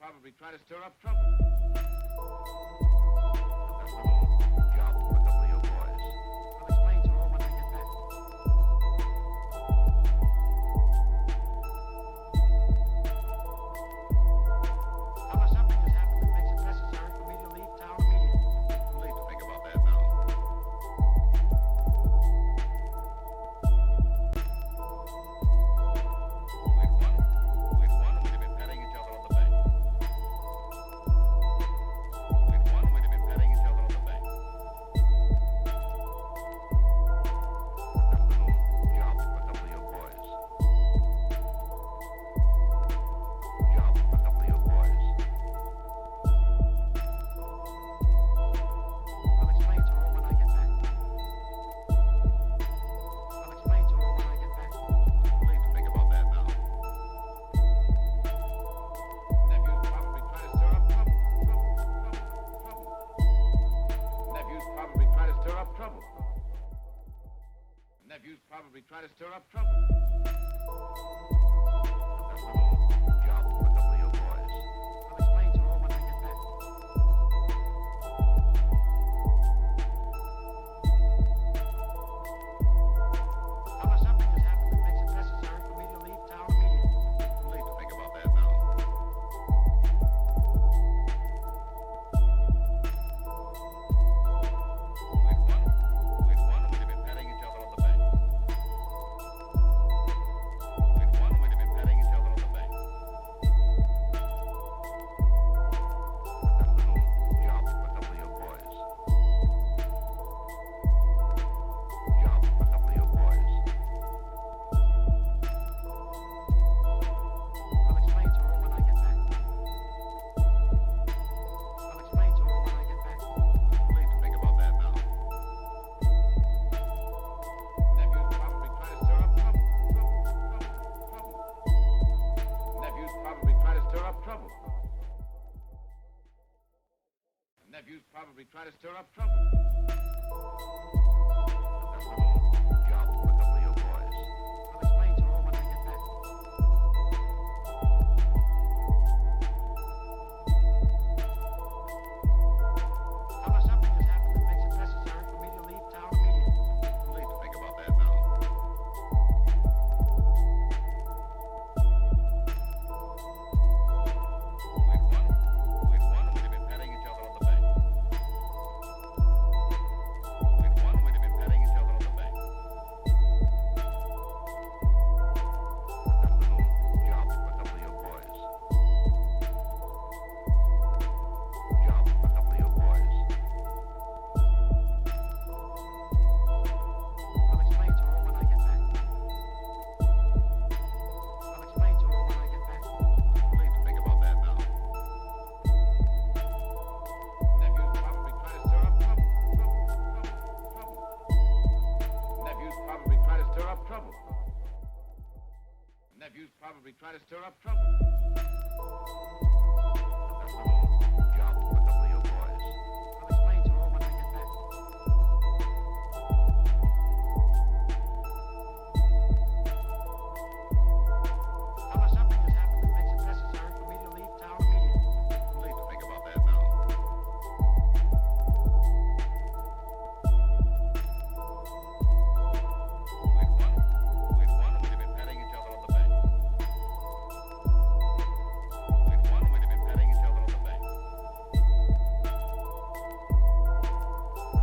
probably try to stir up trouble. Job for a couple of your boys. I'll explain to her when I get back. Tell her something has happened that makes it necessary for me to leave town immediately. Too late to think about that now. We'd won, and we'd have been patting each other on the back. We'd won, and we'd have been patting each other on the back. That little job for a couple of your boys. Job for a couple of your boys. I'll explain to her when I get back. I'll explain to her when I get back. Too late to think about that now. Nephew's probably try to stir up trouble. Nephew's probably try to stir up trouble. Nephew's probably try to stir up trouble. That little job for a couple of your boys. I'll explain to her when I get back. Tell her something has happened that makes it necessary for me to leave town immediately. Too late to think about that now. We'd won, and we'd have been patting each other on the back. We'd won, and we'd have been patting each other on the back. That little job for a couple of your boys. Job for a couple of your boys. I'll explain to her when I get back. I'll explain to her when I get back. Too late to think about that now. Nephew's probably try to stir up trouble. Nephew's probably try to stir up trouble. Nephew's probably try to stir up trouble. That little job for a couple of your boys. I'll explain to her when I get back. Tell her something has happened that makes it necessary for me to leave town immediately. Too late to think about that now. We'd won, and we'd have been patting each other on the back. We'd won, and we'd have been patting each other on the back. That little job for a couple of your boys. Job for a couple of your boys. I'll explain to her when I get back. I'll explain to her when I get back. Too late to think about that now. Nephew's probably try to stir up trouble. Nephew's probably try to stir up trouble. Nephew's probably try to stir up trouble. That little job for a couple of your boys. I'll explain to her when I get back. Tell her something has happened that makes it necessary for me to leave town immediately. Too late to think about that now. We'd won, and we'd have been patting each other on the back. We'd won, and we'd have been patting each other on the back.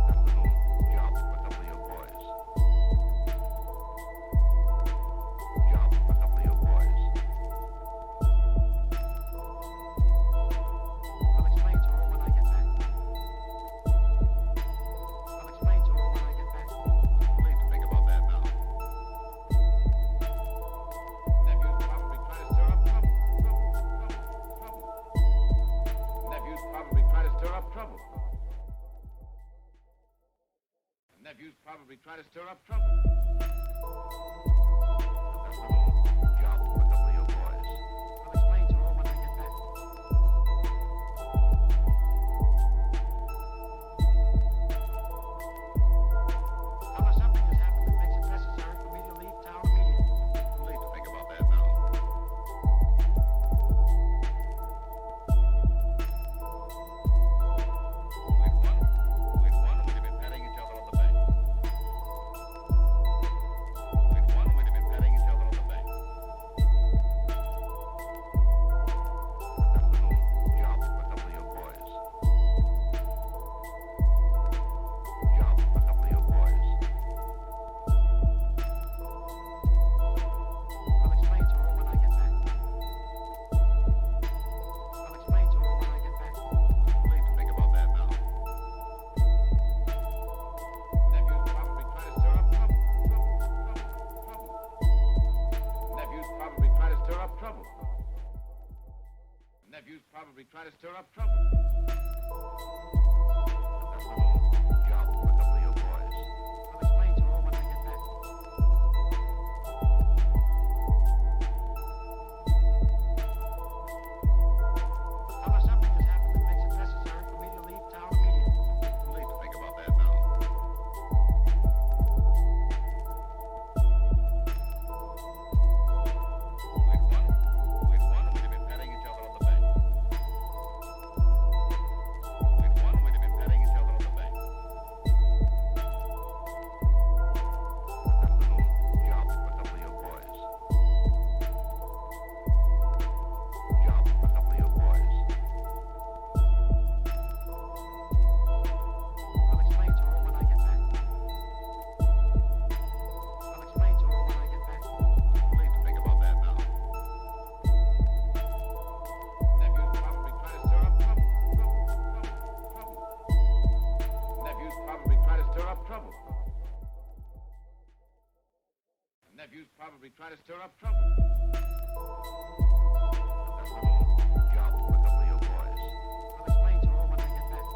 That little job for a couple of your boys. Job for a couple of your boys. I'll explain to her when I get back. I'll explain to her when I get back. Too late to think about that now. Nephew's probably try to stir up trouble. Nephew's probably try to stir up trouble. Nephew's probably try to stir up trouble. That little job for a couple of your boys. I'll explain to her when I get back. Tell her something has happened that makes it necessary for me to leave town immediately. Too late to think about that now. probably try to stir up trouble. That little job for a couple of your boys. I'll explain to her when I get back. Tell her something has happened that makes it necessary for me to leave town immediately. Too late to think about that now. We'd won, we'd have been patting each other on the back. We'd won, we'd have been patting each other on the back. That little job for a couple of your boys. Job for a couple of your boys. I'll explain to her when I get back. I'll explain to her when I get back. Too late to think about that now. Nephew's probably trying to stir up trouble. Trouble. Nephew's probably trying to stir up trouble. Nephew's probably trying to stir up trouble. That little job for a couple of your boys. I'll explain to her when I get back.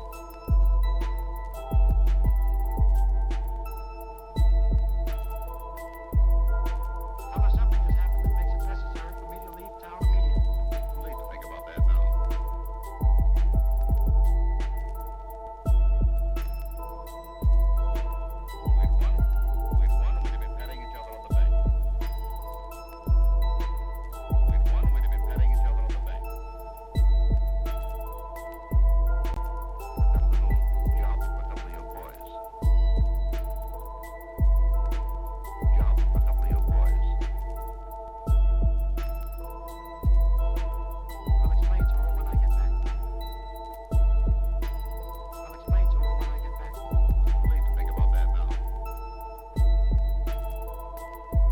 Tell her something has happened that makes it necessary for me to leave town immediately. Too late to think about that now. We'd won, we'd have been patting each other on the back. We'd won, we'd have been patting each other on the back. That little job for a couple of your boys. Job for a couple of your boys. I'll explain to her when I get back. I'll explain to her when I get back. Too late to think about that now.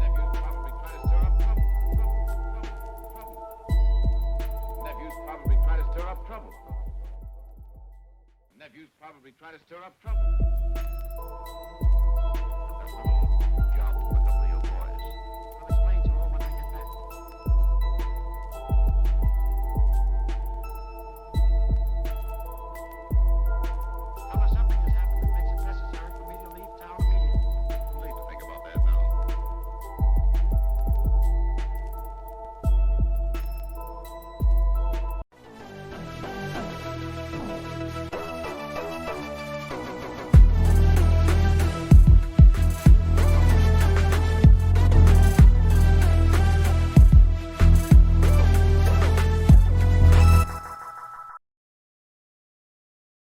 Nephew's probably trying to stir up trouble. Nephew's probably trying to stir up trouble. Nephew's probably trying to stir up trouble. That little job for a couple of your boys. I'll explain to her when I get back. Tell her something has happened that makes it necessary for me to leave town immediately. Too late to think about that now.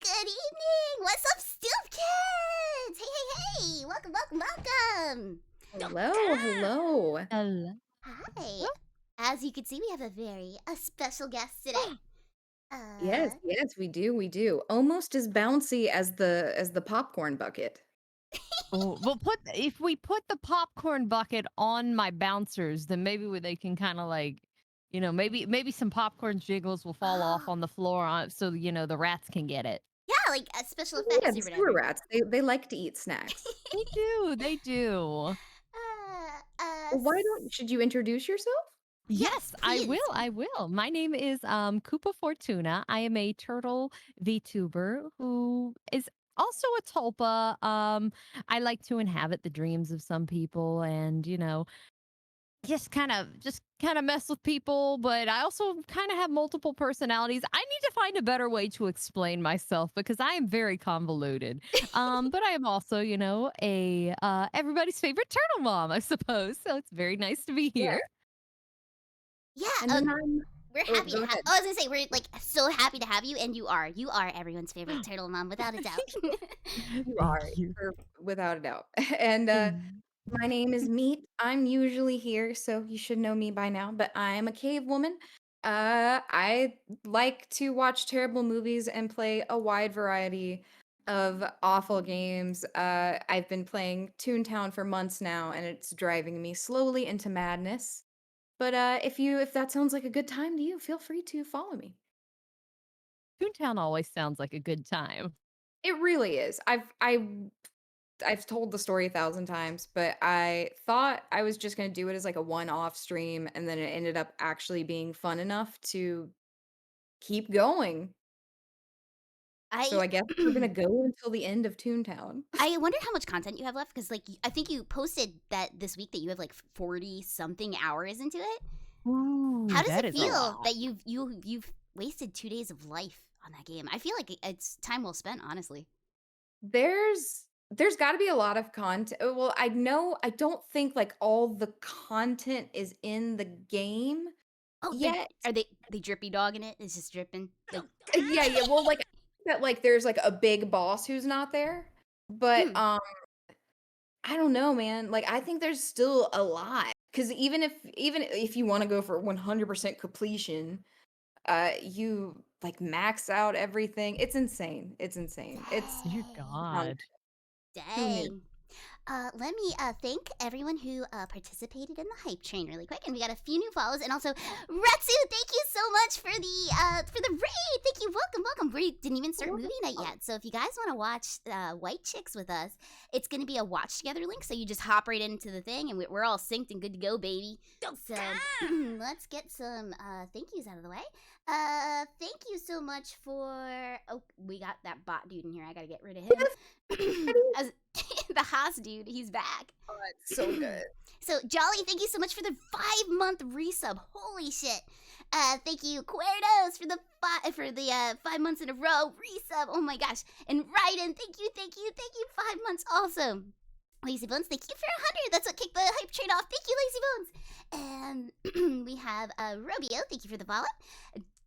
Good evening! What's up, Stoop Kids? Hey! Welcome! Hello, hello. Hello. Hi. As you can see, we have a special guest today. Yes, we do. Almost as bouncy as the popcorn bucket. Oh, well, if we put the popcorn bucket on my bouncers, then maybe they can kind of like, maybe some popcorn jiggles will fall off on the floor, so the rats can get it. Yeah, like a special Yeah, effects the or sewer whatever. rats. They like to eat snacks. They do. Well, should you introduce yourself? Yes, I please. will. My name is Koopa Fortuna. I am a turtle VTuber who is also a tulpa. I like to inhabit the dreams of some people and, just kind of mess with people, but I also kind of have multiple personalities. I need to find a better way to explain myself because I am very convoluted. But I am also, a everybody's favorite turtle mom, I suppose. So it's very nice to be here. Yeah, And then we're oh, happy go to have. ahead. I was gonna say we're like so happy to have you, and you are everyone's favorite turtle mom, without a doubt. you are, without a doubt. And my name is Meat. I'm usually here, so you should know me by now, but I'm a cave woman. I like to watch terrible movies and play a wide variety of awful games. I've been playing Toontown for months now, and it's driving me slowly into madness. But if that sounds like a good time to you, feel free to follow me. Toontown always sounds like a good time. It really is. I've told the story 1,000 times, but I thought I was just gonna do it as like a one-off stream, and then it ended up actually being fun enough to keep going. So I I guess we're gonna go until the end of Toontown. I wonder how much content you have left because, like, I think you posted that this week that you have like 40 something hours into it. Ooh, How does that it is a feel lot. that you've wasted 2 days of life on that game? I feel like it's time well spent, honestly. There's gotta be a lot of content. Well, I know I don't think, like, all the content is in the game Oh, yet. are they drippy dogging it? It's just dripping. Like, Yeah, yeah, well, like, that, like, there's, like, a big boss who's not there, but, mm, I don't know, man, like, I think there's still a lot. Because even if you wanna go for 100% completion, you, like, max out everything. It's insane, it's insane. Dear dang, Um, God. who knew? dang. Let me thank everyone who participated in the hype train really quick, and we got a few new follows, and also Retsu, thank you so much for the raid. Thank you, welcome, welcome. We didn't even start movie night yet, so if you guys want to watch White Chicks with us, it's gonna be a watch together link. So you just hop right into the thing, and we're all synced and good to go, baby. So let's get some thank yous out of the way. Thank you so much for. Oh, we got that bot dude in here. I gotta get rid of him. As the Haas dude, he's back. Oh, it's so good. So Jolly, thank you so much for the 5-month resub. Holy shit. Thank you, Cuerdos, for the 5 months in a row resub. Oh my gosh. And Raiden, thank you, thank you, thank you. 5 months also. Lazy Bones, thank you for 100. That's what kicked the hype train off. Thank you, Lazy Bones. And we have Robio, thank you for the follow.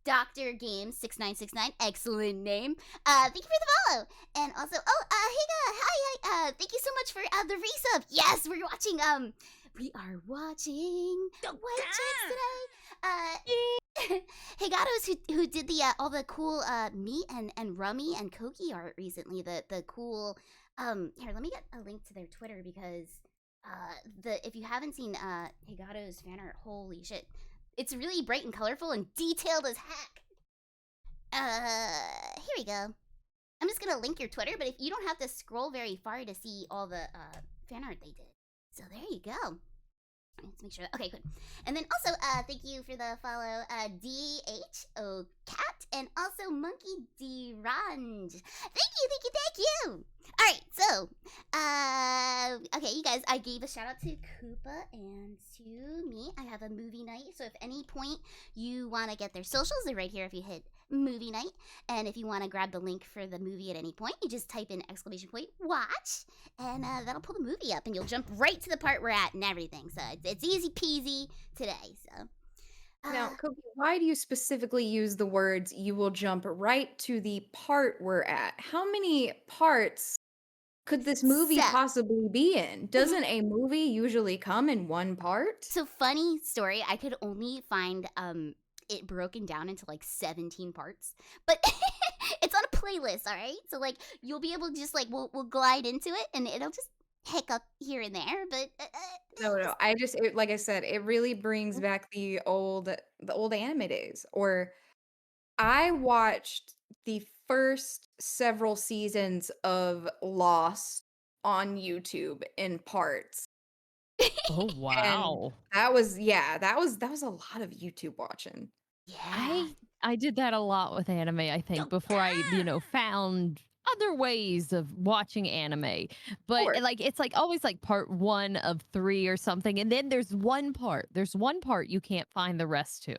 Dr. Games 6969, excellent name. Thank you for the follow. And also, hey, hi, thank you so much for the resub. Yes, we are watching White Chicks today. Hey, Gatos, who did the all the cool meat and rummy and Koki art recently. The cool here, let me get a link to their Twitter because if you haven't seen Higato's fan art, holy shit. It's really bright and colorful and detailed as heck. Here we go. I'm just gonna link your Twitter, but if you don't have to scroll very far to see all the fan art they did. So there you go. Let's make sure. Okay, good. And then also, thank you for the follow, DHO Cat, and also Monkey D Range. Thank you, thank you, thank you. All right, so, okay, you guys, I gave a shout out to Koopa and to me. I have a movie night, so if any point you want to get their socials, they're right here if you hit movie night. And if you want to grab the link for the movie at any point, you just type in !watch, and that'll pull the movie up, and you'll jump right to the part we're at and everything. So it's easy peasy today. So Now, Kobe, why do you specifically use the words "you will jump right to the part we're at"? How many parts could this movie So- possibly be in? Doesn't a movie usually come in one part? So funny story. I could only find it broken down into like 17 parts, but it's on a playlist. All right, so like you'll be able to just like we'll glide into it, and it'll just hiccup here and there. But No, like I said, it really brings back the old anime days. Or I watched the first several seasons of Lost on YouTube in parts. Oh, And wow. that was a lot of YouTube watching. yeah, I did that a lot with anime, I think, before I, found other ways of watching anime. But Course. like it's like always like part 1 of 3 or something, and then there's one part. There's one part you can't find the rest to.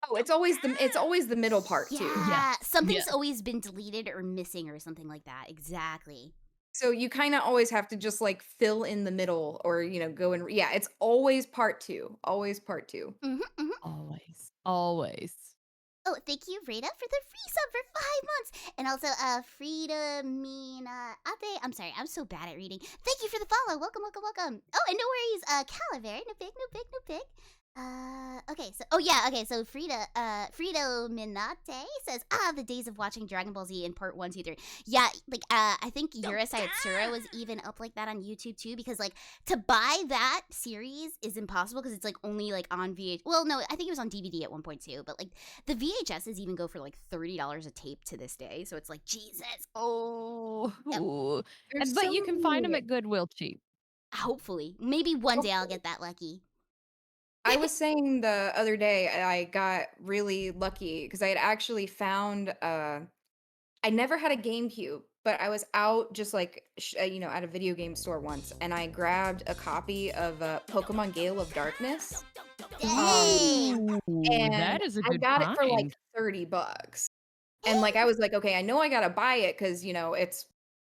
Oh, it's always the middle part too. yeah. Something's Yes. always been deleted or missing or something like that. Exactly. So you kind of always have to just like fill in the middle or go and yeah, it's always part 2. Always part 2. Mm-hmm. Always. Always. Oh, thank you, Rita, for the free sub for 5 months. And also, Frida Mina Ate. I'm sorry, I'm so bad at reading. Thank you for the follow. Welcome, welcome, welcome. Oh, and no worries, Calavera. No big, no big, no big. Okay, so Frida Minate says, the days of watching Dragon Ball Z in part 1, 2, 3. Yeah, like, I think Urusei Tsura was even up like that on YouTube too, because like, to buy that series is impossible because it's like only like on VH. Well, no, I think it was on DVD at one point too, but like, the VHSs even go for like $30 a tape to this day, so it's like, Jesus. Oh. Yep. Ooh. There's But so you can find them many- at Goodwill cheap. Hopefully. Maybe one day I'll get that lucky. I was saying the other day I got really lucky because I had actually found I never had a GameCube, but I was out just like at a video game store once, and I grabbed a copy of Pokemon Gale of Darkness. Um, Dang! Ooh, and that is a I good got it for like find. $30. And like I was like, okay, I know I gotta buy it because it's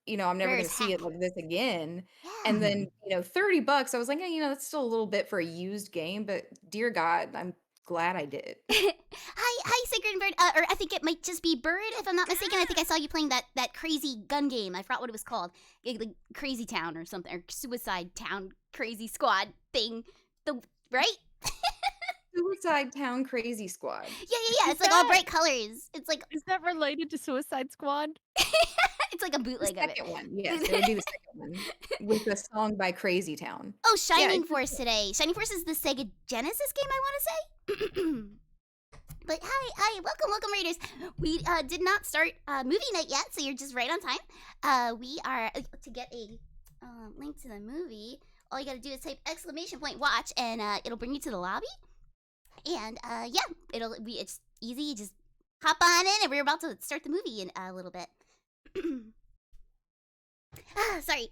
I'm never Rare gonna as see heck. it like this again. Yeah. And Mhm. then, $30, I was like, that's still a little bit for a used game, but dear God, I'm glad I did. Hi, Sacred Bird. Or I think it might just be Bird, if I'm not mistaken. I think I saw you playing that crazy gun game. I forgot what it was called, like Crazy Town or something, or Suicide Town Crazy Squad thing. The right? Suicide Town Crazy Squad. Yeah. Is It's like all that bright colors. It's like is that related to Suicide Squad? it's like a The bootleg of second one, yes, it would be the second one with a song by Crazy Town. Oh, Yeah, Shining Force today. Shining Force is the Sega Genesis game, I want to say. But hi, welcome, Raiders. We did not start movie night yet, so you're just right on time. We are to get a link to the movie. All you gotta do is type !watch, and it'll bring you to the lobby. And yeah, it's easy. You just hop on in, and we're about to start the movie in a little bit. Sorry.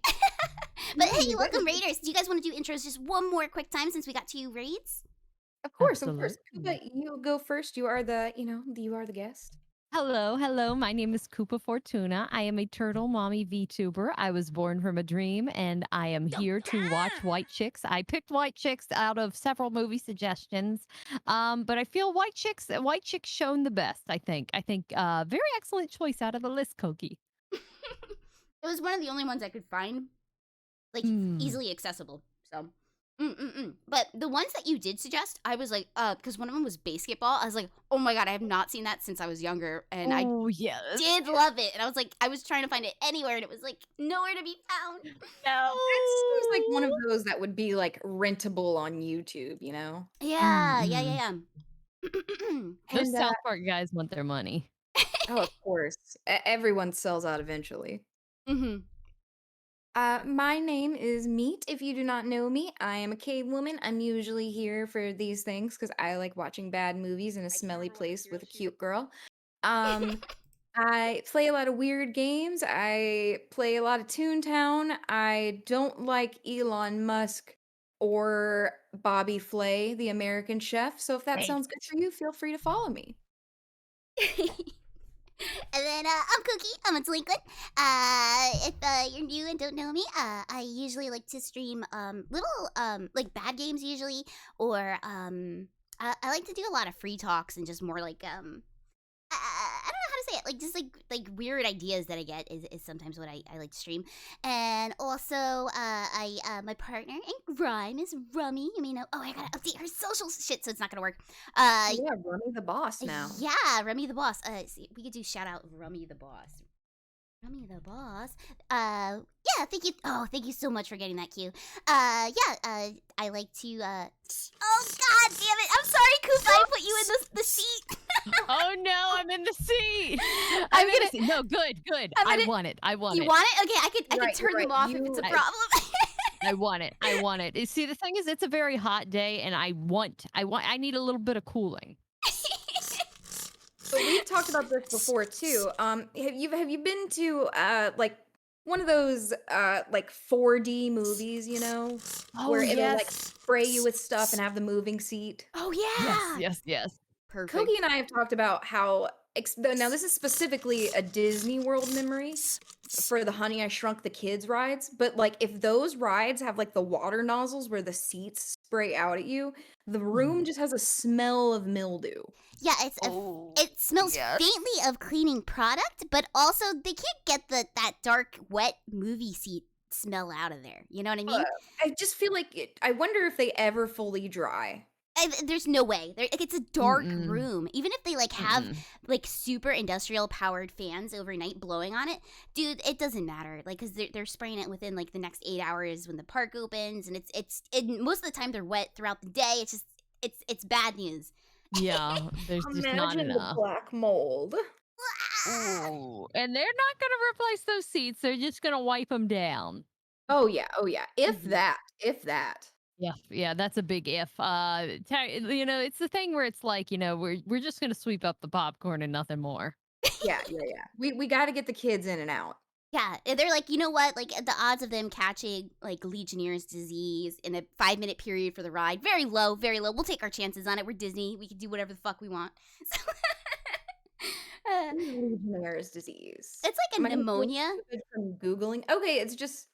But no, hey, you're welcome, good. Raiders. Do you guys want to do intros just one more quick time since we got 2 raids? Of course, of course. Absolutely. Koopa, you go first. You are the guest. Hello. My name is Koopa Fortuna. I am a turtle mommy VTuber. I was born from a dream, and I am here to watch White Chicks. I picked White Chicks out of several movie suggestions, but I feel White Chicks shown the best. I think very excellent choice out of the list, Koki. It was one of the only ones I could find, like, Mm. easily accessible. So, But the ones that you did suggest, I was like, because one of them was basketball. I was like, oh my god, I have not seen that since I was younger, and I Oh yes. did love it. And I was like, I was trying to find it anywhere, and it was like nowhere to be found. No. That seems like one of those that would be like rentable on YouTube. Mm-mm. Yeah. Those And South Park guys want their money. oh, of course, everyone sells out eventually. hmm My name is Meat. If you do not know me, I am a cave woman. I'm usually here for these things because I like watching bad movies in a smelly place with a cute girl. Um, I play a lot of weird games. I play a lot of Toontown. I don't like Elon Musk or Bobby Flay, the American chef. So if that Hey. sounds good for you, feel free to follow me. And then I'm Cookie. I'm a delinquent. If you're new and don't know me, I usually like to stream little like bad games usually, or I like to do a lot of free talks and just more like I don't know how to say it. Like just like weird ideas that I get is sometimes what I like to stream. And also I my partner in crime is Rummy. You may know. Oh, I gotta update her social shit, so it's not gonna work. Oh, yeah, Rummy the boss now. Yeah, Rummy the boss. See, we could do shout out Rummy the boss. Rummy the boss. Yeah, thank you. Oh, thank you so much for getting that cue. Yeah, I like to, oh, god damn it. I'm sorry, Koopa, I put you in the seat. Oh no, I'm in the seat. I'm I'm in the gonna- seat. No, good. I'm I gonna- want it. I want You it. want it? Okay, I could Right, turn you're them right. off if it's a I- problem. I want it. I want it. See, the thing is, it's a very hot day, and I need a little bit of cooling. So we've talked about this before too. Have you been to like one of those like 4D movies, where it'll like spray you with stuff and have the moving seat? Oh, yeah. Yes. Perfect. Kogi and I have talked about how now this is specifically a Disney World memory for the Honey I Shrunk the Kids rides, but like if those rides have like the water nozzles where the seats spray out at you, the room just has a smell of mildew. Yeah, it smells yes. faintly of cleaning product, but also they can't get that dark, wet movie seat smell out of there. You know what I mean? I just feel like I wonder if they ever fully dry. There's no way. Like, it's a dark Mm-mm. room. Even if they like have Mm-mm. like super industrial powered fans overnight blowing on it, dude, it doesn't matter. Like, cause they're spraying it within like the next 8 hours when the park opens, and most of the time they're wet throughout the day. It's just it's bad news. Yeah, there's just not Imagine the enough. black mold. Ooh. And they're not going to replace those seats. They're just going to wipe them down. Oh yeah, oh yeah. If Mhm. that, if that. Yeah, that's a big if. It's the thing where it's like, we're just gonna sweep up the popcorn and nothing more. Yeah. We got to get the kids in and out. Yeah, and they're like, you know what? Like the odds of them catching like Legionnaire's disease in a 5 minute period for the ride, very low, very low. We'll take our chances on it. We're Disney. We can do whatever the fuck we want. Uh, Legionnaire's disease. it's like Am a I gonna feel pneumonia. stupid from Googling? Okay, it's just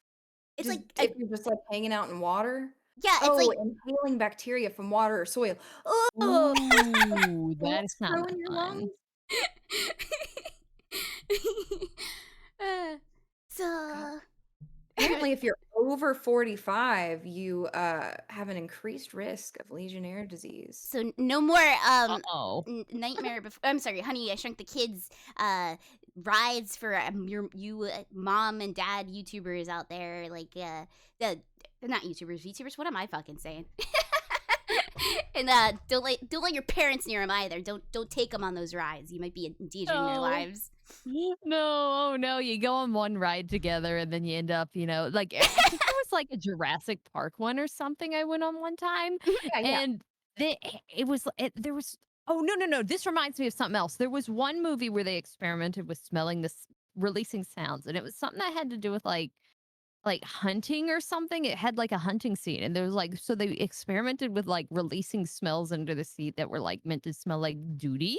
It's like if you're just like hanging out in water. yeah, it's Oh, like inhaling bacteria from water or soil. Oh, Ooh, that plants is not grow that in your fun. lungs. uh, God. so Apparently, if you're over 45, you have an increased risk of Legionnaire disease. so no more Uh-oh. nightmare before I'm sorry, Honey I Shrunk the Kids rides for mom and dad YouTubers out there like they're not YouTubers, what am I fucking saying? And don't let your parents near them either. Don't take them on those rides. You might be endangering their No. lives. No, oh no, you go on one ride together and then you end up, like I think there was like a Jurassic Park one or something I went on one time. Yeah. And there was oh no, this reminds me of something else. There was one movie where they experimented with smelling this releasing sounds, and it was something that had to do with like hunting or something. It had like a hunting scene, and there was like so they experimented with like releasing smells under the seat that were like meant to smell like duty.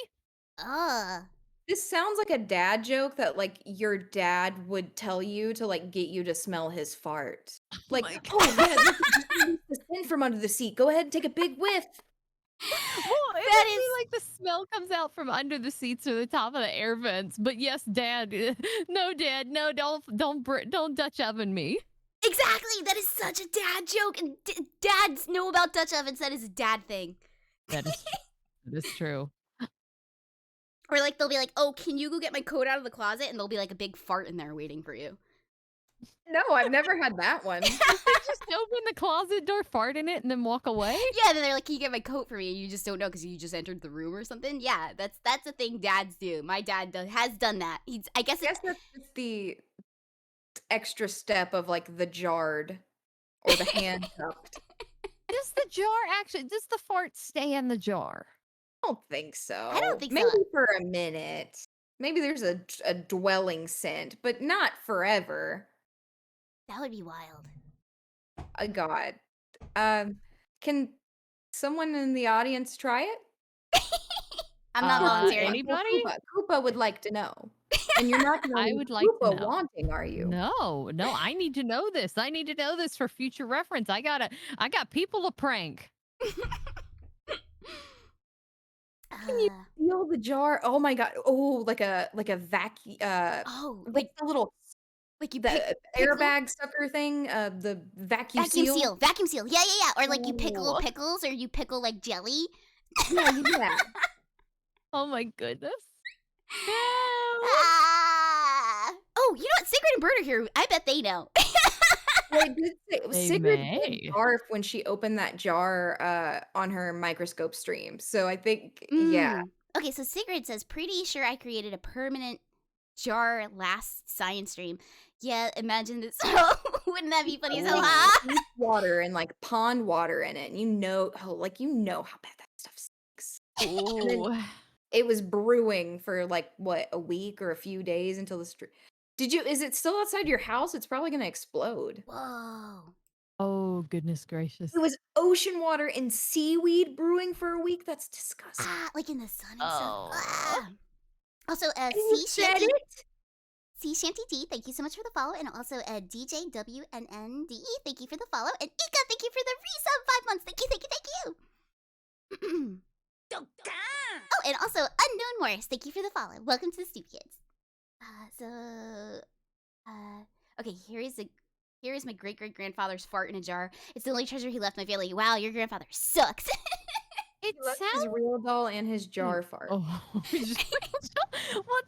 Ugh. This sounds like a dad joke that like your dad would tell you to like get you to smell his fart. Like, my oh yeah, look, it just released the scent from under the seat. Go ahead and take a big whiff. Well, it That would be is like the smell comes out from under the seats or the top of the air vents. But yes, Dad, no, Dad, no, don't Dutch oven me. exactly. That is such a dad joke, and dads know about Dutch ovens. That is a dad thing. That is true. Or like they'll be like, "Oh, can you go get my coat out of the closet?" And there'll be like a big fart in there waiting for you. No, I've never had that one. They just open the closet door, fart in it, and then walk away. Yeah, then they're like, "Can you get my coat for me?" And you just don't know because you just entered the room or something. Yeah, that's a thing dads do. My dad has done that. I guess I guess that's just the extra step of like the jarred or the hand cupped. Does the fart stay in the jar? I don't think so. I don't think so. Maybe for a minute. Maybe there's a dwelling scent, but not forever. That would be wild. God. Can someone in the audience try it? I'm not volunteering. Anybody? Koopa would like to know. And you're not I going would like to Koopa know. wanting, are you? No, I need to know this. I need to know this for future reference. I got people to prank. Can you feel the jar? Oh my god. Oh, like a vacuum oh, like the little like you the pickle? airbag sucker thing, the vacuum vacuum seal. seal, vacuum seal. Yeah. Or like you pickle Oh. pickles, or you pickle like jelly. Yeah. Oh my goodness. Ah! Oh, you know what? Sigrid and Bert are here. I bet they know. Well, I did say They Sigrid may. did barf when she opened that jar on her microscope stream. So I think yeah. Okay, so Sigrid says, pretty sure I created a permanent jar last science stream. Yeah, imagine this. Wouldn't that be funny as hell? Like deep water and like pond water in it. And you know how bad that stuff stinks. And then Ooh. it was brewing for like what, a week or a few days until the stream. Is it still outside your house? It's probably gonna explode. Whoa. Oh goodness gracious. It was ocean water and seaweed brewing for a week. That's disgusting. Like in the sun and Oh. stuff. Ah. Also, And you Sea said Shanty. it? Sea Shanty D, thank you so much for the follow. And also, DJWNNDE, thank you for the follow. And Ika, thank you for the resub 5 months. Thank you. Oh, and also, Unknown Morris, thank you for the follow. Welcome to the Stoop Kids. Okay, here is my great-great-grandfather's fart in a jar. It's the only treasure he left my family. Wow, your grandfather sucks. It He left sounds his real doll and his jar fart. well, it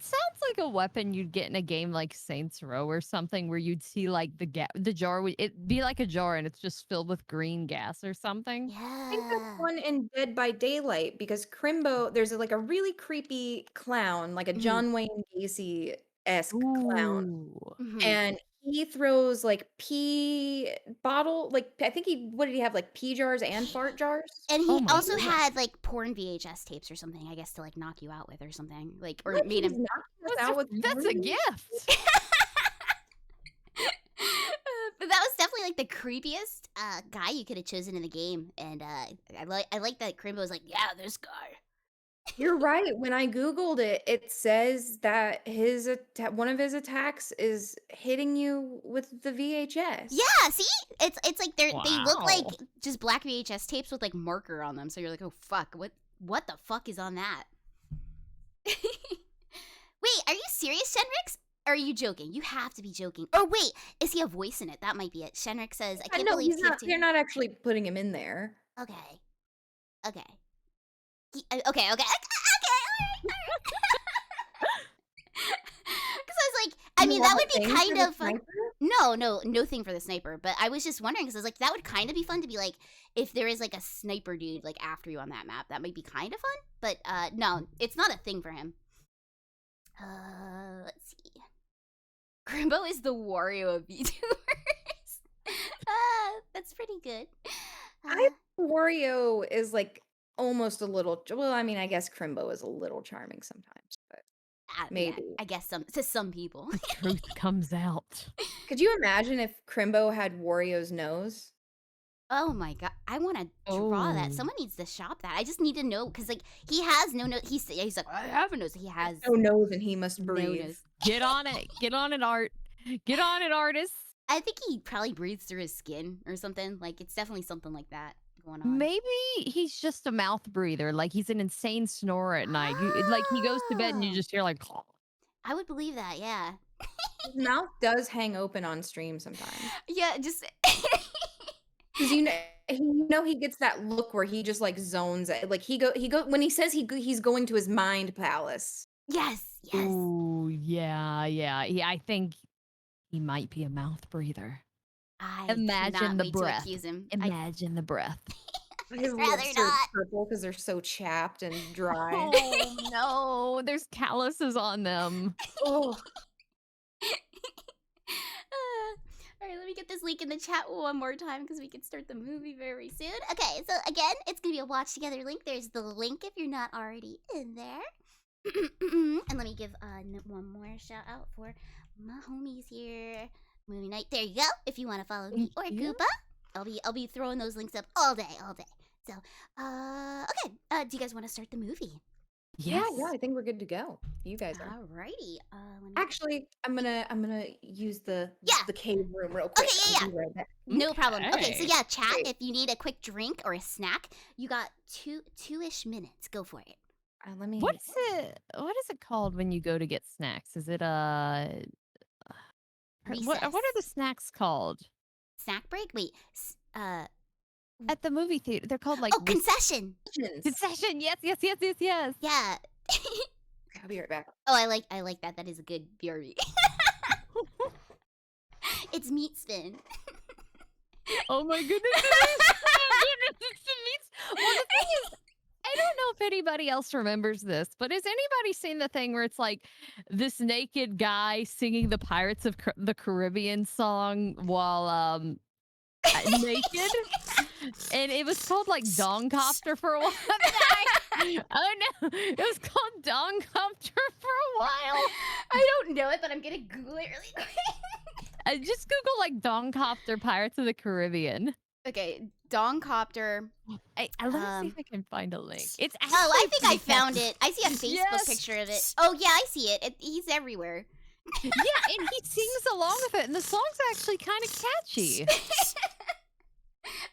sounds like a weapon you'd get in a game like Saints Row or something where you'd see like the jar would it be like a jar and it's just filled with green gas or something. I think that's Yeah. one in Dead by Daylight because Crimbo, there's like a really creepy clown, like a John Wayne Gacy-esque clown. Ooh. Mhm. And he throws like pee bottle, like I think what did he have, like pee jars and fart jars? And Oh he my also goodness. had like porn VHS tapes or something, I guess, to like knock you out with or something. Like, or What? made He was him. knocking us out with That's a porn? gift. But that was definitely like the creepiest guy you could have chosen in the game, and I like that Crimbo was like, yeah, this guy. You're right. When I Googled it, it says that one of his attacks is hitting you with the VHS. Yeah, see, it's like they look like Wow. just black VHS tapes with like marker on them. So you're like, oh fuck, what the fuck is on that? Wait, are you serious, Shenrix? Or are you joking? You have to be joking. Or wait, is he a voice in it? That might be it. Shenrix says, I can't No, believe he's not. TF2. They're not actually putting him in there. Okay. Okay. Okay. All right. Because I was like, I mean, that would be kind of fun. No thing for the sniper. But I was just wondering because I was like, that would kind of be fun to be like, if there is like a sniper dude like after you on that map, that might be kind of fun. But no, it's not a thing for him. Let's see. Grimbo is the Wario of VTubers. That's pretty good. Wario is like almost a little. Well, I mean, I guess Crimbo is a little charming sometimes, but maybe. Yeah, I guess to some people. The truth comes out. Could you imagine if Crimbo had Wario's nose? Oh my god, I want to draw that. Oh. Someone needs to shop that. I just need to know because like he has no nose. He's like I have a nose. He has No nose, and he must no breathe. nose. Get on it. Get on it, Art. Get on it, artists. I think he probably breathes through his skin or something. Like it's definitely something like that going on. Maybe he's just a mouth breather. Like he's an insane snorer at night. Like he goes to bed and you Oh. just hear like. I would believe that. Yeah. His mouth does hang open on stream sometimes. Yeah. Just. Because he gets that look where he just like zones it. Like he go when he says he's going to his mind palace. Yes. Ooh, yeah. I think he might be a mouth breather. I Imagine cannot the wait breath. to accuse him. Imagine the breath. His rather lips are not. purple because they're so chapped and dry. Oh no, there's calluses on them. Oh, All right, let me get this link in the chat one more time because we can start the movie very soon. Okay, so again, it's gonna be a watch together link. There's the link if you're not already in there. And let me give one more shout out for my homies here. Movie night. There you go. If you want to follow me or Yeah. Koopa, I'll be throwing those links up all day. So, okay. Do you guys want to start the movie? yeah, I think we're good to go. You guys are. Alrighty. Let me Actually, I'm gonna use the Yeah. cave room real quick. Okay, yeah. I'll be right back. No problem. Okay, so Okay. yeah, chat. Great. If you need a quick drink or a snack, you got two-ish minutes. Go for it. Let me. What is it called when you go to get snacks? Is it what are the Recess. snacks called? Snack break. Wait. At the movie theater? They're called like Oh, concession. concession. Yes. Yeah. I'll be right back. Oh, I like that. That is a good BRB. It's meat spin. Oh my goodness. It is. Oh my goodness, it's the meats. Well, the thing is, I don't know if anybody else remembers this, but has anybody seen the thing where it's like this naked guy singing the Pirates of the Caribbean song while naked? And it was called like Dongcopter for a while. Oh no, it was called Dongcopter for a while. I don't know it, but I'm gonna Google it really quick. Just Google like Dongcopter Pirates of the Caribbean. Okay, Dongcopter. Let me see if I can find a link. It's Oh, I actually think I pretty found catchy. it. I see a Facebook Yes. picture of it. Oh yeah, I see it. He's everywhere. Yeah, and he sings along with it, and the song's actually kind of catchy.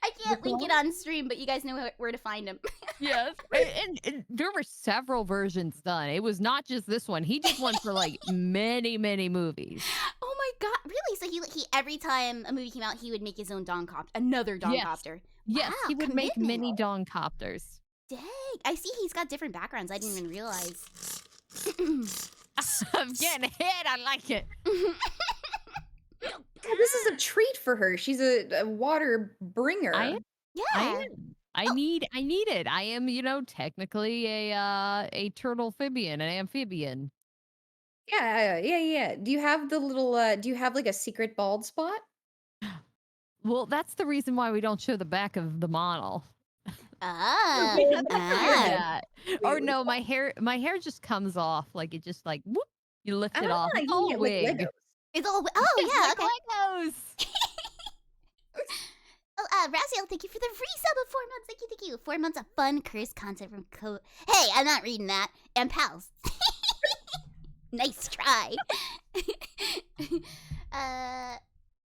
I can't link it on stream, but you guys know where to find him. Yes, and there were several versions done. It was not just this one. He did one for like many movies. Oh my god, really? So he every time a movie came out, he would make his own another Dongcopter. Yes, Wow, he would make many commitment. Dongcopters. Dang, I see he's got different backgrounds. I didn't even realize. I'm getting hit. I like it. Oh, this is a treat for her. She's a water bringer. Yeah. I need it. I am, technically a turtle phibian, an amphibian. Yeah. Do you have the little? Do you have like a secret bald spot? Well, that's the reason why we don't show the back of the model. Ah, We Oh, have to that's hide ah. fair. that. Or Completely no, fair. my hair just comes off. Like it just like whoop, you lift Ah, it off. It's all yeah, a like wig. Legos. It's all. Yes, Oh like yeah. Okay. Legos. Oh, Raziel, thank you for the resub of 4 months. Thank you. 4 months of fun curse content from Hey, I'm not reading that. And pals. Nice try.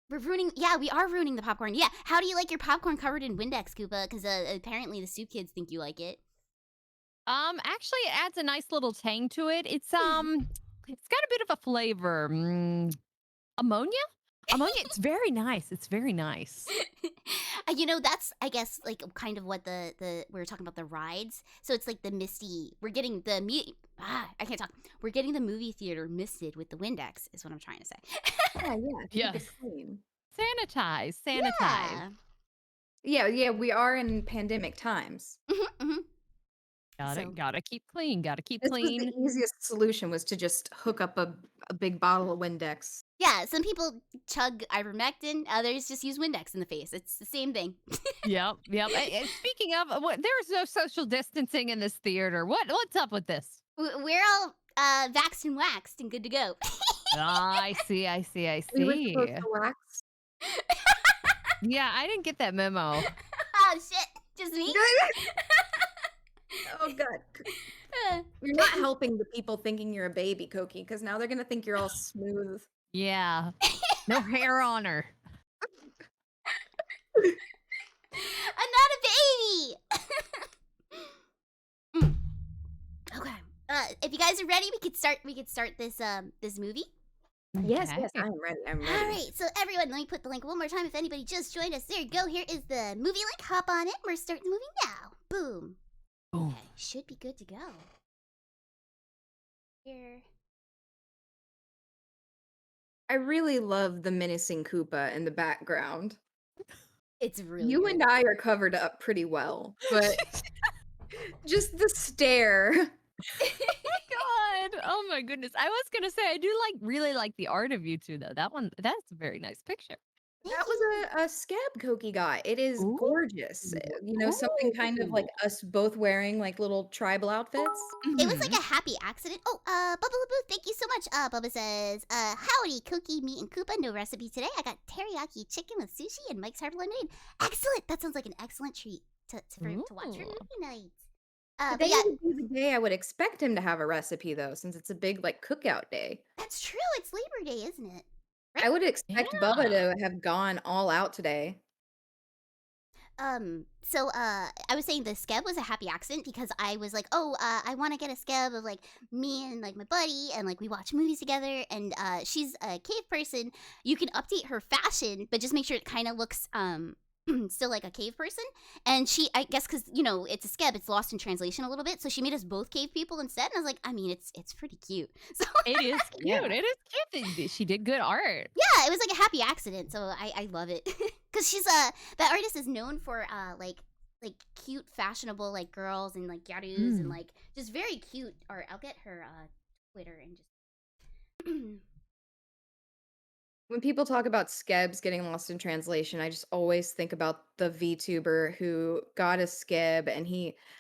We're ruining. Yeah, we are ruining the popcorn. Yeah. How do you like your popcorn covered in Windex, Koopa? Because apparently the Soup Kids think you like it. Actually, it adds a nice little tang to it. It's it's got a bit of a flavor. Ammonia? Ammonia. It's very nice. It's very nice. That's I guess like kind of what the we were talking about the rides. So it's like the misty. We're getting the I can't talk. We're getting the movie theater misted with the Windex. Is what I'm trying to say. Yeah, keep it Yes. clean. Sanitize. Yeah, we are in pandemic times. Mm-hmm. So Gotta keep clean. Gotta keep This was the clean. easiest solution was to just hook up a big bottle of Windex. yeah, some people chug ivermectin. Others just use Windex in the face. It's the same thing. Yep. And speaking of, there's no social distancing in this theater. What's up with this? We're all vaxxed and waxed and good to go. I see. We were supposed to wax. Yeah, I didn't get that memo. Oh shit! Just me? Oh god. You're not helping the people thinking you're a baby, Koki, because now they're gonna think you're all smooth. Yeah. No hair on her. I'm not a baby. Okay. If you guys are ready, we could start. We could start this movie. Yes, Okay. I'm ready. I'm ready. All right. So everyone, let me put the link one more time. If anybody just joined us, there you go. Here is the movie link. Hop on it. We're starting the movie now. Boom. Boom. Okay. Should be good to go. Here. I really love the menacing Koopa in the background. It's really You good. and I are covered up pretty well, but just the stare. God. Oh my goodness. I was gonna say I do really like the art of you two though. That's a very nice picture. That was a scab Koki got. It is Ooh. gorgeous. Something kind of like us both wearing like little tribal outfits. It was like a happy accident. Oh, Bubba Boo, thank you so much. Bubba says, howdy, Cookie, meat, and Koopa. No recipe today. I got teriyaki chicken with sushi and Mike's Hard Lemonade. Excellent. That sounds like an excellent treat to watch for Ooh. movie night. Today But yeah, would be the day I would expect him to have a recipe though, since it's a big like cookout day. that's true. It's Labor Day, isn't it? I would expect Bubba Yeah. to have gone all out today. I was saying the skeb was a happy accident because I was like, oh, I want to get a skeb of like me and like my buddy and like we watch movies together and she's a cave person. You can update her fashion, but just make sure it kind of looks still like a cave person. And she, I guess, because it's a skeb, it's lost in translation a little bit. So she made us both cave people instead. And I was like, I mean, it's pretty cute. So It is cute. Yeah. It is cute. She did good art. yeah, it was like a happy accident. So I love it because she's that artist is known for like cute fashionable like girls and like yarus and like just very cute art. I'll get her Twitter and just When people talk about skebs getting lost in translation, I just always think about the VTuber who got a skeb and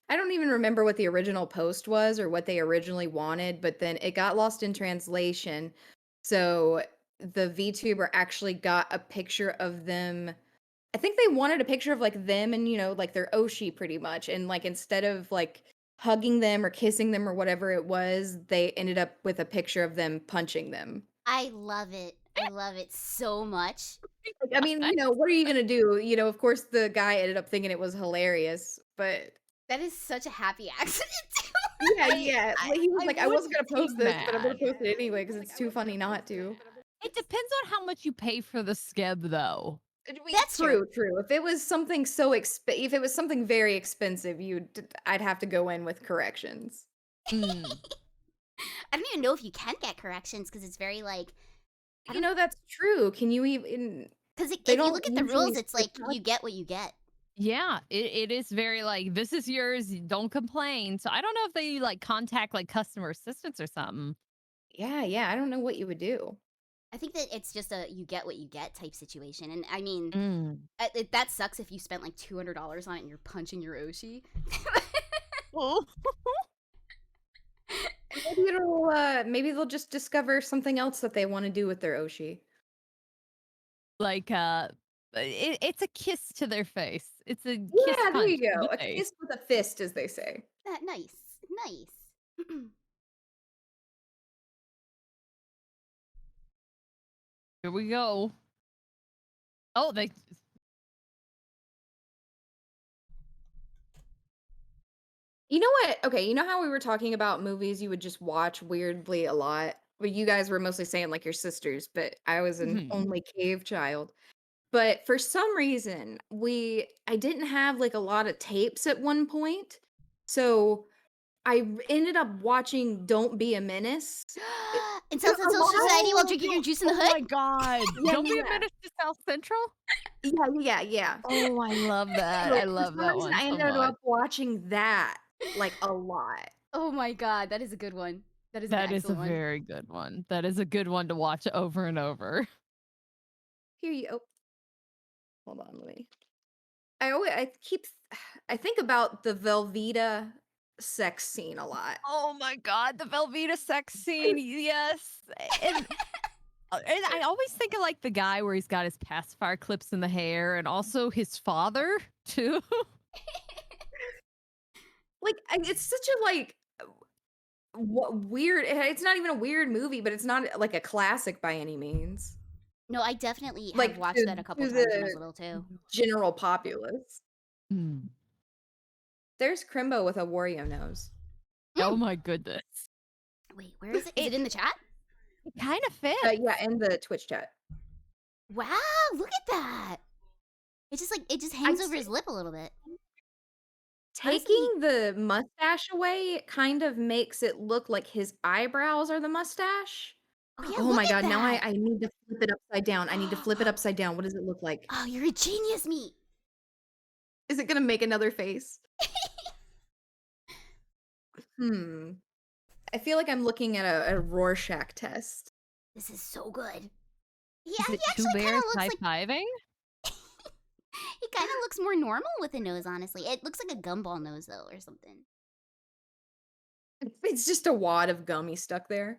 I don't even remember what the original post was or what they originally wanted, but then it got lost in translation. So the VTuber actually got a picture of them. I think they wanted a picture of like them and, like their Oshi pretty much. And like instead of like hugging them or kissing them or whatever it was, they ended up with a picture of them punching them. I love it. I love it so much. Like, I mean, what are you gonna do? Of course, the guy ended up thinking it was hilarious, but That is such a happy accident. yeah. Like, he was I like, I wasn't gonna wouldn't post be this, but I'm gonna mad. post it anyway because it's too funny not to. It depends on how much you pay for the skeb, though. That's True. If it was something if it was something very expensive, I'd have to go in with corrections. Mm. I don't even know if you can get corrections because it's very like That's true. Can you even? because if They you don't look at the usually rules, it's like switch up. you get what you get. Yeah, it is very like this is yours. Don't complain. So I don't know if they like contact like customer assistance or something. Yeah, I don't know what you would do. I think that it's just a you get what you get type situation. And I mean, Mm. that sucks if you spent like $200 on it and you're punching your Oshi. Oh. Maybe they'll just discover something else that they want to do with their Oshi. Like it's a kiss to their face. It's a kiss Yeah, there punch you to go. the A face. kiss with a fist, as they say. Nice. Nice. Here we go. Oh, they You know what? Okay, you know how we were talking about movies you would just watch weirdly a lot? Well, you guys were mostly saying like your sisters, but I was an Mhm. only cave child. But for some reason, I didn't have like a lot of tapes at one point. So ended up watching Don't Be a Menace. Insult A Social lot. Society while Oh, drinking your juice in the oh hood? my god. Yeah, Don't be yeah. a menace to South Central? Yeah. Oh, I love that. So I for love some that reason, one I so ended much. up watching that like a lot. Oh my god, that is a good one. That is an That is a excellent one. very good one. That is a good one to watch over and over. Here you oh, hold on, let me. I think about the Velveeta sex scene a lot. Oh my god, the Velveeta sex scene. Yes. And and I always think of like the guy where he's got his pacifier clips in the hair and also his father too. Like it's such a like what weird it's not even a weird movie, but it's not like a classic by any means. No, I definitely have Like watched that a couple to times when I was the little too. general populace. Mm. There's Crimbo with a Wario nose. Oh my goodness. Wait, where is it? Is it in the chat? It kind of fits. Yeah, in the Twitch chat. Wow, look at that. It's just like it just hangs over his lip a little bit. Honestly- Taking the mustache away kind of makes it look like his eyebrows are the mustache. Oh yeah, Oh look my at god, now that. I need to flip it upside down. I need to flip it upside down. What does it look like? Oh, you're a genius, me. Is it gonna make another face? I feel like I'm looking at a Rorschach test. This is so good. Yeah, Is he it two actually kind bears of looks like high-fiving? he kind of looks more normal with a nose. Honestly, it looks like a gumball nose though, or something. It's just a wad of gummy stuck there.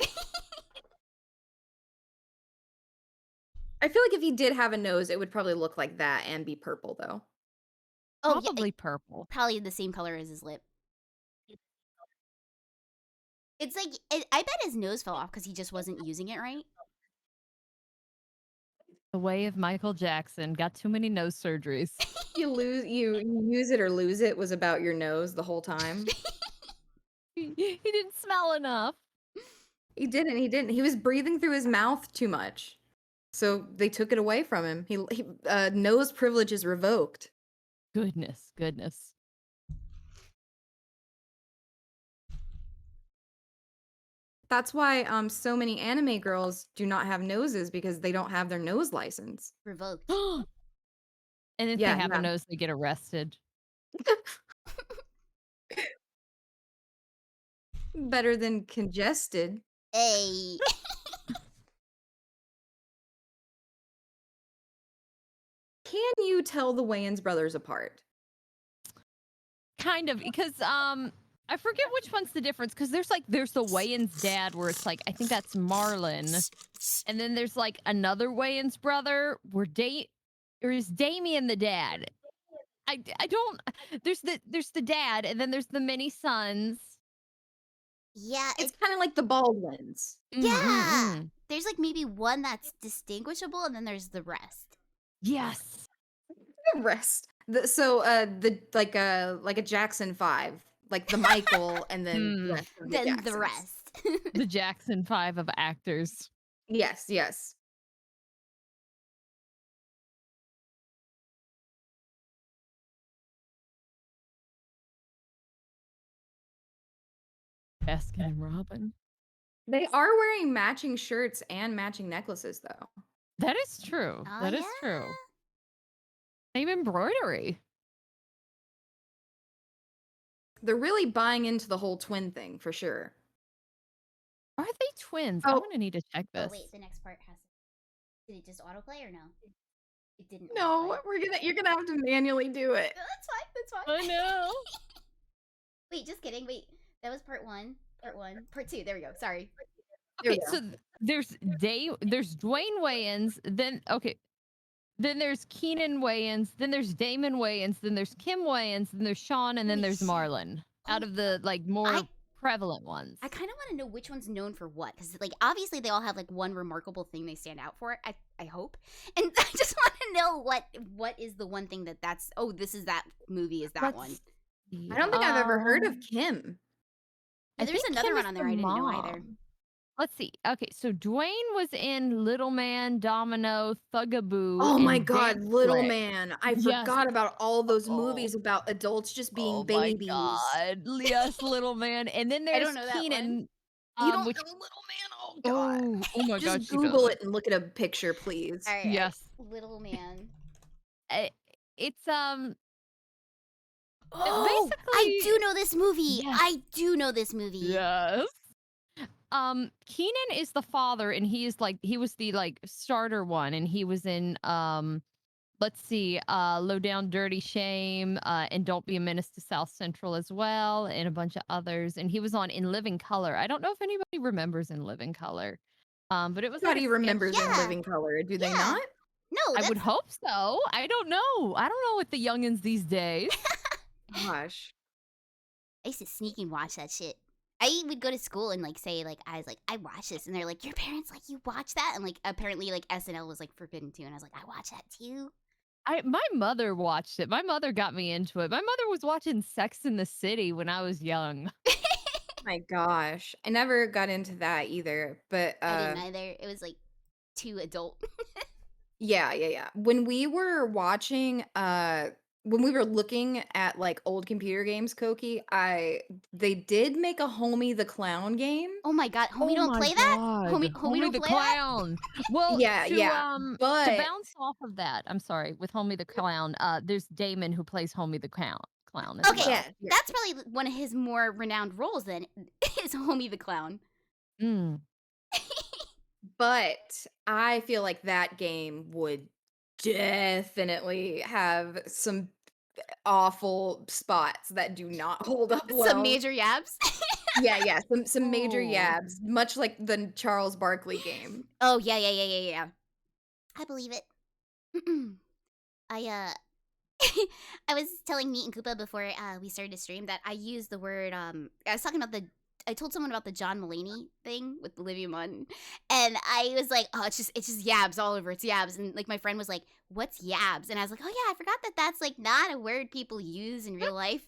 I feel like if he did have a nose, it would probably look like that and be purple though. Oh, Probably yeah, purple. probably the same color as his lip. It's like I bet his nose fell off because he just wasn't using it right. The way of Michael Jackson. Got too many nose surgeries. You use it or lose it was about your nose the whole time. He didn't smell enough. He didn't. He was breathing through his mouth too much. So they took it away from him. He nose privilege is revoked. Goodness. That's why so many anime girls do not have noses because they don't have their nose license. Revoked. And if Yeah, they have yeah. a nose, they get arrested. Better than congested. Hey. Can you tell the Wayans brothers apart? Kind of, because I forget which one's the difference, because there's the Wayans dad where it's like, I think that's Marlon. And then there's like another Wayans brother where is Damien the dad? I don't there's the dad and then there's the many sons. Yeah, It's kind of like the Baldwins. yeah. There's like maybe one that's distinguishable, and then there's the rest. Yes. The rest. Like a Jackson 5, like the Michael and then the rest of the Then the Jacksons. rest. The Jackson 5 of actors. Yes. Baskin and Robin. They are wearing matching shirts and matching necklaces though. That is true. Oh, That is yeah? true. Same embroidery. They're really buying into the whole twin thing for sure. Are they twins. I'm Oh, gonna need to check Oh this. wait, the next part has. Did it just autoplay or no? It didn't. no, autoplay. you're gonna have to manually do it. No, that's fine. That's fine. I know. Wait, just kidding. Wait, that was part one. Part one. Part two. There we go. Sorry. There we Okay, go. so there's Dwayne Wayans, then there's Keenan Wayans, then there's Damon Wayans, then there's Kim Wayans, then there's Sean, and then Holy there's shit. Marlon. Out Oh, of the like more I prevalent ones. I kind of want to know which one's known for what, because like obviously they all have like one remarkable thing they stand out for. I hope, and I just want to know what is the one thing that's this is that movie is that Let's one. see. I don't think I've ever heard of Um, Kim. I There's think another Kim one is on the there I didn't know either. mom. Let's see. Okay, so Dwayne was in Little Man, Domino, Thugaboo, Oh my and God, Big Little Flick. Man. I Yes. forgot about all those Oh, movies about adults just being oh my babies. God. Yes, Little Man. And then I there's don't know that one. Keenan, You don't which know Little Man? Oh God. oh my God, Just she Google does. it and look at a picture, please. All right, Yes. Little Man. It's Oh, I do know this movie. Yes. I do know this movie. Yes. Keenan is the father, and he was the like starter one, and he was in let's see, Low Down Dirty Shame, and Don't Be a Menace to South Central as well, and a bunch of others. And he was on In Living Color. I don't know if anybody remembers In Living Color. But it was like Everybody a remembers sketch. In Yeah. Living Color, do they Yeah. not? No, I that's would hope so. I don't know. I don't know with the youngins these days. Gosh. I used to sneak and watch that shit. I would go to school and like say like I watch this, and they're like, your parents like you watch that, and like apparently like SNL was like forbidden too, and I was like, I watch that too. My mother watched it. My mother got me into it. My mother was watching Sex in the City when I was young. My gosh. I never got into that either. But I didn't either. It was like too adult. yeah. When we were watching when we were looking at like old computer games, Koki, they did make a Homie the Clown game. Oh my God, homie, Oh don't my play that. God. Homie don't the play that. Clown. Well, Yeah, to yeah. But bounce off of that, I'm sorry, with Homie the Clown, there's Damon who plays Homie the Clown as Okay, well. yeah. that's probably one of his more renowned roles. Then is Homie the Clown. Mm. But I feel like that game would definitely have some awful spots that do not hold up well. Some major yabs. Yeah, some major Oh. yabs, much like the Charles Barkley game. Oh yeah. I believe it. I I was telling Meat and Koopa before we started to stream that I used the word I was talking about I told someone about the John Mulaney thing with Olivia Munn, and I was like, oh, it's just yabs all over. It's yabs, and like my friend was like, what's yabs? And I was like, oh yeah, I forgot that that's like not a word people use in real life.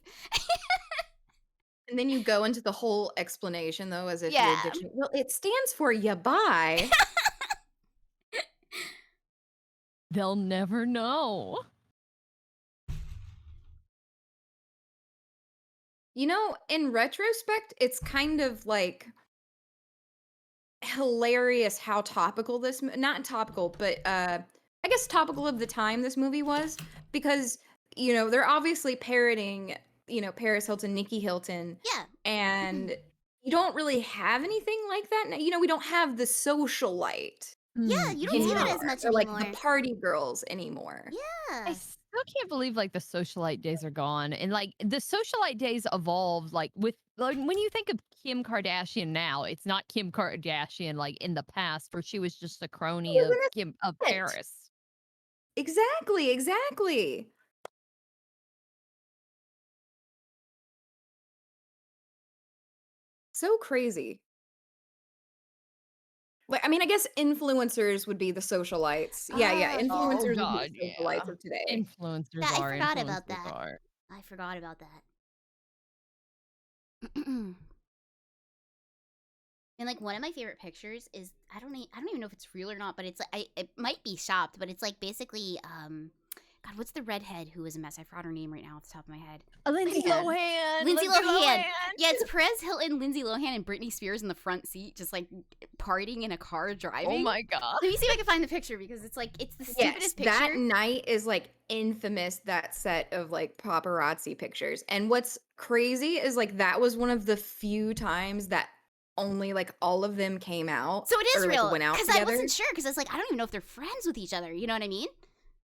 And then you go into the whole explanation though, as if Yeah. you're ditching. Well, it stands for ya bye. They'll never know. You know, in retrospect, it's kind of like hilarious how topical not topical, but I guess topical of the time this movie was, because they're obviously parroting Paris Hilton, Nikki Hilton, Yeah. and you don't really have anything like that now. We don't have the socialite Yeah, you don't see that as anymore, much or like anymore. the party girls anymore. Yeah. I still can't believe like the socialite days are gone, and like the socialite days evolved. Like with like when you think of Kim Kardashian now, it's not Kim Kardashian like in the past where she was just a crony of it. Paris. Exactly. So crazy. Like, I mean, I guess influencers would be the socialites. Yeah, Oh, influencers would God, be the socialites yeah. of today. Influencers Yeah, I are. forgot about influencers that. are. I forgot about that. And like one of my favorite pictures is I don't even know if it's real or not, but it's like it might be shopped, but it's like basically God, what's the redhead who was a mess? I forgot her name right now off the top of my head. Lindsay Yeah. Lohan. Lindsay Lohan. Yeah, it's Perez Hilton, Lindsay Lohan, and Britney Spears in the front seat, just like partying in a car driving. Oh my God. Let me see if I can find the picture because it's like it's the stupidest picture. That night is like infamous, that set of like paparazzi pictures. And what's crazy is like that was one of the few times that only like all of them came out So it is or like real. went out Because I together. wasn't sure. Because I was like, I don't even know if they're friends with each other. You know what I mean?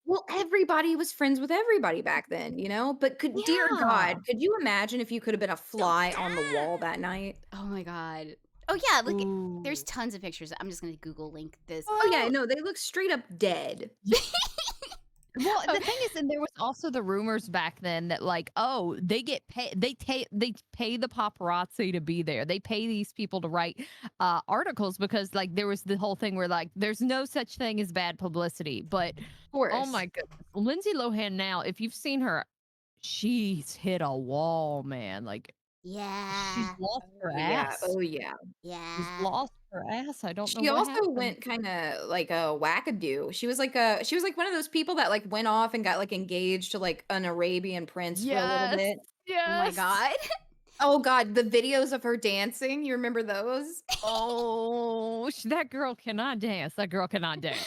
Well, everybody was friends with everybody back then, you know? But dear Yeah. God, could you imagine if you could have been a So fly on the bad. wall that night? Oh my god. Oh yeah, look, there's Ooh. tons of pictures. I'm just gonna Google link this. Oh yeah, Well, no, they look straight up dead. Well, Oh, the thing is, and there was also the rumors back then that like, oh, they get paid, they pay the paparazzi to be there. They pay these people to write articles because like there was the whole thing where like there's no such thing as bad publicity. But Of oh course. my goodness, Lindsay Lohan now, if you've seen her, she's hit a wall, man. Like she's yeah, lost her Yeah. ass. Oh yeah. She's yeah. lost her ass. I don't know She what also happened. went kinda like a wackadoo. She was like one of those people that like went off and got like engaged to like an Arabian prince for a little Yes. bit. Oh my Yes. god. Oh god, the videos of her dancing, you remember those? Oh, that girl cannot dance. That girl cannot dance.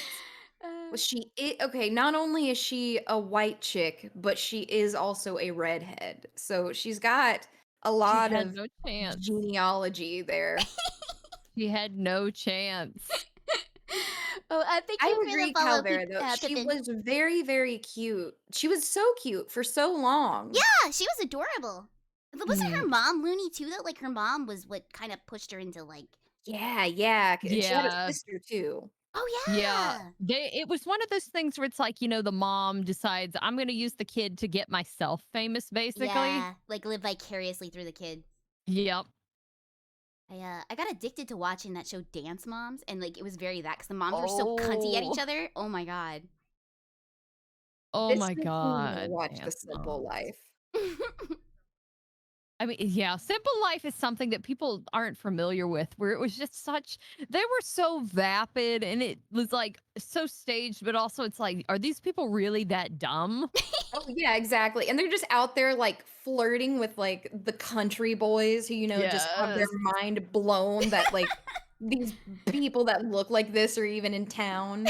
Well, okay, not only is she a white chick, but she is also a redhead. So she's got a She lot had of no chance. genealogy there. She had no chance. Oh, thank I you for the agree, follow, Calvera, though. She Pippin. was very, very cute. She was so cute for so long. Yeah, she was adorable. Wasn't her Mm, mom loony too though? Like her mom was what kind of pushed her into like. Yeah, yeah. And she had a yeah. sister too. Oh Yeah. yeah. It was one of those things where it's like, the mom decides I'm going to use the kid to get myself famous basically. Yeah, like live vicariously through the kid. Yep. I got addicted to watching that show Dance Moms, and like it was very that because the moms were so cunty at each Oh. other. Oh my god. Oh This my makes me want to god. watch The Dance Simple moms. Life. I mean, yeah, Simple Life is something that people aren't familiar with, where it was just they were so vapid and it was like so staged, but also it's like, are these people really that dumb? Oh, yeah, exactly. And they're just out there like flirting with like the country boys who, just have their Yes. mind blown that like these people that look like this are even in town.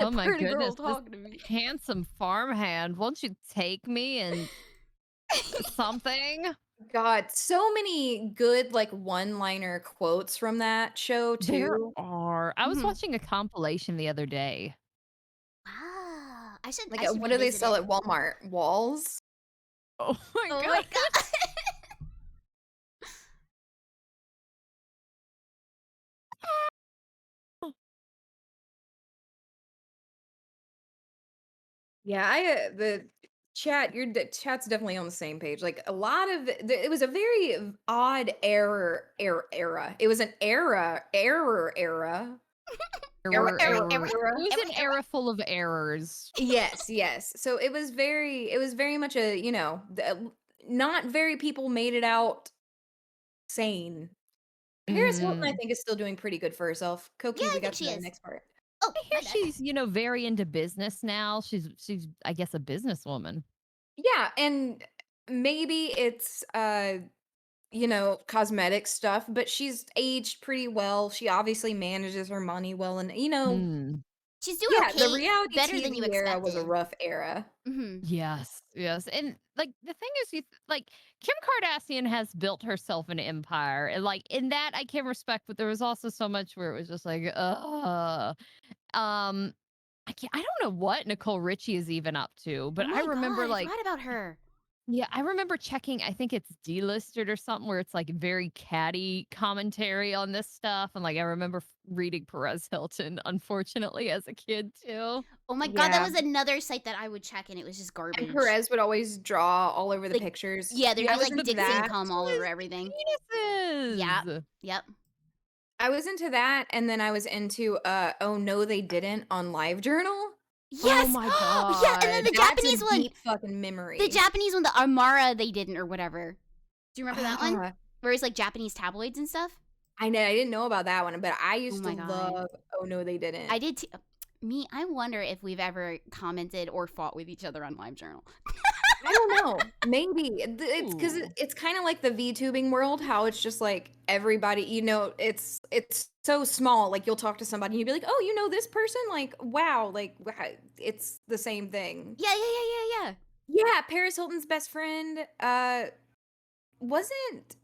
A Oh my pretty girl goodness, this talking to me. handsome farmhand, won't you take me and something? God, so many good like one-liner quotes from that show There too. are. I was Mhm. watching a compilation the other day. Wow, I should. Like, I should what do they revisit sell it. at Walmart? Walls? Oh my Oh god. my god. Yeah, the chat's definitely on the same page. Like a lot of it was a very odd era. It was an Error. It era. was an Every era full of errors. Yes, yes. So it was very much a, not very people made it out sane. Paris Hilton, I Mm. think, is still doing pretty good for herself. Yeah, Koki, I we think got to she the is. next part. Oh, I hear my bad. she's, very into business now. She's I guess a businesswoman. Yeah, and maybe it's cosmetic stuff, but she's aged pretty well. She obviously manages her money well, and Hmm. She's doing yeah, the okay, reality better than you TV era was a expected. rough era. Mm-hmm. Yes, yes. And like the thing is like Kim Kardashian has built herself an empire. And like in that I can respect, but there was also so much where it was just like, um I don't know what Nicole Richie is even up to, Oh but I my remember god, I like forgot about her. yeah, I remember checking, I think it's delisted or something where it's like very catty commentary on this stuff. And like I remember reading Perez Hilton, unfortunately, as a kid too. Oh my god, that Yeah, was another site that I would check, and it was just and garbage. Perez would always draw all over the Like, pictures. yeah, there'd Yeah, I be was like into dicks and that. cum all over everything. Yeah. Penises. Yep. I was into that, and then I was into Oh No They Didn't on LiveJournal. Oh Yes. my Yeah, and then god. the That's a Japanese one. deep fucking memory. The Japanese one, the Armara they didn't or whatever. Do you remember that one? Ah, Where it's like Japanese tabloids and stuff? I know, I didn't know about that one, but I Oh used to my god. love Oh No They Didn't. I did too. I wonder if we've ever commented or fought with each other on LiveJournal. I don't know. Maybe it's because Ooh. it's kind of like the VTubing world, how it's just like everybody, it's so small. Like you'll talk to somebody and you'll be like, "Oh, you know this person?" Like, wow, like it's the same thing. Yeah. Yeah, Paris Hilton's best friend wasn't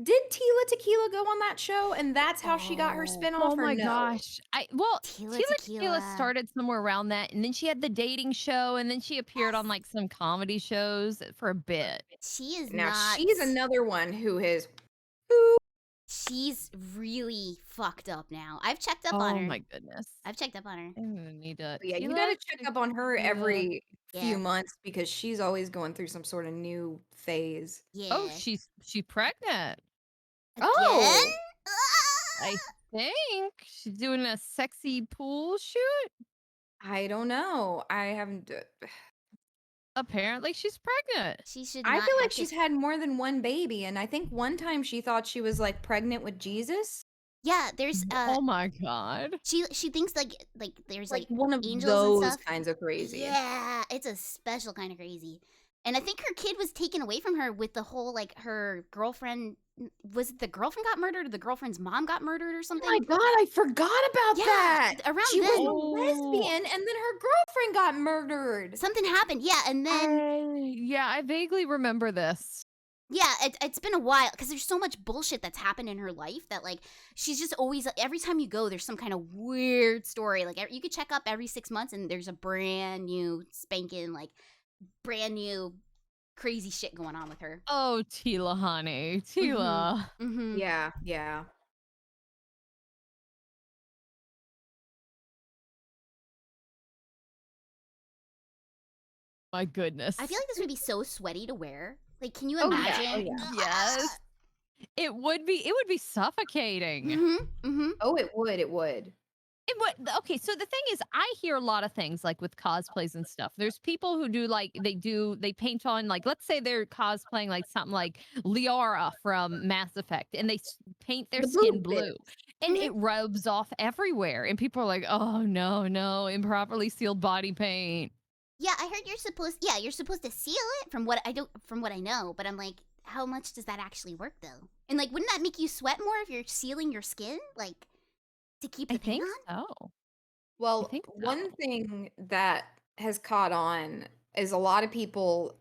Did Tila Tequila go on that show and that's how she got her Oh, spinoff Oh or my no? gosh. Well, Tila Tila Tequila Tequila. started somewhere around that, and then she had the dating show, and then she appeared on Yes. like some comedy shows for a bit. She is Now not. she's another one who has She's really fucked up now. I've checked up on Oh her. my goodness. I've checked up on her. I'm gonna need to yeah, you Tila gotta check up on her Tequila. every few Yeah. months because she's always going through some sort of new phase. Oh, Yeah. she's pregnant. Again? Oh, I think she's doing a sexy pool shoot. I don't know. I haven't. Apparently, she's pregnant. She should I not feel have like to. she's had more than one baby, and I think one time she thought she was like pregnant with Jesus. Yeah, there's Oh my god. she thinks like there's Like like one of angels and those stuff. kinds of crazy. Yeah, it's a special kind of crazy. And I think her kid was taken away from her with the whole like her girlfriend. Was it the girlfriend got murdered or the girlfriend's mom got murdered or Oh something? my god, I forgot about Yeah, that. around She was then. a Oh, lesbian, and then her girlfriend got murdered. Something happened. Yeah, and then yeah, I vaguely remember this. yeah, it's been a while because there's so much bullshit that's happened in her life that like she's just always every time you go there's some kind of weird story. Like you could check up every 6 months and there's a brand new spanking like brand new crazy shit going on with her. Oh, Tila, honey, Tila. Mm-hmm. Yeah, yeah. My goodness. I feel like this would be so sweaty to wear. Like, can you Oh, yeah. imagine? Oh, yeah. Yes. It would be suffocating. Mm-hmm. Mm-hmm. Oh, it would. It would. It would. Okay, so the thing is, I hear a lot of things like with cosplays and stuff. There's people who do like they paint on like let's say they're cosplaying like something like Liara from Mass Effect, and they paint their The skin boob blue, bits. and Mhm. it rubs off everywhere, and people are like, "Oh no, improperly sealed body paint." Yeah, I heard you're supposed. Yeah, you're supposed to seal it from what I don't. From what I know, but I'm like, how much does that actually work though? And like, wouldn't that make you sweat more if you're sealing your skin, like, to keep the I paint think on? so. I Well, think one so. thing that has caught on is a lot of people,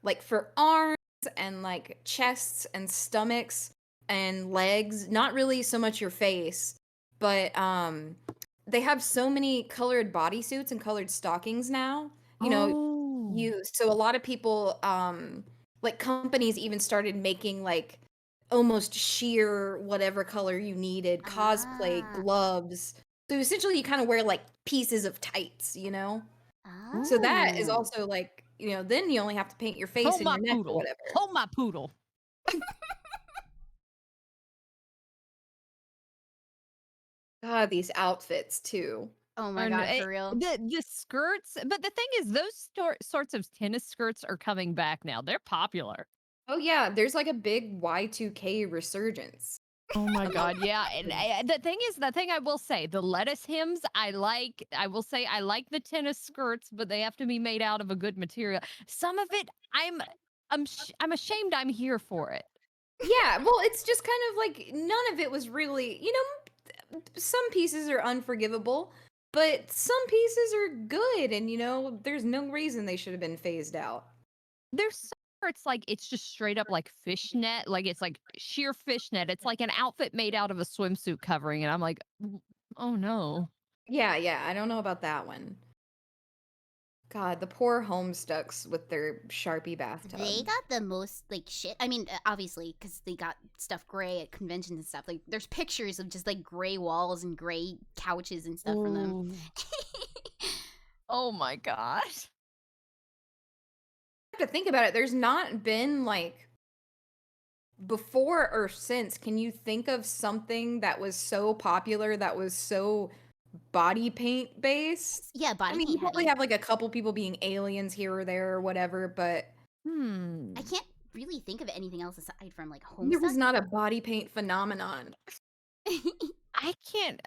like for arms and like chests and stomachs and legs, not really so much your face, but they have so many colored bodysuits and colored stockings now. You know, Oh. so a lot of people, like companies even started making like almost sheer whatever color you needed, cosplay Ah, gloves. So essentially you kind of wear like pieces of tights, you know? So that is ah. also like, then you only have to paint your face Hold and my your neck or poodle. whatever. Hold my poodle. God, these outfits too. Oh my And god, for real. the skirts, but the thing is, those sorts of tennis skirts are coming back now. They're popular. Oh yeah, there's like a big Y2K resurgence. Oh my among god, yeah. And the thing I will say, the lettuce hymns, I like. I will say I like the tennis skirts, but they have to be made out of a good material. Some of it, I'm ashamed I'm here for it. Yeah, well, it's just kind of like none of it was really, some pieces are unforgivable, but some pieces are good, and there's no reason they should have been phased out. There's some where it's like it's just straight up like fishnet, like it's like sheer fishnet. It's like an outfit made out of a swimsuit covering, and I'm like, oh no. Yeah, yeah, I don't know about that one. God, the poor Homestucks with their Sharpie bathtub. They got the most like shit. I mean, obviously, because they got stuff gray at conventions and stuff. Like, there's pictures of just like gray walls and gray couches and stuff from them. Ooh. Oh my gosh. Have to think about it. There's not been like before or since. Can you think of something that was so popular that was so body paint based? Yeah, body I mean, you paint probably heavy. have like a couple people being aliens here or there or whatever, but I can't really think of anything else aside from like there was Homestuck. not a body paint phenomenon. I can't.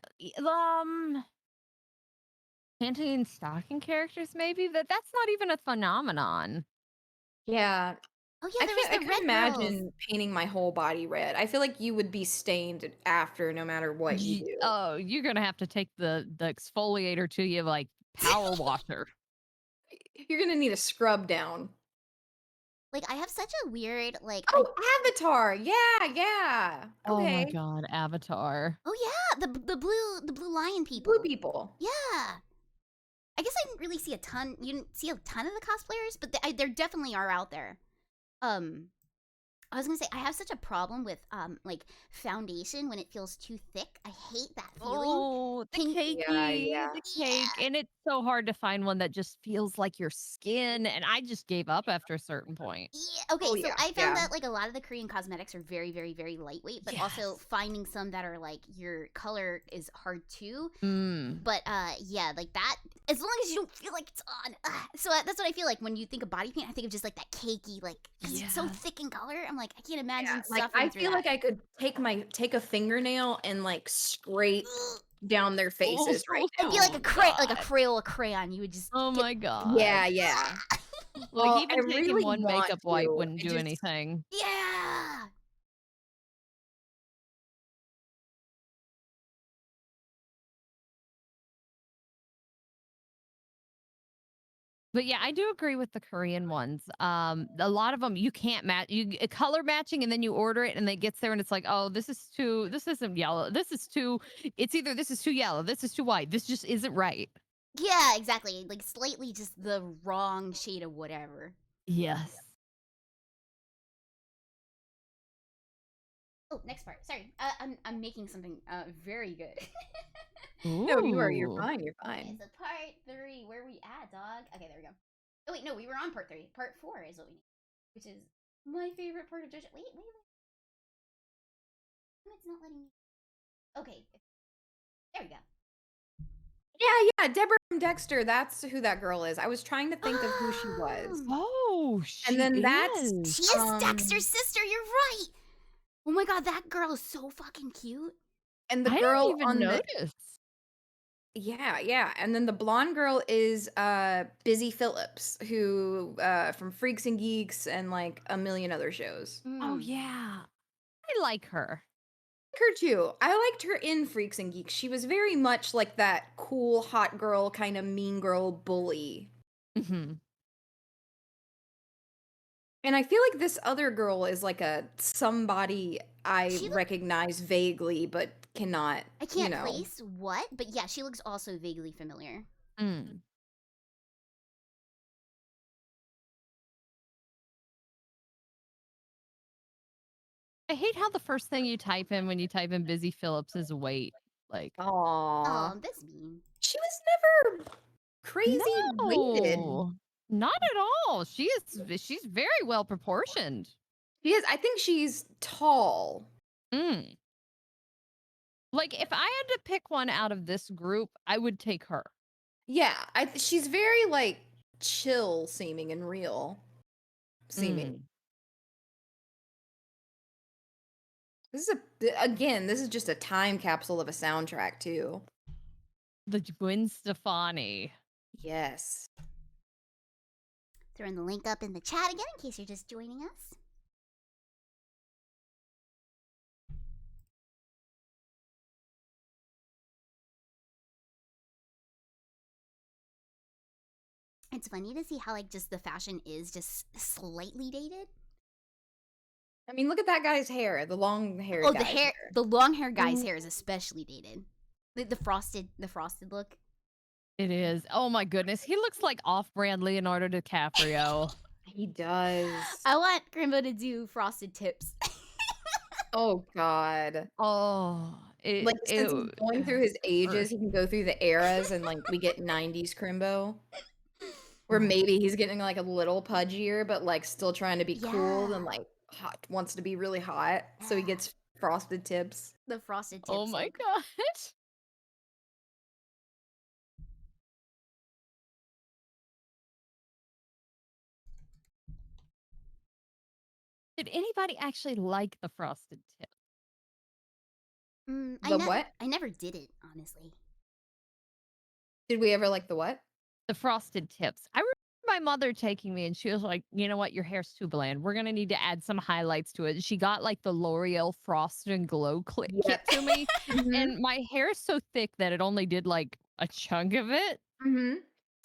Panty and stocking characters, maybe, but that's not even a phenomenon. Yeah, Oh yeah, there was I the couldn't red imagine girls. painting my whole body red. I feel like you would be stained after no matter what you do. Oh, you're gonna have to take the exfoliator to you like power washer. You're gonna need a scrub down. Like I have such a weird like Oh, Avatar. Yeah. Oh my Okay. god, Avatar. oh yeah, the blue lion people. Blue people. Yeah. I guess I didn't really see a ton. You didn't see a ton of the cosplayers, but there definitely are out there. I was gonna say I have such a problem with like foundation when it feels too thick. I hate that feeling. Oh, the Can- cakey, Yeah. the cake, and it's so hard to find one that just feels like your skin. And I just gave up after a certain point. Yeah, okay, Oh, so yeah, I found yeah. that like a lot of the Korean cosmetics are very, very, very lightweight, but also Yes. finding some that are like your color is hard too. Mm. But yeah, like that. As long as you don't feel like it's on. So that's what I feel like when you think of body paint. I think of just like that cakey, like 'cause it's so Yes. thick in color. I'm like, I can't imagine Yeah, like suffering I through feel that. like I could take a fingernail and like scrape Ugh. down their faces right It'd now. be like a God. Crayola crayon. You would just Oh get my god. Yeah. Like Well, I even taking really one want makeup wipe to. wouldn't I do just anything. yeah. But yeah, I do agree with the Korean ones. A lot of them you can't match. Color matching, and then you order it, and it gets there, and it's like, oh, this is too. This isn't yellow. This is too. It's either this is too yellow. This is too white. This just isn't right. Yeah, exactly. Like slightly just the wrong shade of whatever. Yes. Oh, next part. Sorry. I'm making something very good. No, you're Ooh. fine. You're Okay, fine. so part 3, where we at, dog? Okay, there we go. Oh wait, no, we were on part 3. Part 4 is what we need, which is my favorite part of Jojo. Wait. It's not letting me. Okay, there we go. Yeah. Deborah from Dexter. That's who that girl is. I was trying to think of who she was. Oh, she And then that's is. She is Dexter's sister. You're right. Oh my god, that girl is so fucking cute. and the I girl didn't even on the notice. yeah. And then the blonde girl is Busy Phillips, who from Freaks and Geeks and like a million other shows. Oh Mm. yeah, I like her. Her too. I liked her in Freaks and Geeks. She was very much like that cool hot girl kind of mean girl bully. Hmm. And I feel like this other girl is like a somebody I She look- recognize vaguely but cannot, I you can't know. place what, but yeah, she looks also vaguely familiar. Mm. I hate how the first thing you type in when you type in Busy Phillips is wait. Like, Aww. Oh, that's mean. She was never crazy weighted. no, not at all. She's very well proportioned. She is. I think she's tall. Mm. Like, if I had to pick one out of this group, I would take her. Yeah, she's very like chill seeming and real seeming. Mm. This is this is just a time capsule of a soundtrack too. The Gwen Stefani. Yes. Throwing the link up in the chat again in case you're just joining us. It's funny to see how like just the fashion is just slightly dated. I mean, look at that guy's hair, the long hair. Oh, the hair, the long hair guy's Ooh. hair is especially dated. The frosted look. It is. Oh my goodness. He looks like off-brand Leonardo DiCaprio. He does. I want Grimbo to do frosted tips. Oh God. Oh, Like since he's going through his ages, he can go through the eras and like we get 90s Crimbo. Where maybe he's getting like a little pudgier, but like still trying to be cool and Yeah. like hot, wants to be really hot. So he Yeah. gets frosted tips. The frosted tips. Oh my look. gosh. Did anybody actually like the frosted tip? Mm, The what? I never did it, honestly. Did we ever like the what? The frosted tips. I remember my mother taking me and she was like, you know what? Your hair's too bland. We're going to need to add some highlights to it. And she got like the L'Oreal Frost and Glow kit Yep. to me. Mhm. And my hair is so thick that it only did like a chunk of it. Mhm.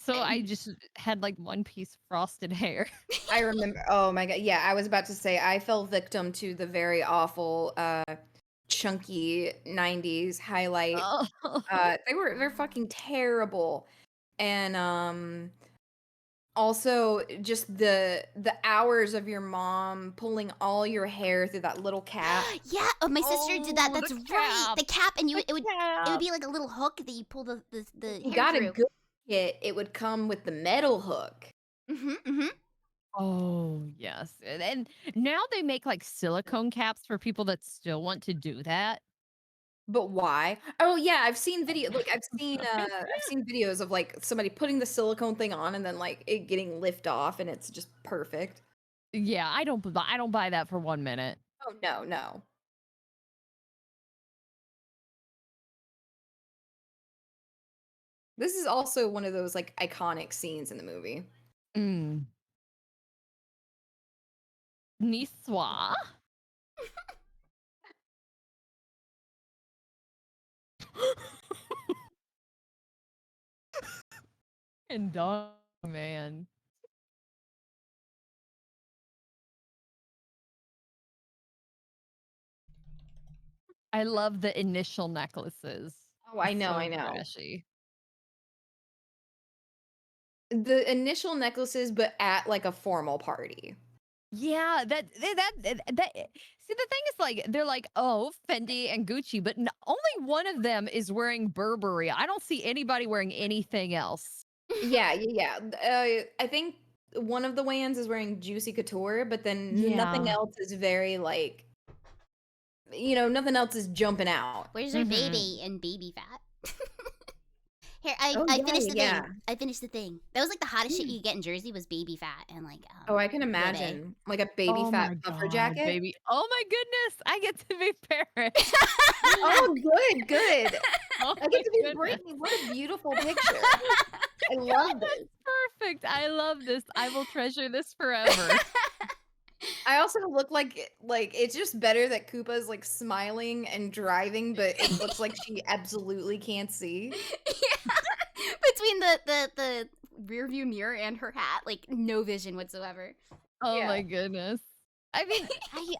So I just had like one piece of frosted hair. I remember. Oh my god. Yeah, I was about to say I fell victim to the very awful chunky 90s highlight. Oh. They're fucking terrible. And also just the hours of your mom pulling all your hair through that little cap. Yeah. Oh, my sister did that. Oh, That's the right. cap. The cap, and The it would cap. be like a little hook that you pull the You hair got a through. good kit, it would come with the metal hook. Mm-hmm. Oh, yes. And now they make like silicone caps for people that still want to do that. But why? Oh yeah, I've seen I've seen videos of like somebody putting the silicone thing on and then like it getting lift off and it's just perfect. Yeah, I don't buy that for 1 minute. Oh no, no. This is also one of those like iconic scenes in the movie. Mm. Niswa. And dog man. I love the initial necklaces. Oh, I know, So I know. trashy. The initial necklaces, but at like a formal party. Yeah, that see the thing is like they're like, "Oh, Fendi and Gucci," but only one of them is wearing Burberry. I don't see anybody wearing anything else. Yeah, yeah, yeah. I think one of the Wayans is wearing Juicy Couture, but then nothing Yeah. else is very like, nothing else is jumping out. Where's our Mhm. baby and baby fat? Here, Oh, I yeah, finished the yeah. thing. I finished the thing. That was like the hottest shit you could get in Jersey was baby fat and like Oh, I can ribeye. imagine. Like a baby Oh fat my puffer god, jacket. baby. Oh my goodness, I get to be Paris. Oh, good, good. Oh I my get to be goodness. Brittany. What a beautiful picture. I love this. Perfect. I love this. I will treasure this forever. I also look like it's just better that Koopa's like smiling and driving, but it looks like she absolutely can't see. Yeah. Between the rear view mirror and her hat, like no vision whatsoever. Oh Yeah. my goodness. I mean,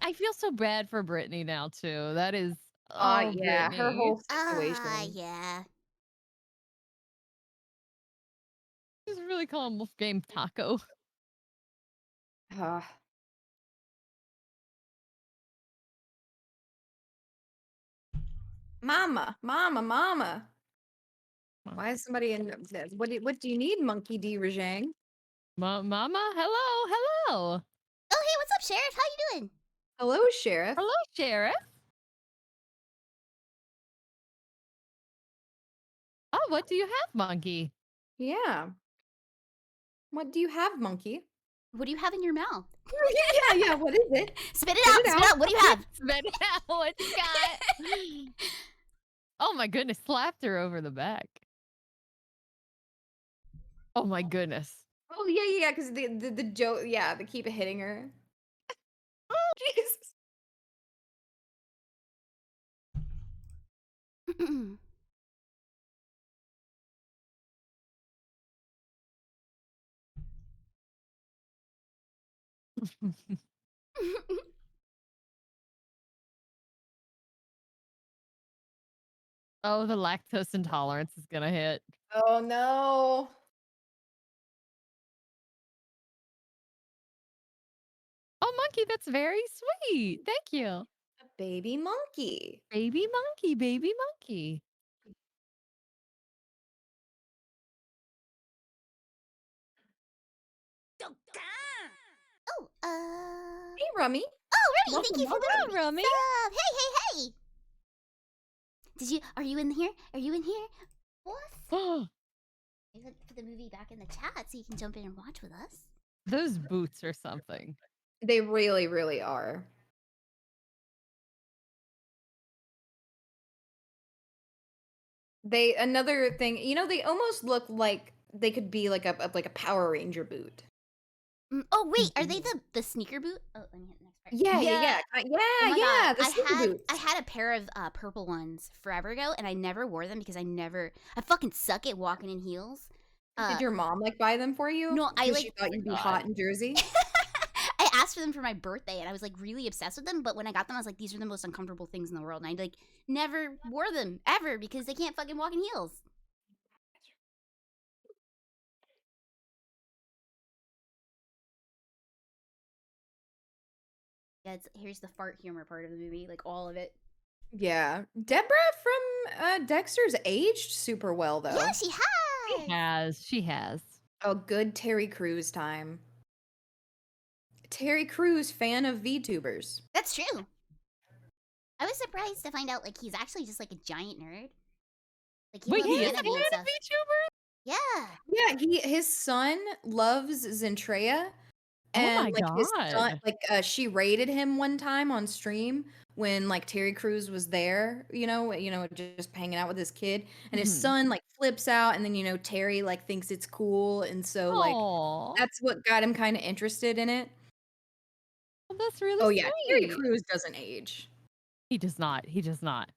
I feel so bad for Brittany now too. That is oh Yeah, her Brittany. whole situation. Yeah. Just really call him Wolfgang Taco. Uh, Mama, mama, mama. Why is somebody in this? What do you need, Monkey D. Rajang? Mama, hello, hello. Oh hey, what's up, Sheriff? How you doing? Hello, Sheriff. Hello, Sheriff. Oh, what do you have, Monkey? Yeah. What do you have, Monkey? What do you have in your mouth? Yeah. What is it? Spit it Spit out, it spit out. out. What do you have? Spit it out. What you got? Oh my goodness, slapped her over the back. Oh my goodness. Oh yeah. Because the joke. Yeah, they keep hitting her. Oh Jesus. Oh, the lactose intolerance is gonna hit. Oh no. Oh, Monkey, that's very sweet. Thank you. A baby monkey. Baby monkey, baby monkey. Oh, Hey, Rummy. Oh, Remy, Welcome, thank you for the welcome, Remy. sub. Hey. Are you in here? Are you in here? What? Oh, Maybe put the movie back in the chat so you can jump in and watch with us. those boots or something. They really, really are. Another thing, they almost look like they could be like a Power Ranger boot. Oh wait, are they the sneaker boot? Oh, let me hit the next part. Yeah. Oh my God. The sneaker boots. I had a pair of purple ones forever ago, and I never wore them because I fucking suck at walking in heels. Uh, Did your mom like buy them for you no, I because she like thought you'd be God. hot in Jersey? I asked for them for my birthday and I was like really obsessed with them, but when I got them I was like these are the most uncomfortable things in the world and I like never wore them ever because they can't fucking walk in heels. Yeah, here's the fart humor part of the movie, like all of it. Yeah. Deborah from Dexter's aged super well though. Yeah, she She has. has. She has. A good Terry Crews time. Terry Crews, fan of VTubers. That's true. I was surprised to find out like he's actually just like a giant nerd. Like he Wait, loves he is a fan anime and of stuff. VTuber? Yeah. Yeah, his son loves Zentrea, Oh and my like his son, God. like she rated him one time on stream when like Terry Crews was there, just hanging out with his kid, and his Mhm. son like flips out, and then Terry like thinks it's cool, and so like Aw. that's what got him kind of interested in it. Oh, that's really Oh yeah, Terry sweet. Crews doesn't age. He does not. He does not.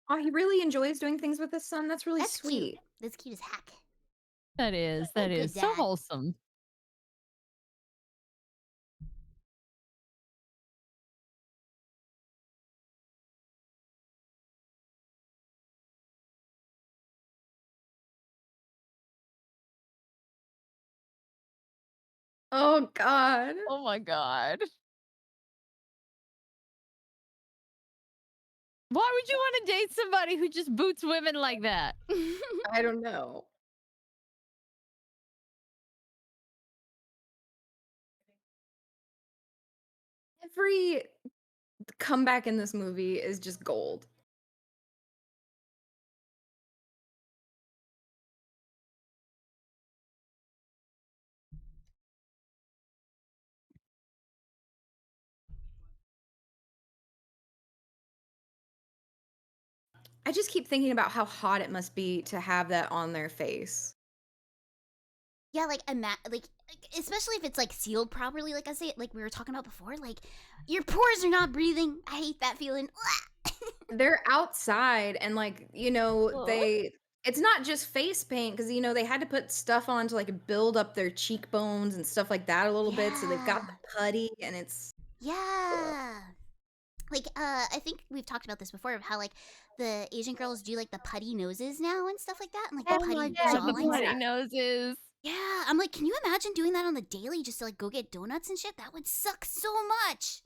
Oh, he really enjoys doing things with his son. That's really That's cute. sweet. That's cute as heck. That is. What a That good is so dad. wholesome. Oh God. Oh my God. Why would you want to date somebody who just boots women like that? I don't know. Every comeback in this movie is just gold. I just keep thinking about how hot it must be to have that on their face. Yeah, like especially if it's like sealed properly, like I say, like we were talking about before, like your pores are not breathing. I hate that feeling. They're outside and like, Oh. it's not just face paint because they had to put stuff on to like build up their cheekbones and stuff like that a little bit. So they've got Yeah. the putty and it's ugh. Yeah. Like I think we've talked about this before of how like the Asian girls do like the putty noses now and stuff like that and like the Oh putty my God, The jawlines. bloody noses. Yeah, I'm like, can you imagine doing that on the daily just to like go get donuts and shit? That would suck so much.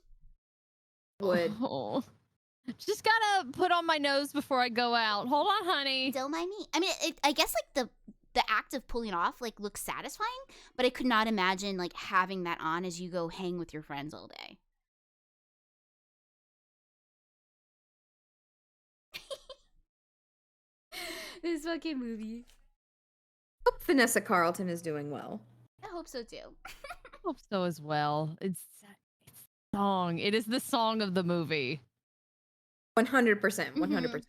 Would. Oh. Just gotta put on my nose before I go out. Hold on, honey. Don't mind me. I mean, I guess like the act of pulling off like looks satisfying, but I could not imagine like having that on as you go hang with your friends all day. This fucking movie. Hope Vanessa Carlton is doing well. I hope so too. Hope so as well. It's song. It is the song of the movie. 100%. Mhm. 100%.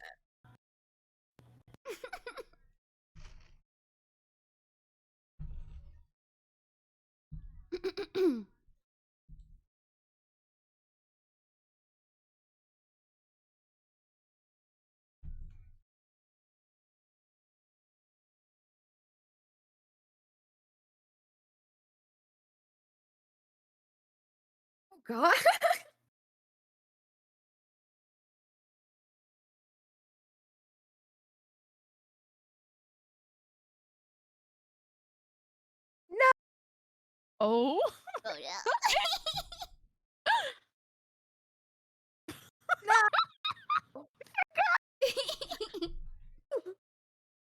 Oh God. Oh. Oh yeah. No.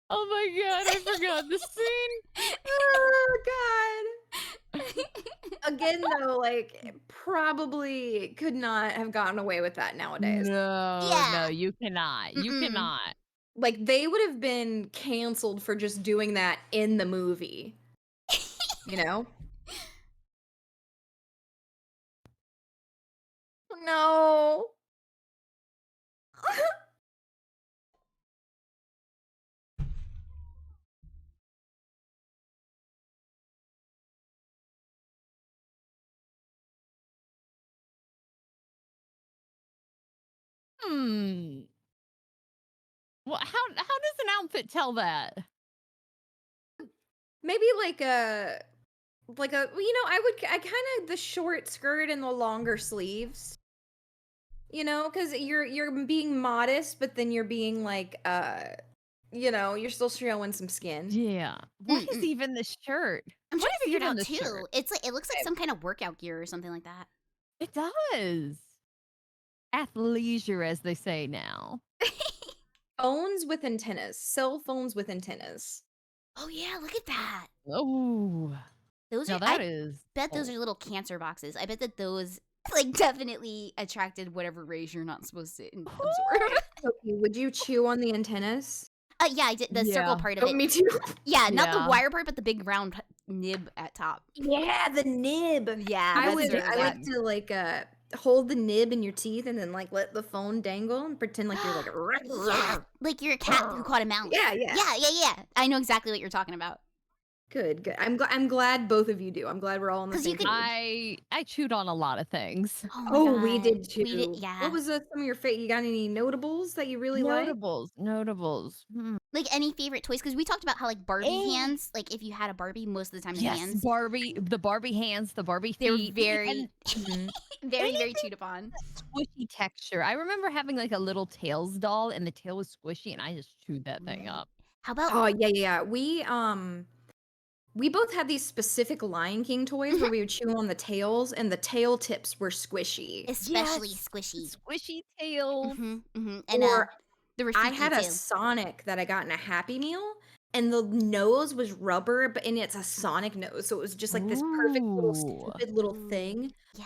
Oh my God, I forgot the scene. Oh God. Again, though, like probably could not have gotten away with that nowadays. No, Yeah. no, you cannot. You Mm-mm. cannot. Like they would have been canceled for just doing that in the movie, you know? No. Hmm. Well, how does an outfit tell that? Maybe like a I kind of the short skirt and the longer sleeves. Because you're being modest, but then you're being like you're still showing some skin. Yeah. What is Mm-mm. even the shirt? I'm trying What to is figure it even out the too. shirt? It's like it looks like some kind of workout gear or something like that. It does. Athleisure, as they say now. Phones with antennas, cell phones with antennas. Oh yeah, look at that. Oh, Those now are that I is bet those cool. are little cancer boxes. I bet that those like definitely attracted whatever rays you're not supposed to absorb. Okay, would you chew on the antennas? Yeah, I did the circle Yeah. part of Oh, it. me too. Yeah, not the Yeah. wire part, but the big round nib at top. Yeah, the nib. Yeah, I that's would sort of I that. like to like hold the nib in your teeth and then like let the phone dangle and pretend like you're like Yeah, like you're a cat who caught a mouse. Yeah. Yeah. I know exactly what you're talking about. Good. I'm glad both of you do. I'm glad we're all on the 'Cause you same could- page. I chewed on a lot of things. Oh my Oh, god, we did We did, too. yeah. What was some of your favorite? You got any notables that you really like? Notables. Like any favorite toys? Because we talked about how like Barbie Eh. hands. Like if you had a Barbie, most of the time the Yes, hands the Barbie hands, the Barbie they're feet, very, and very anything chewed upon. squishy texture. I remember having like a little Tails doll, and the tail was squishy, and I just chewed that thing up. How about Oh yeah. We both had these specific Lion King toys where we would chew on the tails and the tail tips were squishy. especially Yes, squishy? squishy tails. And Or the I Rafiki had a too. Sonic that I got in a Happy Meal, and the nose was rubber, and it's a Sonic nose, so it was just like this perfect little Ooh. stupid little thing. Yeah.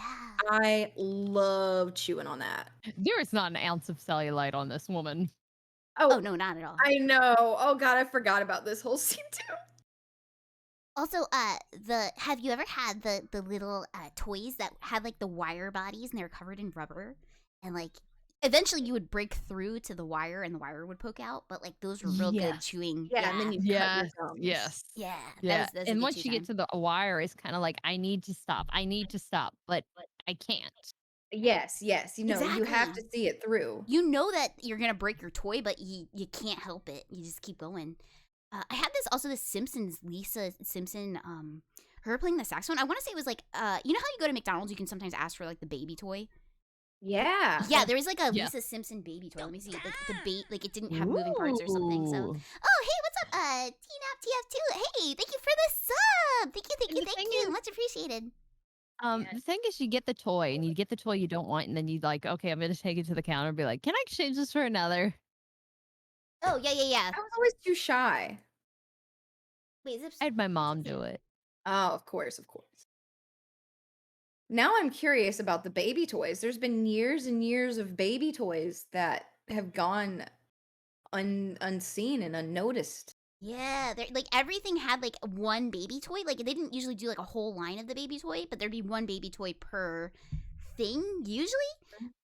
I love chewing on that. There is not an ounce of cellulite on this woman. Oh no, not at all. I know. Oh god, I forgot about this whole scene too. Also, have you ever had the little toys that had like the wire bodies and they were covered in rubber, and like eventually you would break through to the wire and the wire would poke out, but like those were real good Yes. chewing. Yeah, and then you cut your Yes, gums. yes. Yeah, Yeah, that was a and good once chew you time. get to the wire, it's kinda like, I need to stop, but I can't. Yes, you have Exactly. to see it through. You know that you're gonna break your toy, but you can't help it. You just keep going. I had this Simpsons Lisa Simpson her playing the saxophone. I want to say it was like you know how you go to McDonald's, you can sometimes ask for like the baby toy. Yeah. Yeah, there was like a Yes. Lisa Simpson baby toy. Let me see, like the bait, like it didn't have moving parts or something. So, Ooh. oh hey, what's up, TNAP TF2? Hey, thank you for the sub. Thank And the thing you, is, much appreciated. the thing is you get the toy, and you get the toy you don't want, and then you like, "Okay, I'm gonna take it to the counter and be like, 'Can I exchange this for another?'" Oh yeah. I was always too shy. Wait, is this? I had my mom do it. Oh, of course. Now I'm curious about the baby toys. There's been years and years of baby toys that have gone unseen and unnoticed. Yeah, like everything had like one baby toy. Like they didn't usually do like a whole line of the baby toy, but there'd be one baby toy per thing usually.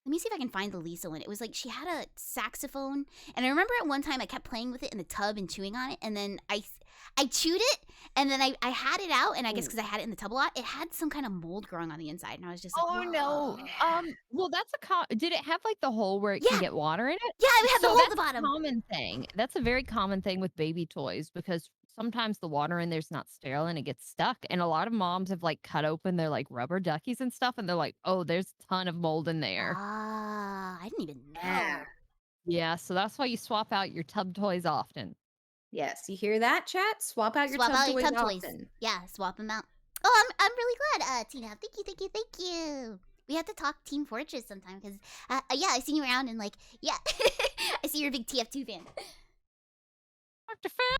Let me see if I can find the Lisa one. It was like she had a saxophone, and I remember at one time I kept playing with it in the tub and chewing on it, and then I chewed it, and then I had it out, and I guess because I had it in the tub a lot, it had some kind of mold growing on the inside, and I was just like, Oh, no. "Whoa." Well, that's did it have, like, the hole where it Yeah. can get water in it? Yeah, it had the So hole at that's the a bottom. common thing. That's a very common thing with baby toys because sometimes the water in there's not sterile and it gets stuck. And a lot of moms have like cut open their like rubber duckies and stuff, and they're like, "Oh, there's a ton of mold in there." Ah, I didn't even know. Yeah. Yeah, so that's why you swap out your tub toys often. Yes, you hear that, chat? Swap out your Swap tub out your toys tub toys. often. Yeah, swap them out. Oh, I'm really glad, Tina. Thank you. We have to talk Team Fortress sometime because, yeah, I see you around and like, yeah, I see you're a big TF2 fan. Dr. Fan.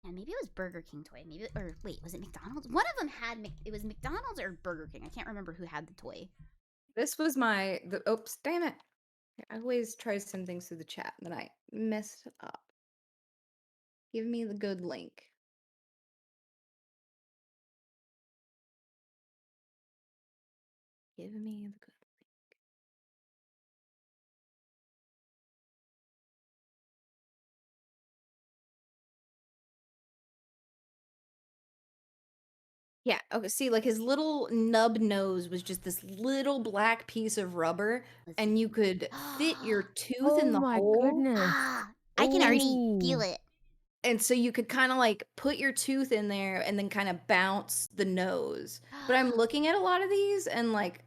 And maybe it was Burger King toy. Maybe, or wait, was it McDonald's? One of them had it was McDonald's or Burger King. I can't remember who had the toy. This was oops, damn it. I always try to send things through the chat, then I messed up. Give me the good link. Give me the good. Yeah, okay, see, like, his little nub nose was just this little black piece of rubber, Let's and see. you could fit your tooth Oh in the my hole, goodness. Ah, I can already feel Oh. it. and so you could kinda, like, put your tooth in there and then kinda bounce the nose. But I'm looking at a lot of these, and, like,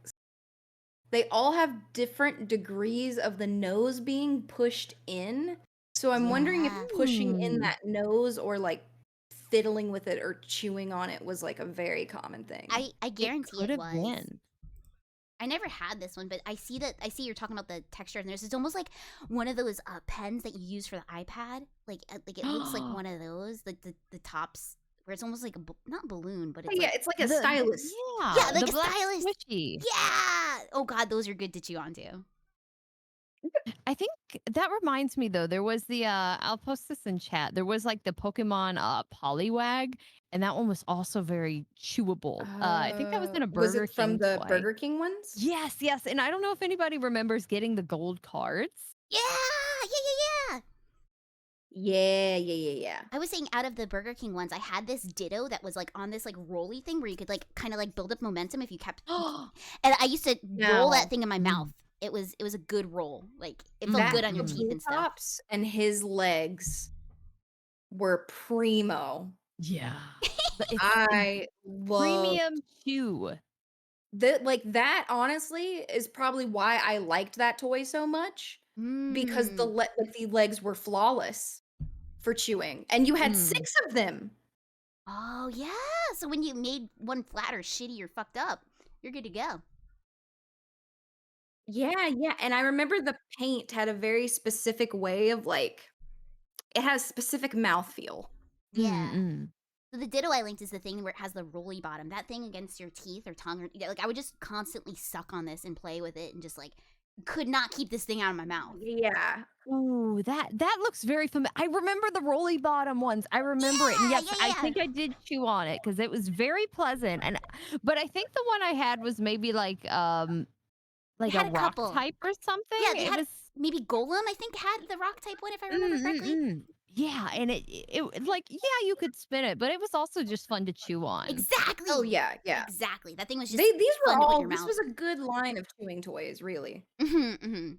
they all have different degrees of the nose being pushed in, so I'm wondering if Yeah. pushing in Hmm. that nose or, like, fiddling with it or chewing on it was, like, a very common thing. I It guarantee could it have was. been. I never had this one, but I see you're talking about the texture of this. It's almost like one of those pens that you use for the iPad. Like it looks like one of those, like the tops where it's almost like not balloon, but Oh, it's yeah, like it's like a stylus. yeah, Yeah, like the a black stylus. squishy. Yeah. Oh god, those are good to chew on too. I think that reminds me though, there was the I'll post this in chat. There was like the Pokemon Poliwag, and that one was also very chewable. I think that was in a Was Burger it from King the toy. Burger King ones? Yes, yes. And I don't know if anybody remembers getting the gold cards. Yeah, yeah. Yeah, yeah, yeah, yeah. I was saying out of the Burger King ones, I had this Ditto that was like on this like rolly thing where you could like kind of like build up momentum if you kept. And I used to roll that Now, thing in my Mm. mouth. It was a good roll. Like it felt good on your Mhm. teeth and stuff. Tops and his legs were primo. Yeah. But it's I love premium chew. that. Like, that honestly is probably why I liked that toy so much, because Mm. like, the legs were flawless for chewing, and you had Mm. 6 of them. Oh yeah. So when you made one flat or shitty or fucked up, you're good to go. Yeah, yeah, and I remember the paint had a very specific way of, like, it has specific mouthfeel. Yeah. Mm-mm. So the Ditto I linked is the thing where it has the rolly bottom. That thing against your teeth or tongue, or yeah, like I would just constantly suck on this and play with it, and just like could not keep this thing out of my mouth. Yeah. Ooh, that looks very familiar. I remember the rolly bottom ones. I remember it. And Yeah, yes, yeah, I yeah. think I did chew on it because it was very pleasant. And but I think the one I had was maybe like They a had a rock couple. type or something. Yeah, they It had was maybe Golem. I think had the rock type one, if I remember correctly. Yeah, and it like yeah, you could spin it, but it was also just fun to chew on. Exactly. Oh, yeah, yeah. Exactly. That thing was just These were fun to put in all your this mouth. was a good line of chewing toys, really. Mm-hmm.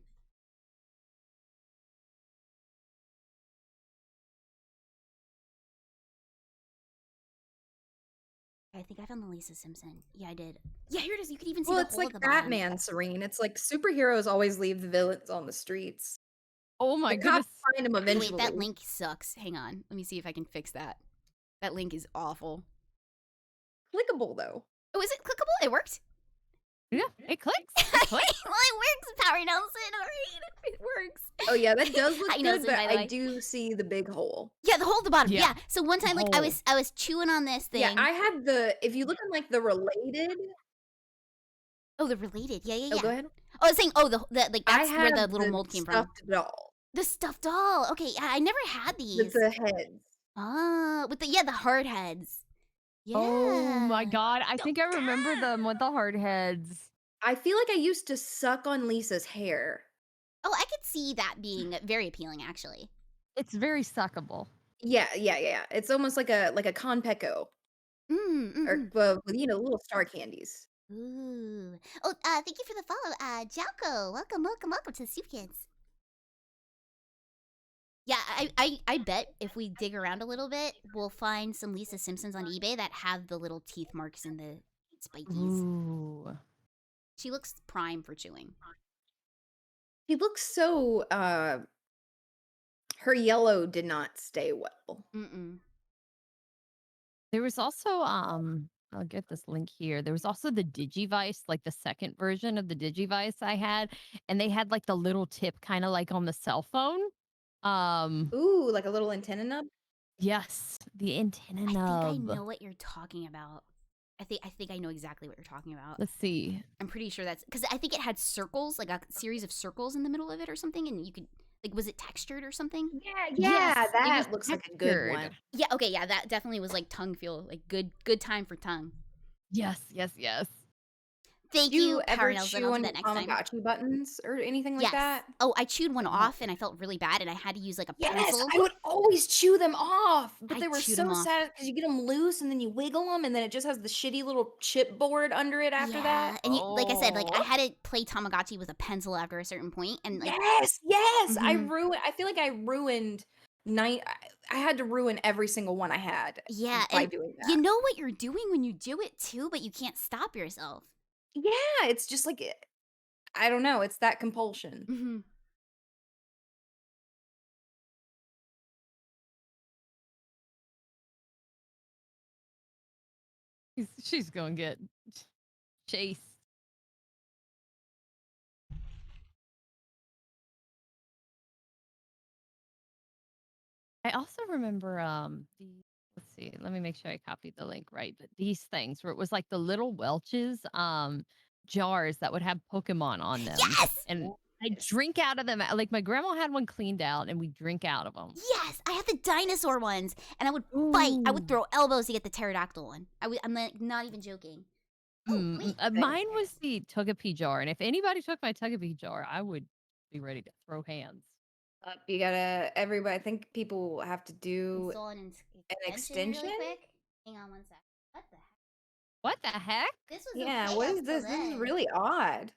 I think I found the Lisa Simpson. Yeah, I did. Yeah, here it is. You could even see Well, the it's hole like at the bottom. Batman, Serene. It's like superheroes always leave the villains on the streets. Oh my The cops goodness. find them Wait, eventually. that link sucks. Hang on. Let me see if I can fix that. That link is awful. Clickable, though. Oh, is it clickable? It worked? Yeah, it clicks. It Well, clicks. it works, Power Nelson. All right. It works. Oh, yeah, that does look Hi, good, Nelson, but by the I way. do see the big hole. Yeah, the hole at the bottom. Yeah. Yeah. So one time, like, I Hole. was chewing on this thing. Yeah, I had if you look at, like, the related. Oh, they're related. Yeah, yeah, Oh, yeah. go ahead. Oh, I was saying, oh, like I that's where the had little mold came from. stuffed doll The stuffed doll. Okay, yeah, I never had these. with the heads. Ah, with the hard heads. Yeah. Oh my god, I think I remember them with the hard heads. I feel like I used to suck on Lisa's hair. Oh, I could see that being very appealing, actually. It's very suckable. Yeah, yeah, yeah. It's almost like a Conpeco or with, little star candies. Ooh. Oh, thank you for the follow, Jalco. Welcome to the Soup Kids. Yeah, I bet if we dig around a little bit, we'll find some Lisa Simpsons on eBay that have the little teeth marks and the spikies. Ooh. She looks prime for chewing. He looks so her yellow did not stay well. Mm-mm. There was also I'll get this link here. There was also the Digivice, like the second version of the Digivice I had, and they had like the little tip kind of like on the cell phone. Ooh, like a little antenna nub? Yes, the antenna I think I nub. know what you're talking about. I think I know exactly what you're talking about. Let's see. I'm pretty sure that's because I think it had circles, like a series of circles in the middle of it or something, and you could like, was it textured or something? Yeah, Yes, it that was looks like a good one. textured. Yeah, okay, yeah, that definitely was like tongue feel, like good time for tongue. Yes, yes, yes. Thank Do you you, ever Power Nelson. chew I'll do on that your next time. Tamagotchi buttons or anything like Yes. that? Oh, I chewed one Oh. off and I felt really bad and I had to use like a Yes, pencil. I would always chew them off, but I they were chewed so 'em off. sad because you get them loose and then you wiggle them and then it just has the shitty little chipboard under it after that. Yeah, and you, like I said, like I Oh. had to play Tamagotchi with a pencil after a certain point, and like Yes, yes. Mhm. I feel like I ruined I had to ruin every single one I had yeah, by and doing you that. know what you're doing when you do it too, but you can't stop yourself. Yeah, it's just like I don't know, it's that compulsion. Hmm. She's gonna get chased. I also remember the let's see, let me make sure I copied the link right. But these things where it was like the little Welch's jars that would have Pokemon on them. Yes, And I Yes. drink out of them. Like my grandma had one cleaned out and we drink out of them. yes, I had the dinosaur ones, and I would fight. I would throw elbows to get the pterodactyl one. I'm like not even joking. Oh wait, Mine was the Togepi jar, and if anybody took my Togepi jar, I would be ready to throw hands. You gotta everybody. I think people have to do install an an extension extension. really quick. Hang on one sec. What the heck? What the heck? This was Yeah, okay what up is till this? This is then. really odd.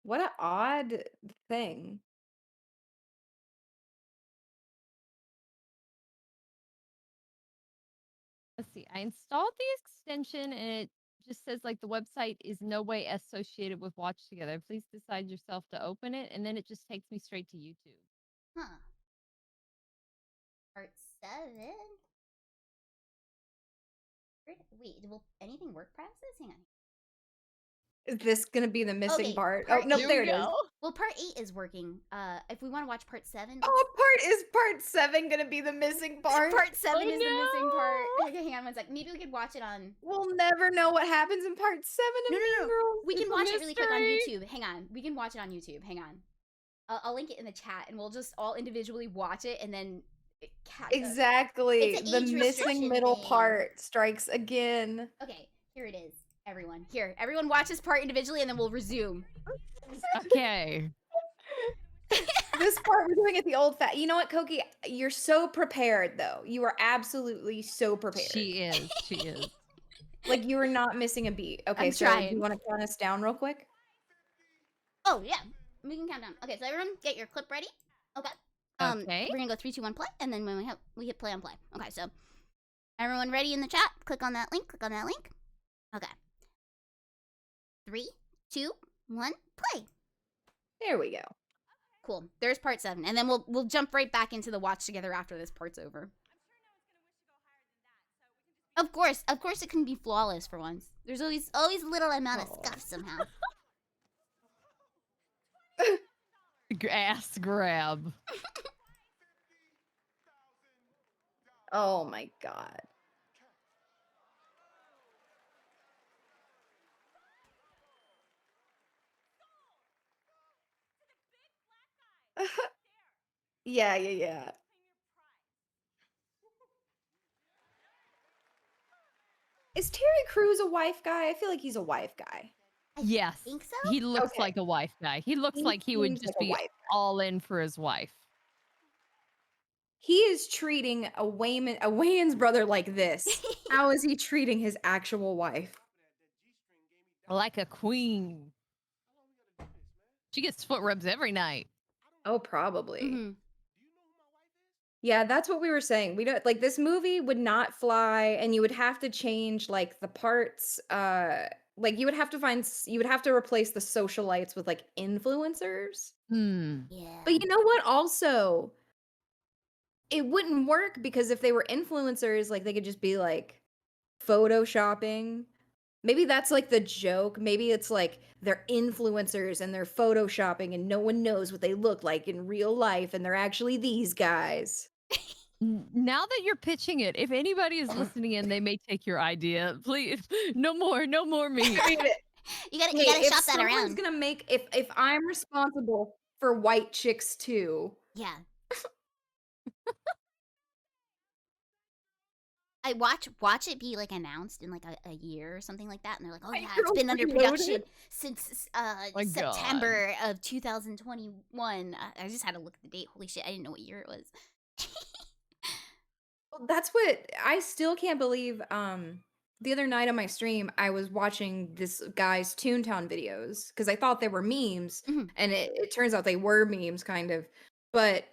What an odd thing. Let's see. I installed the extension and it just says like the website is no way associated with Watch Together. Please decide yourself to open it. And then it just takes me straight to YouTube. Huh? Part 7. Wait, will anything work past this? Hang on. Is this gonna be the missing Okay, part? part Oh no, eight. there it is. Well, part 8 is working. If we want to watch part 7, Oh, part 7 gonna be the missing part? part 7 is the missing part. no! Okay, hang on one sec. Maybe we could watch it on. We'll never know what happens in part 7 of No, Mean no, no. Girls. We can It's a watch it really quick on mystery. YouTube. Hang on. We can watch it on YouTube. Hang on. I'll link it in the chat, and we'll just all individually watch it, and then Exactly. It's an The age missing restriction middle thing. part strikes again. Okay, here it is. Everyone, here. Everyone watch this part individually, and then we'll resume. Okay. This part we're doing it the old fat. You know what, Koki? You're so prepared though. You are absolutely so prepared. She is. She is. Like you are not missing a beat. Okay, I'm so do trying. you want to count us down real quick? Oh yeah, we can count down. Okay, so everyone, get your clip ready. Okay. Okay. We're gonna go 3, 2, 1, play, and then when we hit play on play. Okay, so everyone ready in the chat? Click on that link. Click on that link. Okay. 3, 2, 1, play. There we go. Cool. There's part 7, and then we'll jump right back into the watch together after this part's over. Of course, it can be flawless for once. There's always a little amount of scuff somehow. Ass grab. Oh my god. Yeah, yeah, yeah. Is Terry Crews a wife guy? I feel like he's a wife guy. I Yes. think so. He looks Okay. like a wife guy. He looks He like he would seems just like a be wife guy. all in for his wife. He is treating a Wayans brother like this. How is he treating his actual wife? Like a queen. She gets foot rubs every night. Oh, probably. Mhm. Yeah, that's what we were saying. We don't like this movie would not fly, and you would have to change like the parts. Like you would have to replace the socialites with like influencers. Hmm. Yeah. But you know what? Also, it wouldn't work because if they were influencers, like they could just be like photoshopping. Maybe that's like the joke. Maybe it's like they're influencers and they're photoshopping and no one knows what they look like in real life and they're actually these guys. Now that you're pitching it, if anybody is listening in, they may take your idea. Please, no more me. You gotta Hey, if shop that someone's around. gonna make if I'm responsible for white chicks too, Yeah. I watch it be like announced in like a year or something like that, and they're like, oh My yeah, it's girl been under reloaded. production since My God. September of 2021. I just had to look at the date. Holy shit, I didn't know what year it was. Well, that's what I still can't believe. The other night on my stream, I was watching this guy's Toontown videos because I thought they were memes, Mhm. and it turns out they were memes, kind of. But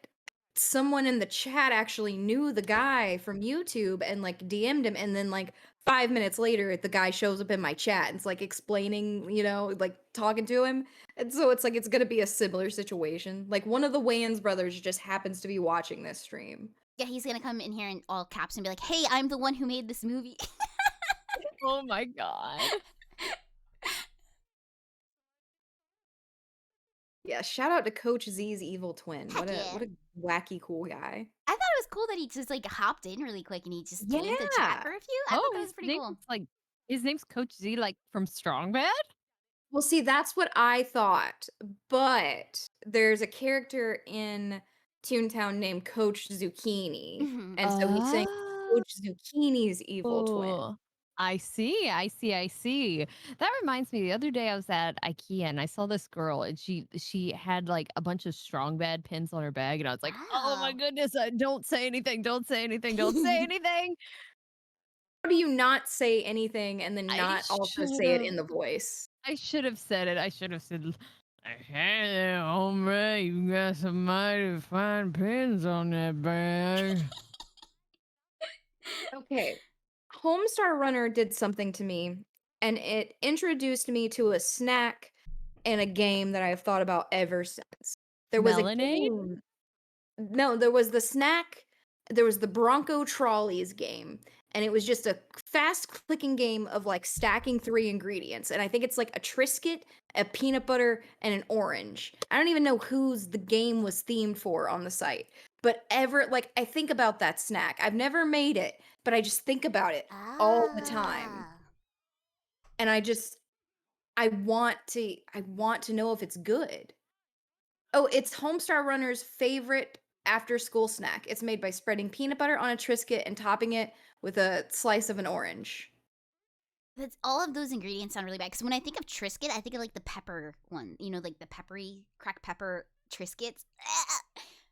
someone in the chat actually knew the guy from YouTube and like DM'd him, and then like 5 minutes later, the guy shows up in my chat and it's like explaining, like talking to him. And so it's like it's gonna be a similar situation. Like one of the Wayans brothers just happens to be watching this stream. Yeah, he's gonna come in here in all caps and be like, hey, I'm the one who made this movie. Oh my God. Yeah, shout out to Coach Z's evil twin. Heck What a yeah. what a wacky cool guy. I thought it was cool that he just like hopped in really quick and he just joined the chat Yeah. for a few. I thought that was pretty cool. His name's Coach Z, like from Strong Bad? Well, see, that's what I thought, but there's a character in Toontown named Coach Zucchini, Mhm. and so he's saying Coach Zucchini's evil twin. Oh, I see. I see. That reminds me, the other day I was at IKEA and I saw this girl and she had like a bunch of Strong Bad pins on her bag and I was like, "Oh my Wow. goodness, don't say anything. Don't say anything. Don't say anything." How do you not say anything and then I not also should say it have in the voice? I should have said it. I should have said, "Hey there, hombre, you got some mighty fine pins on that bag." Okay. Homestar Runner did something to me, and it introduced me to a snack and a game that I've thought about ever since. There was a Melonade? game. No, there was the snack, there was the Bronco Trolleys game, and it was just a fast clicking game of like stacking 3 ingredients. And I think it's like a Triscuit, a peanut butter, and an orange. I don't even know whose the game was themed for on the site. But I think about that snack. I've never made it, but I just think about it all the time. Ah. And I want to know if it's good. Oh, it's Homestar Runner's favorite after school snack. It's made by spreading peanut butter on a Triscuit and topping it with a slice of an orange. That's all of those ingredients sound really bad. Because when I think of Triscuit, I think of like the pepper one. You know, like the peppery cracked pepper Triscuits.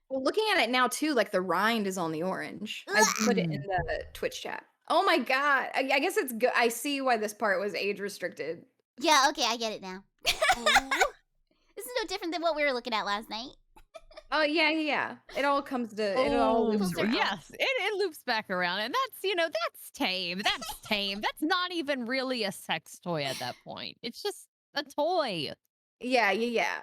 Well, looking at it now too, like the rind is on the orange. I put it in the Twitch chat. Oh my god! I guess it's good. I see why this part was age restricted. Yeah, okay, I get it now. This is no different than what we were looking at last night. Oh yeah. It all comes to it all loops circle. around. Yes, it loops back around, and that's tame. That's tame. That's not even really a sex toy at that point. It's just a toy. Yeah.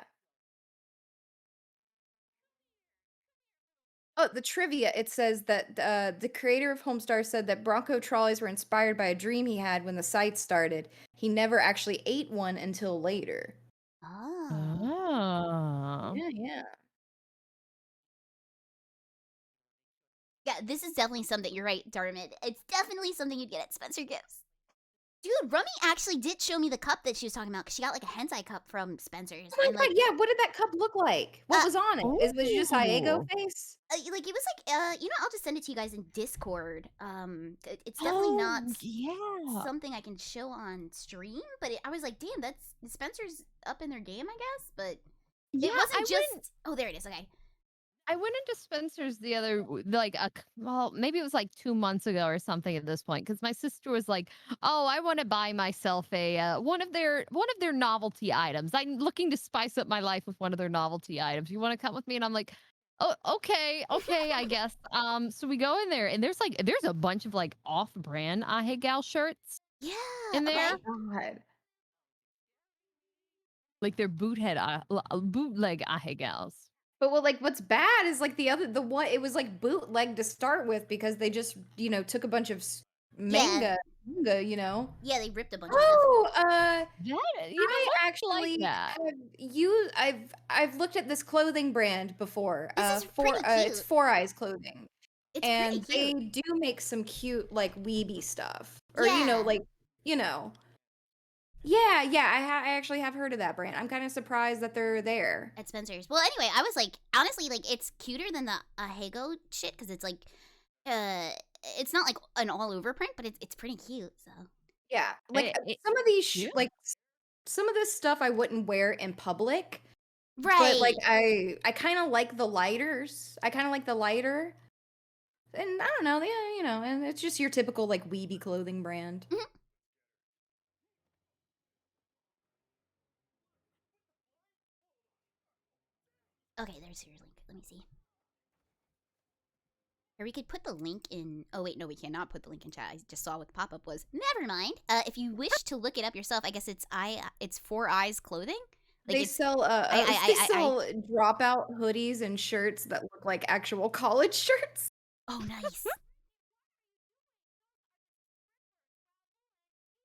Oh, the trivia, it says that the creator of Homestar said that Bronco trolleys were inspired by a dream he had when the site started. He never actually ate one until later. Oh. Oh. Yeah. Yeah, this is definitely something. You're right, Darmid. It's definitely something you'd get at Spencer Gifts. Dude, Rummy actually did show me the cup that she was talking about because she got like a hentai cup from Spencer's. Oh my and, god, like, yeah, what did that cup look like? What was on it? Was it just Iago Ooh. face? like it was like I'll just send it to you guys in Discord. It's definitely not Yeah. something I can show on stream, but I was like, damn, that's Spencer's up in their game, I guess. But Yeah, it wasn't I just. went Oh, there it is. Okay. I went into Spencer's the other well, maybe it was like 2 months ago or something at this point because my sister was like, "Oh, I want to buy myself a one of their novelty items. I'm looking to spice up my life with one of their novelty items. You want to come with me?" And I'm like, "Oh, okay, I guess." So we go in there and there's a bunch of like off-brand Ahegal shirts Yeah. in okay. there. God. Like they're bootleg Ahegals. But what's bad is like the one it was like bootleg to start with because they just, took a bunch of manga, Yeah, they ripped a bunch of stuff. Oh, That I like actually that. I've looked at this clothing brand before. This is pretty It's cute. Four Eyes Clothing. It's And pretty they cute. do make some cute like weeby stuff. Or Yeah. I actually have heard of that brand. I'm kind of surprised that they're there. At Spencer's. Well, anyway, I was like, honestly, like it's cuter than the Ahego shit because it's like, it's not like an all over print, but it's pretty cute. So Yeah, like It, some of these, yeah. some of this stuff I wouldn't wear in public, but like right. I kind of like the lighters. I kind of like the lighter, and I don't know, yeah, and it's just your typical like weeby clothing brand. Mhm. Okay, there's your link. Let me see. Or we could put the link in. Oh wait, no, we cannot put the link in chat. I just saw what the pop up was. Never mind. If you wish to look it up yourself, I guess it's Four Eyes Clothing. Like They it's sell they sell dropout hoodies and shirts that look like actual college shirts. oh nice.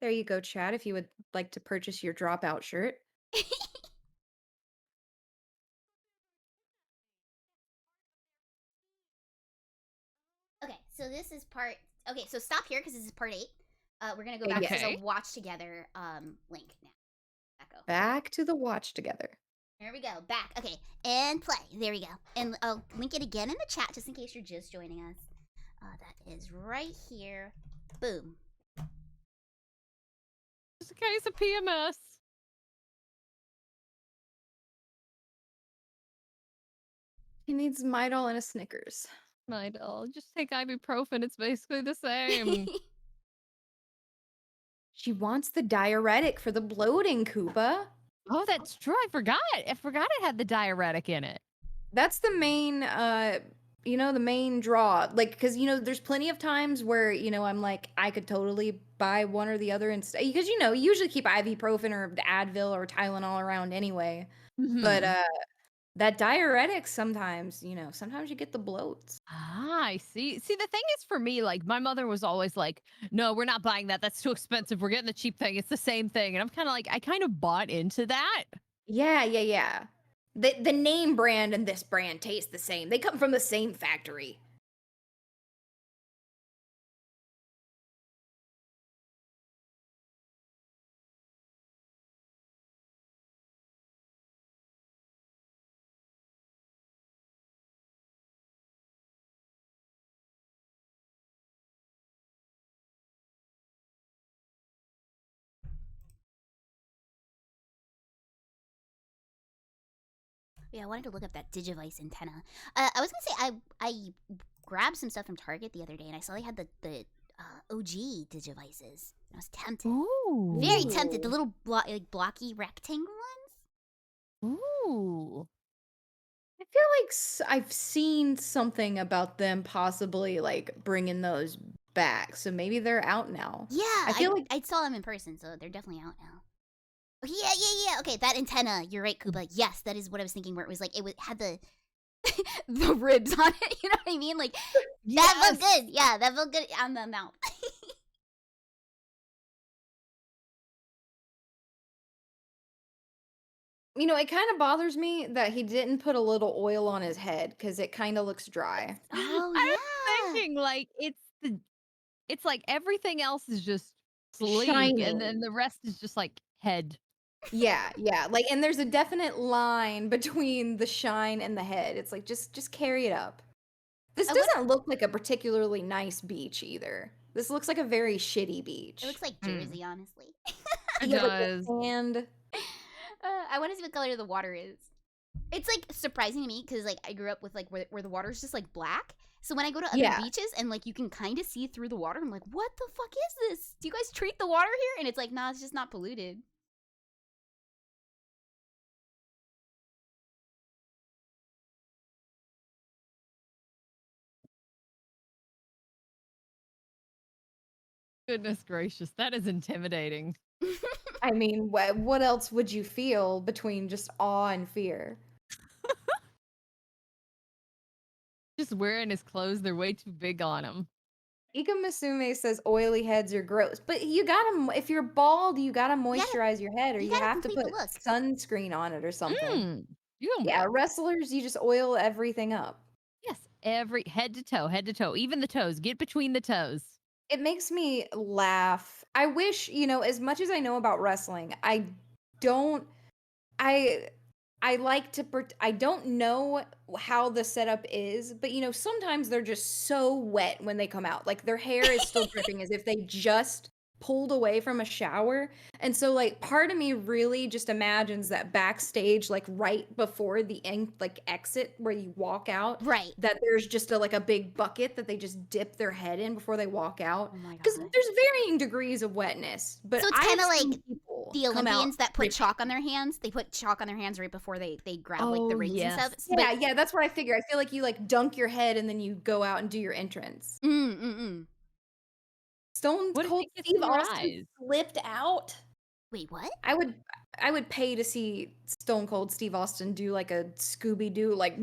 There you go, Chad, if you would like to purchase your dropout shirt. Okay, so this is part. Okay, so stop here because this is part 8. We're gonna go Yeah. back to Okay. the watch together link now. Echo. Back to the watch together. There we go. Back. Okay, and play. There we go. And I'll link it again in the chat just in case you're just joining us. That is right here. Boom. Just a case of PMS. He needs Midol and a Snickers. My doll. Just take ibuprofen. It's basically the same. She wants the diuretic for the bloating, Koopa. Oh, that's true. I forgot. I forgot it had the diuretic in it. That's the main the main draw. Like, cause there's plenty of times where, I'm like, I could totally buy one or the other instead. Because you usually keep ibuprofen or Advil or Tylenol around anyway. But Mhm. that diuretic sometimes, sometimes you get the bloats. Ah, I see. See, the thing is for me, like my mother was always like, "No, we're not buying that. That's too expensive. We're getting the cheap thing. It's the same thing." And I'm kind of like, I kind of bought into that. Yeah, yeah, yeah. The name brand and this brand taste the same. They come from the same factory. Yeah, I wanted to look up that Digivice antenna. I was gonna say I grabbed some stuff from Target the other day and I saw they had the OG Digivices. I was tempted. Ooh. Very tempted. The Ooh. little blocky rectangle ones. Ooh. I feel like I've seen something about them possibly like bringing those back. So maybe they're out now. Yeah, I feel like I saw them in person, so they're definitely out now. Oh, yeah. Okay, that antenna. You're right, Koopa. Yes, that is what I was thinking. Where it was like had the the ribs on it. You know what I mean? Like that felt yes. good. Yeah, that felt good on the mouth. It kind of bothers me that he didn't put a little oil on his head because it kind of looks dry. Oh I was yeah. thinking like it's like everything else is just sleek and then Shining. the rest is just like head. Yeah, yeah. Like, and there's a definite line between the shine and the head. It's like just carry it up. This I would. doesn't look like a particularly nice beach either. This looks like a very shitty It beach. looks like Mm. Jersey, honestly. It Yeah, like does. the sand. I want to see what color the water is. It's like surprising to me because like I grew up with like where the water's just like black. So when I go to other Yeah. beaches and like you can kind of see through the water, I'm like, what the fuck is this? Do you guys treat the water here? And it's like, nah, it's just not polluted. Goodness gracious, that is intimidating. I mean, what else would you feel between just awe and fear? Just wearing his clothes, they're way too big on him. Ika Masume says oily heads are gross, but you gotta, if you're bald, you gotta gotta- moisturize your head, or you you gotta have to complete the put look. sunscreen on it or something. Mm. You don't Yeah, wrestlers, you just oil everything up. Yes, every head to toe, even the toes. Get between the toes. It makes me laugh. I wish, as much as I know about wrestling, don't I I like to I don't know how the setup is, but, sometimes they're just so wet when they come out, like, their hair is still dripping as if they just pulled away from a shower, and so, like, part of me really just imagines that backstage, like, right before the end, like, exit where you walk out, Right. that there's just like, a big bucket that they just dip their head in before they walk out. Oh my Because god. there's varying degrees of wetness, but So it's I've kind of seen like people the come out Olympians that put dripping. chalk on their hands. They put chalk on their hands right before they grab like the Oh, rings and stuff. yes. Yeah, yeah, that's what I figure. I feel like you, like, dunk your head and then you go out and do your entrance. Mm. Stone What if Cold it gets Steve in your Austin eyes? flipped out. Wait, what? I would I would pay to see Stone Cold Steve Austin do, like, a Scooby-Doo, like,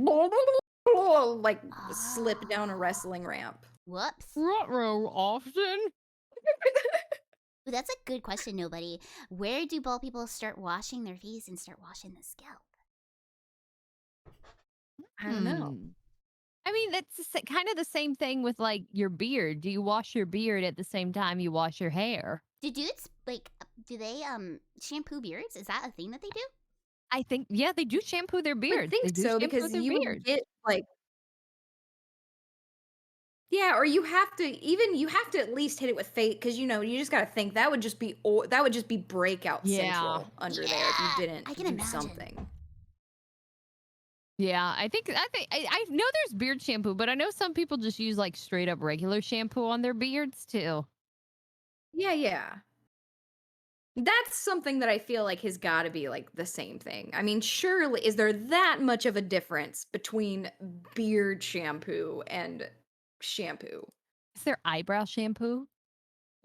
like, slip down a Ah. wrestling ramp. Whoops. Ruh-roh, Austin. Ooh, that's a good question, nobody. Where do bald people start washing their face and start washing the scalp? I don't know. I mean, that's kind of the same thing with like your beard. Do you wash your beard at the same time you wash your hair? Do dudes like do they shampoo beards? Is that a thing that they do? I think, yeah, they do shampoo their I would beards. They think do so shampoo because their you would beards. get, like, yeah, or you have to at least hit it with fate because you just gotta think that would just be breakout Yeah. central under there if you Yeah, didn't I can do imagine. something. Yeah, I know there's beard shampoo, but I know some people just use like straight up regular shampoo on their beards too. Yeah, yeah. That's something that I feel like has gotta be, like, the same thing. I mean, surely is there that much of a difference between beard shampoo and shampoo? Is there eyebrow shampoo?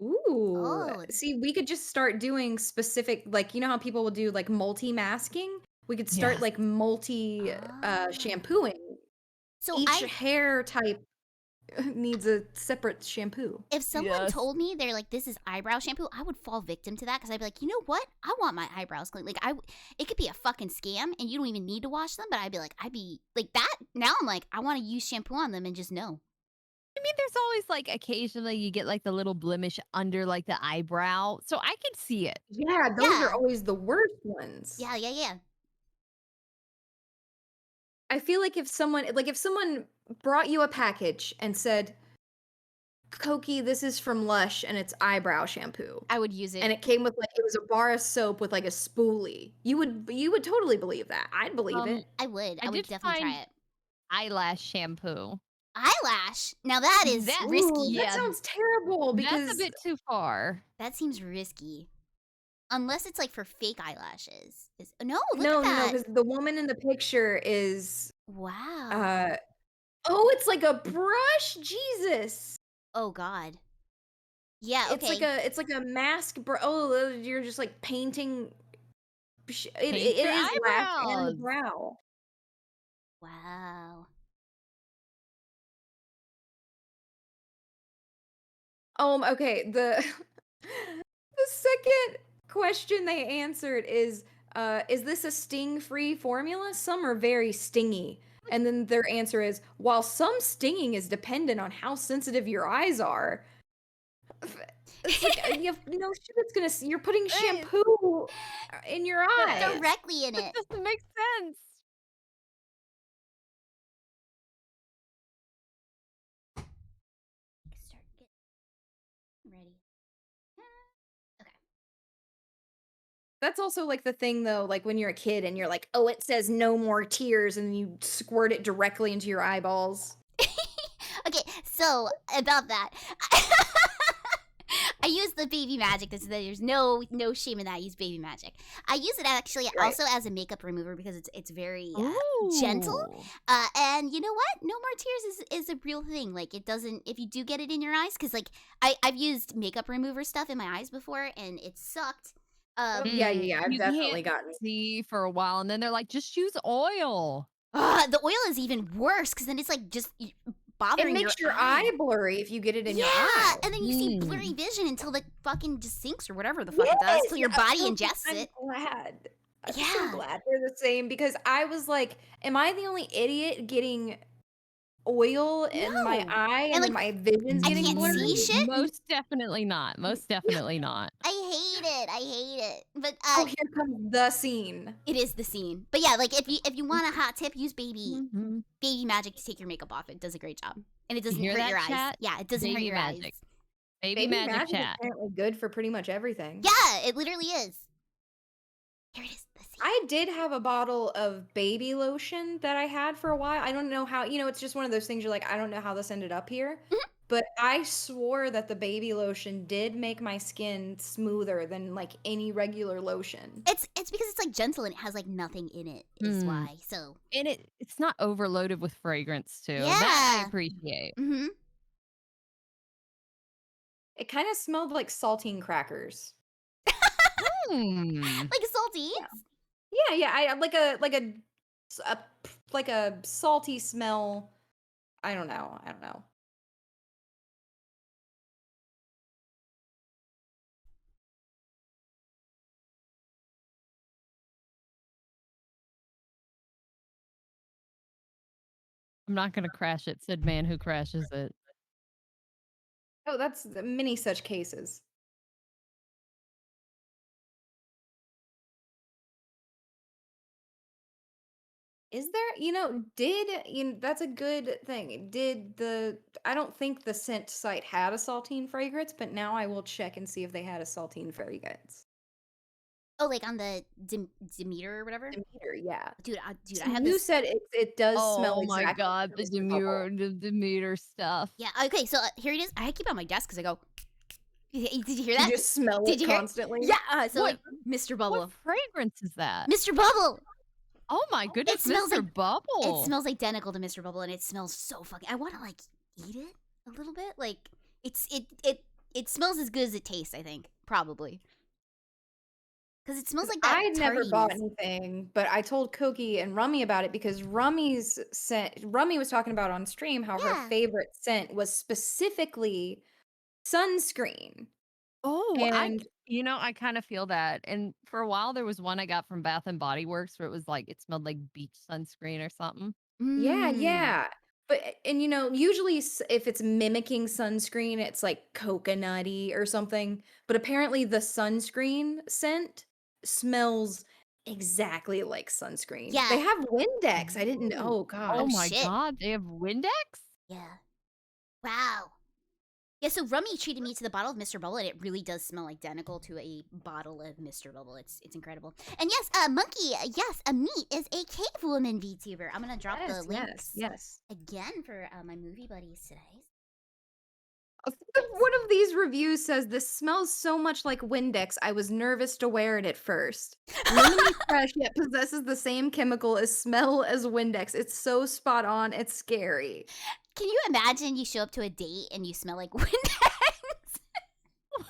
Ooh, Oh, see, we could just start doing specific, like, you know how people will do, like, multi-masking? We could start, Yes. like, multi, ah. shampooing. So Each hair type needs a separate shampoo. if someone Yes. told me they're like, this is eyebrow shampoo, I would fall victim to that because I'd be like, you know what? I want my eyebrows clean. Like, it could be a fucking scam and you don't even need to wash them, but I'd be like that. Now I'm like, I want to use shampoo on them and just know. I mean, there's always like occasionally you get like the little blemish under like the eyebrow. So I can see it. Yeah, those Yeah. are always the worst ones. Yeah. I feel like if someone brought you a package and said, "Koki, this is from Lush and it's eyebrow shampoo." I would use it. And it came with, like, it was a bar of soap with, like, a spoolie. You would totally believe that. I'd believe it. I would. I I would did definitely try find it. eyelash shampoo. Eyelash. Now that is That- risky. Ooh, that Yeah, sounds terrible That's because a bit too far. That seems risky. Unless it's like for fake eyelashes. No, look no, at no, no, that. because the woman in the picture is, Wow. oh, it's like a brush? Jesus. Oh god. Yeah, okay. It's like a mask oh, you're just, like, painting it Paint your is lash and eyebrows. brow. Wow. Okay, the the second question they answered is this a sting-free formula? Some are very stingy. And then their answer is, while some stinging is dependent on how sensitive your eyes are. It's like, you have no shit it's gonna you're putting shampoo in your eyes. Directly in That it. doesn't make sense. Start getting ready. Okay. That's also, like, the thing, though, like, when you're a kid and you're like, "Oh, it says no more tears," and you squirt it directly into your eyeballs. Okay, so about that. I use the baby magic. There's no shame in that. I use baby magic. I use it actually Right. also as a makeup remover because it's very gentle. Ooh. And you know what? No more tears is a real thing. Like it doesn't if you do get it in your eyes, because like I've used makeup remover stuff in my eyes before and it sucked. Yeah, I've You definitely can't gotten see for a while, and then they're like, just use oil. The oil is even worse because then it's like just it bothering makes your eye blurry if you get it in your eye. and then you see blurry vision until the fucking just sinks or whatever the fuck it does until your body ingests I'm it. glad. I'm Yeah. so glad they're the same because I was like, am I the only idiot getting oil in my No. eye And, and then like, my vision's I getting can't see blurry. shit? Most definitely not. Most definitely not. I hate it. I hate it. But Oh, here comes the scene. it is the scene. But yeah, like if you want a hot tip, use Mhm. baby magic to take your makeup off. It does a great job. And it You doesn't hear hurt that, your eyes. chat? Yeah, it doesn't hurt Baby your magic. eyes. Baby Baby magic magic is chat. apparently good for pretty much everything. Yeah, it literally is. Here it is. The scene. I did have a bottle of baby lotion that I had for a while. I don't know how, it's just one of those things you're like, I don't know how this ended up here. Mhm. But I swore that the baby lotion did make my skin smoother than like any regular lotion. It's because it's like gentle and it has like nothing in it is Mm. why. So And it's not overloaded with fragrance too. That I yeah. appreciate. Mm-hmm. It kind of smelled like saltine crackers. Hmm. Like salty. Yeah, I like a salty smell. I don't know. I'm not gonna crash it, said man who crashes it. Oh, that's many such cases. Is there, that's a good thing. I don't think the scent site had a saltine fragrance, but now I will check and see if they had a saltine fragrance. Oh, like on the Demeter or whatever. Demeter, yeah. Dude, I So have you this. said it does smell Oh my exactly god, like the Mr. Bubble. Demeter stuff. Yeah. Okay. So here it is. I keep it on my desk because I go. Did you hear that? You just smell Did it you hear it? constantly. Yeah. So What- like Mr. Bubble. What fragrance is that? Mr. Bubble. Oh my goodness, It smells Mr. like- Bubble. It smells identical to Mr. Bubble, and it smells so fucking. I want to like eat it a little bit. Like it smells as good as it tastes. I think probably because it smells like that. I never bought tardiness. anything, but I told Koki and Rummy about it because Rummy was talking about on stream how Yeah. her favorite scent was specifically sunscreen. Oh, And I kind of feel that. And for a while, there was one I got from Bath and Body Works where it was like it smelled like beach sunscreen or something. yeah, Mm. yeah. But usually if it's mimicking sunscreen, it's like coconutty or something. But apparently the sunscreen scent smells exactly like sunscreen. Yeah. They have Windex. I didn't know. Oh Oh god. my shit. god, they have Windex? Yeah. Wow. Yeah, so Rummy treated me to the bottle of Mr. Bubble, and it really does smell identical to a bottle of Mr. Bubble. It's incredible. And yes, Monkey, yes, Meat is a cave woman VTuber. I'm gonna drop the links Yes. again for my movie buddies today. One of these reviews says this smells so much like Windex. I was nervous to wear it at first. Lemony fresh yet possesses the same chemical as smell as Windex. It's so spot on. It's scary. Can you imagine you show up to a date and you smell like Windex?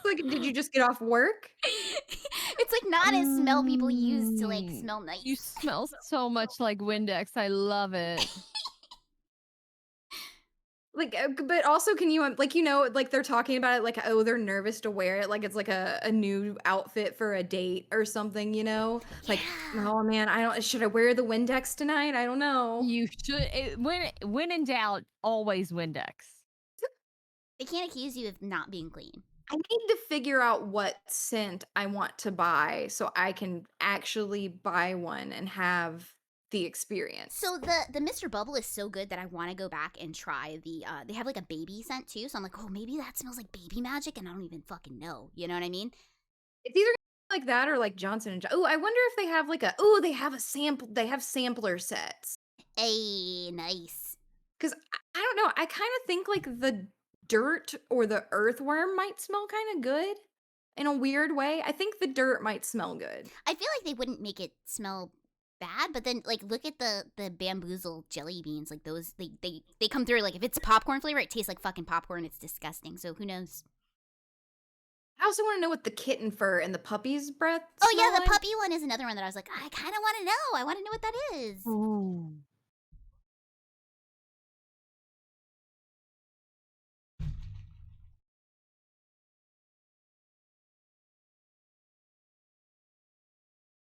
Like, did you just get off work? It's like not a smell people use to like smell nice. You smell so much like Windex. I love it. Like, but also, can you like they're talking about it like, oh, they're nervous to wear it, like it's like a new outfit for a date or something, Like, Yeah. oh man, should I wear the Windex tonight? I don't know. You should. When in doubt, always Windex. They can't accuse you of not being clean. I need to figure out what scent I want to buy so I can actually buy one and have the experience. So the Mr. Bubble is so good that I want to go back and try the they have like a baby scent too. So I'm like, oh, maybe that smells like baby magic, and I don't even fucking know. You know what I mean? It's either like that or like Johnson and Oh, I wonder if they have like they have a sample. They have sampler sets. Hey, nice. Because I don't know. I kind of think like the dirt or the earthworm might smell kind of good in a weird way. I think the dirt might smell good. I feel like they wouldn't make it smell bad, but then like look at the bamboozle jelly beans. Like those, they come through. Like if it's popcorn flavor, it tastes like fucking popcorn. It's disgusting. So who knows? I also want to know what the kitten fur and the puppy's breath. Oh yeah, smell the like. puppy one is another one that I was like, I kind of want to know. I want to know what that is. Ooh.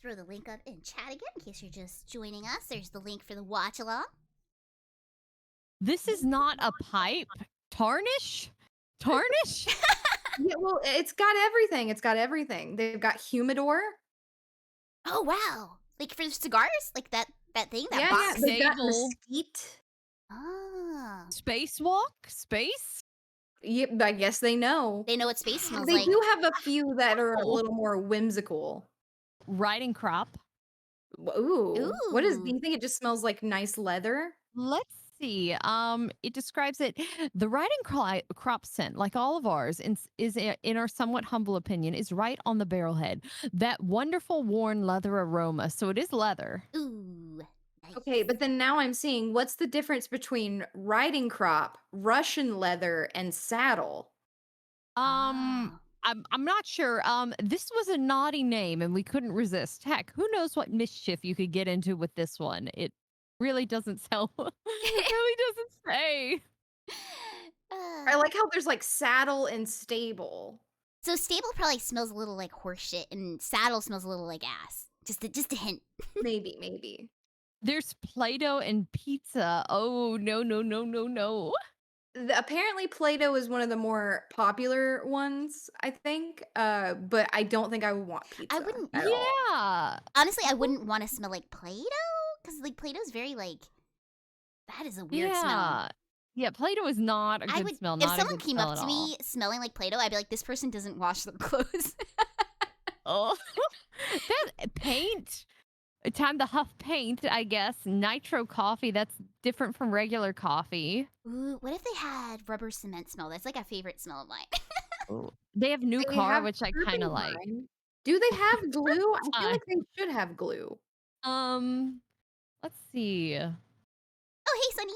Throw the link up in chat again in case you're just joining us. There's the link for the watch along. This is not a pipe. Tarnish? Tarnish? Yeah, well, it's got everything. It's got everything. They've got humidor. Oh wow! Like for cigars, like that thing, that Yeah, box. they've got Sable. mesquite. Ah, Spacewalk? Space? Yep, I guess they know. they know what space smells They like. do have a few that are a Oh. little more whimsical. Riding crop. Ooh. What is? Do Ooh. you think it just smells like nice leather? Let's see. It describes it. The riding crop scent, like all of ours, in our somewhat humble opinion, is right on the barrel head. That wonderful worn leather aroma. So it is leather. Ooh. Nice. Okay, but then now I'm seeing what's the difference between riding crop, Russian leather, and saddle? Um, Oh. I'm not sure. This was a naughty name, and we couldn't resist. Heck, who knows what mischief you could get into with this one? It really doesn't sell. It really doesn't say. I Uh, like how there's like saddle and stable. so stable probably smells a little like horse shit, and saddle smells a little like ass. Just a hint. Maybe. There's Play-Doh and pizza. Oh no no no no no. Apparently Play-Doh is one of the more popular ones, I think. But I don't think I would want pizza wouldn't- at all. Yeah. Honestly, I wouldn't want to smell like Play-Doh, because like Play-Doh's very like, that is a weird smell. Yeah. Yeah, Play-Doh is not a I good would, smell. if Not a someone good came smell up at to all. me smelling like Play-Doh, I'd be like, this person doesn't wash their clothes. Oh, that paint. Time to huff paint, I guess. Nitro coffee. That's different from regular coffee. Ooh, what if they had rubber cement smell? That's like a favorite smell of mine. They have new They car, have which I kind of like. turpentine. Do they have glue? I feel Turpentine. like they should have glue. Let's see. Oh, hey, Sunny.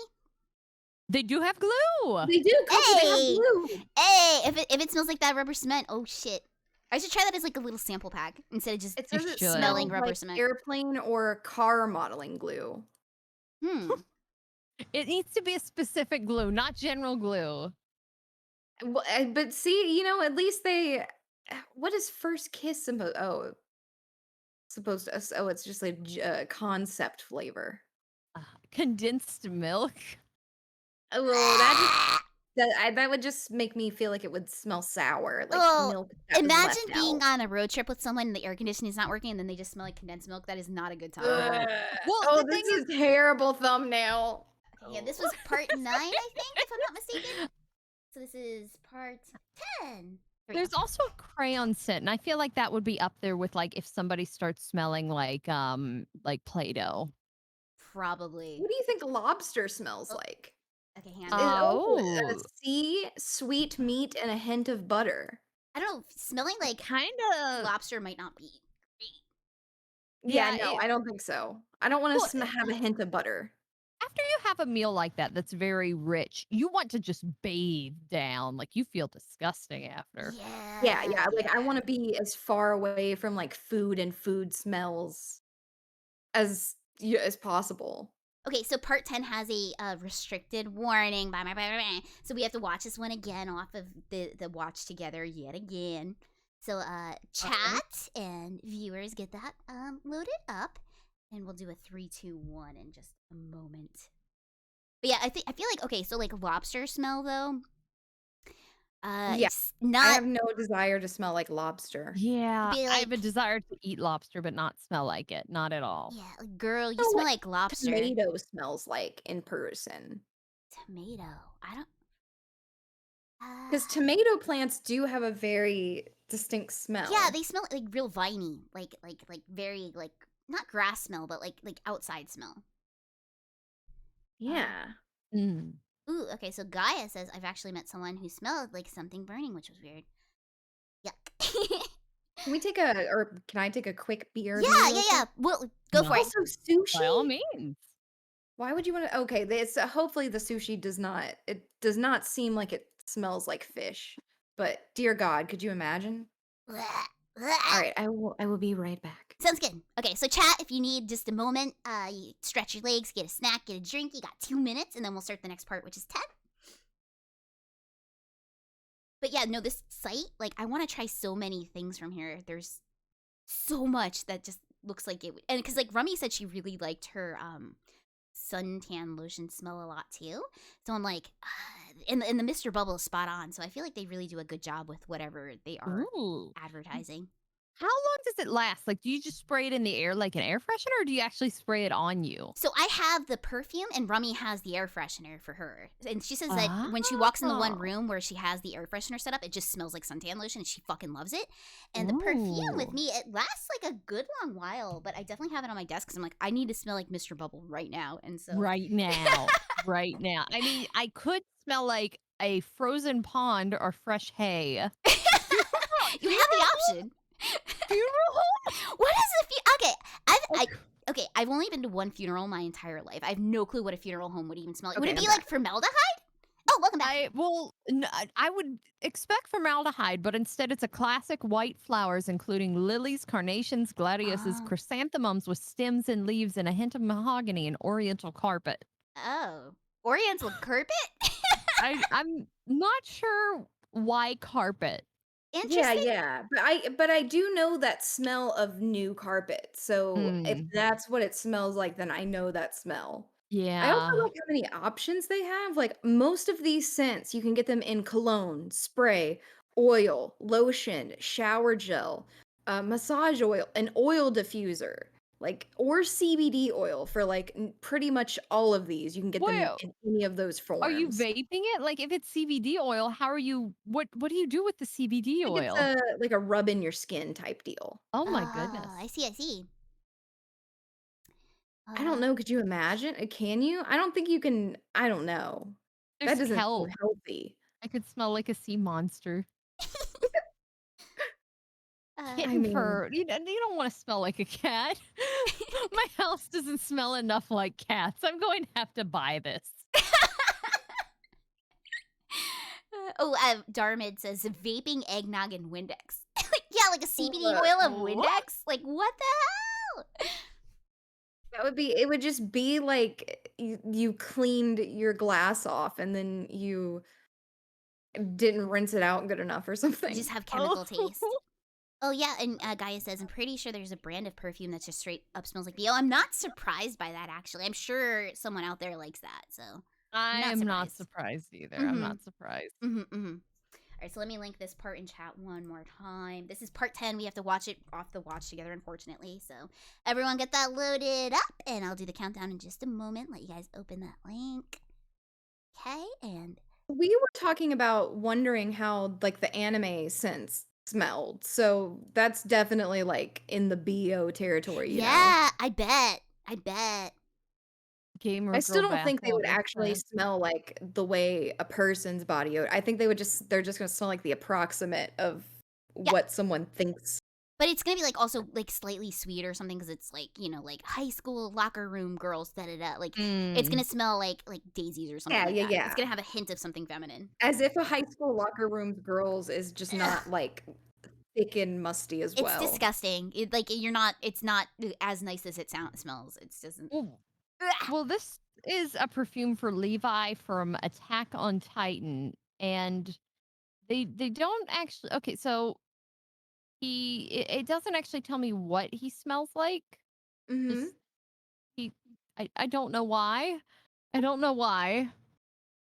They do have glue. They do. Coco, they have Hey! glue. Hey, if it smells like that rubber cement, oh shit. I should try that as like a little sample pack instead of just It says it should. smelling smells rubber like cement. airplane or car modeling glue. Hmm. It needs to be a specific glue, not general glue. Well, but see, at least they. What is first kiss supposed to? Oh, it's just a concept flavor. Condensed milk. Oh, well, that would just make me feel like it would smell sour, like Oh, milk. That was Imagine left being out. on a road trip with someone and the air conditioning's not working and then they just smell like condensed milk. That is not a good time. Ugh. Well, Oh, the this thing is a terrible thumbnail. Okay, yeah, this was part 9, I think, if I'm not mistaken. So this is part 10. There we There's go. also a crayon scent, and I feel like that would be up there with like if somebody starts smelling like Play-Doh. Probably. What do you think lobster smells Oh. like? Okay, hang on. Oh. Sea, sweet meat, and a hint of butter. I don't know. Smelling like Kind of. lobster might not be great. Yeah, Yeah, no, it- I don't think so. I don't want to Well, have a hint of butter. After you have a meal like that that's very rich, you want to just bathe down. Like you feel disgusting after. Yeah. Like I want to be as far away from like food and food smells as possible. Okay, so part 10 has a restricted warning. Blah, blah, blah, blah, blah. So we have to watch this one again off of the watch together yet again. So chat and viewers get that loaded up. And we'll do a 3, 2, 1 in just a moment. But yeah, I feel like, okay, so like lobster smell though. Yeah, it's I not have no desire to smell like lobster. Yeah, Be I have a like- desire to eat lobster, but not smell like it. Not at all. Yeah, like, girl, you know smell what like lobster. Tomato smells like in person. Tomato. I don't. Because tomato plants do have a very distinct smell. Yeah, they smell like real viney, like very like not grass smell, but like outside smell. Yeah. Mm. Ooh, okay. So Gaia says I've actually met someone who smelled like something burning, which was weird. Yuck. Can I take a quick beer? yeah. Well, go for it. Also, sushi. By all means. Why would you want to? Okay, hopefully the sushi does not. It does not seem like it smells like fish. But dear God, could you imagine? All right, I will be right back. Sounds good. Okay, so chat, if you need just a moment, you stretch your legs, get a snack, get a drink. You got 2 minutes, and then we'll start the next part, which is 10. But yeah, no, this site, like, I want to try so many things from here. There's so much that just looks like it would. And because, like, Rummy said she really liked her suntan lotion smell a lot too. So I'm like, and the Mr. Bubble is spot on. So I feel like they really do a good job with whatever they are Ooh. advertising. How long does it last? Like, do you just spray it in the air like an air freshener, or do you actually spray it on you? So I have the perfume, and Rummy has the air freshener for her. And she says that Oh. when she walks in the one room where she has the air freshener set up, it just smells like suntan lotion, and she fucking loves it. And the perfume with Ooh. me, it lasts like a good long while, but I definitely have it on my desk because I'm like, I need to smell like Mr. Bubble right now. And so Right now. Right now. I mean, I could smell like a frozen pond or fresh hay. you have the option. Funeral? What is a okay, I've only been to one funeral my entire life. I have no clue what a funeral home would even smell like. Would Okay, it be I'm like formaldehyde? Oh, welcome back. I would expect formaldehyde, but instead it's a classic white flowers, including lilies, carnations, gladiuses, Oh. chrysanthemums with stems and leaves, and a hint of mahogany and oriental carpet. Oh. Oriental carpet? I'm not sure why carpet. Interesting. Yeah. But I do know that smell of new carpet. So if Mm, that's what it smells like, then I know that smell. I also yeah. like how many options they have. Like most of these scents, you can get them in cologne, spray, oil, lotion, shower gel, massage oil, an oil diffuser, like or CBD oil for like pretty much all of these. You can get them Well, in any of those are you forms. vaping it? Like if it's CBD oil, how are you what do you do with the CBD I think it's oil? a like a rub in your skin type deal. Oh my Oh, goodness. I see, I see. I don't know, could you imagine? Can you? I don't think you can. I don't know. That There's doesn't seem kelp. healthy. I could smell like a sea monster. I Kitten mean, fur. You don't want to smell like a cat. My house doesn't smell enough like cats. I'm going to have to buy this. Darmid says vaping eggnog and Windex. Yeah, like a CBD oil of What? Windex? Like, what the hell? that would be it would just be like you cleaned your glass off and then you didn't rinse it out good enough or You something. just have chemical Oh. taste. Oh, yeah, and Gaia says, I'm pretty sure there's a brand of perfume that just straight up smells like BO. I'm not surprised by that, actually. I'm sure someone out there likes that, so I not am not surprised. surprised either. I'm not surprised. All right, so let me link this part in chat one more time. This is part 10. We have to watch it off the watch together, unfortunately. So everyone get that loaded up, and I'll do the countdown in just a moment. Let you guys open that link. Okay, and We were talking about wondering how like the anime sense smelled. So that's definitely like in the BO territory, you know. yeah, I bet. Gamer I girl still don't bath think they would water actually scent. smell like the way a person's body odor. I think they're just gonna smell like the approximate of Yeah. what someone thinks. But it's gonna be like also like slightly sweet or something because it's like, you know, like high school locker room girls, da da da. Like it's gonna smell like daisies or something Yeah, like yeah, that. yeah. It's gonna have a hint of something feminine. As if a high school locker room's girls is just Ugh. not like thick and musty as It's well. disgusting. It's not as nice as it smells. It doesn't. Well, this is a perfume for Levi from Attack on Titan, and they don't actually. Okay, so it doesn't actually tell me what he smells like. Mhm. Just he I don't know why. I don't know why.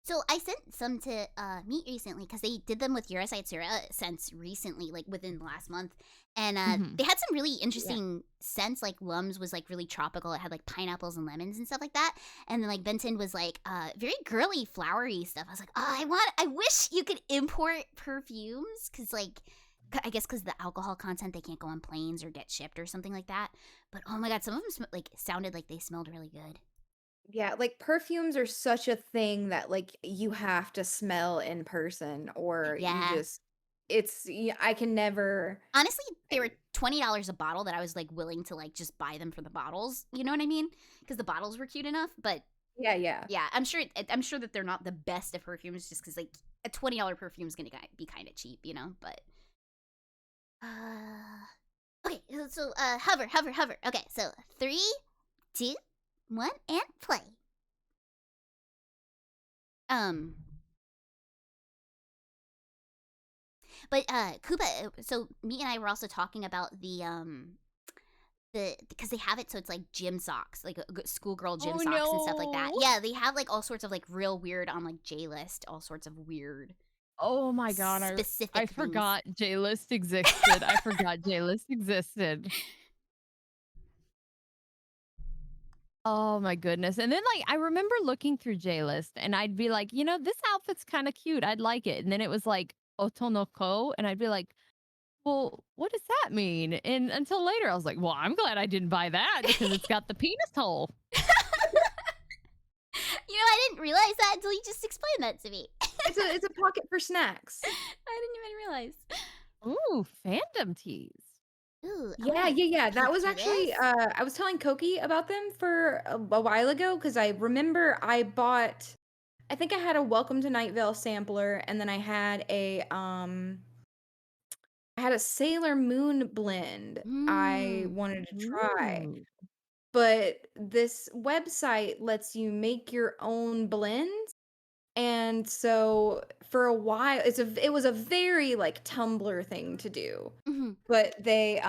So I sent some to Meet recently because they did them with Eurosite scents recently, like within the last month, and Mhm. they had some really interesting scents. Like Lums was like really tropical; it had like pineapples and lemons and stuff like that. And then like Benton was like very girly, flowery stuff. I was like, oh, I wish you could import perfumes because like. I guess because the alcohol content, they can't go on planes or get shipped or something like that. But oh my god, some of them like sounded like they smelled really good. Yeah, like perfumes are such a thing that like you have to smell in person or you Yeah. just I can never Honestly, they were $20 a bottle that I was like willing to like just buy them for the bottles. You know what I mean? Because the bottles were cute enough. But yeah. yeah, I'm sure that they're not the best of perfumes just because like a $20 perfume is gonna be kind of cheap, you know. But okay, so hover. Okay, so 3, 2, 1, and play. But Koopa, so me and I were also talking about because they have it so it's like gym socks, like schoolgirl gym Oh socks and stuff like that. no. Yeah, they have like all sorts of like real weird on like J list, all sorts of weird Oh my god, specific I things. forgot J-List existed. I forgot J-List existed. Oh my goodness. And then like I remember looking through J-List and I'd be like, this outfit's kind of cute. I'd like it. And then it was like Otonoko and I'd be like, well, what does that mean? And until later I was like, well, I'm glad I didn't buy that because it's got the penis hole. I didn't realize that until you just explained that to me. It's a pocket for snacks. I didn't even realize. Ooh, fandom tees. Ooh, Yeah. That was actually this. I was telling Koki about them for a while ago because I remember I think I had a Welcome to Night Vale sampler and then I had a Sailor Moon blend I wanted to try. Ooh. But this website lets you make your own blends. And so for a while it was a very like Tumblr thing to do. Mm-hmm. But they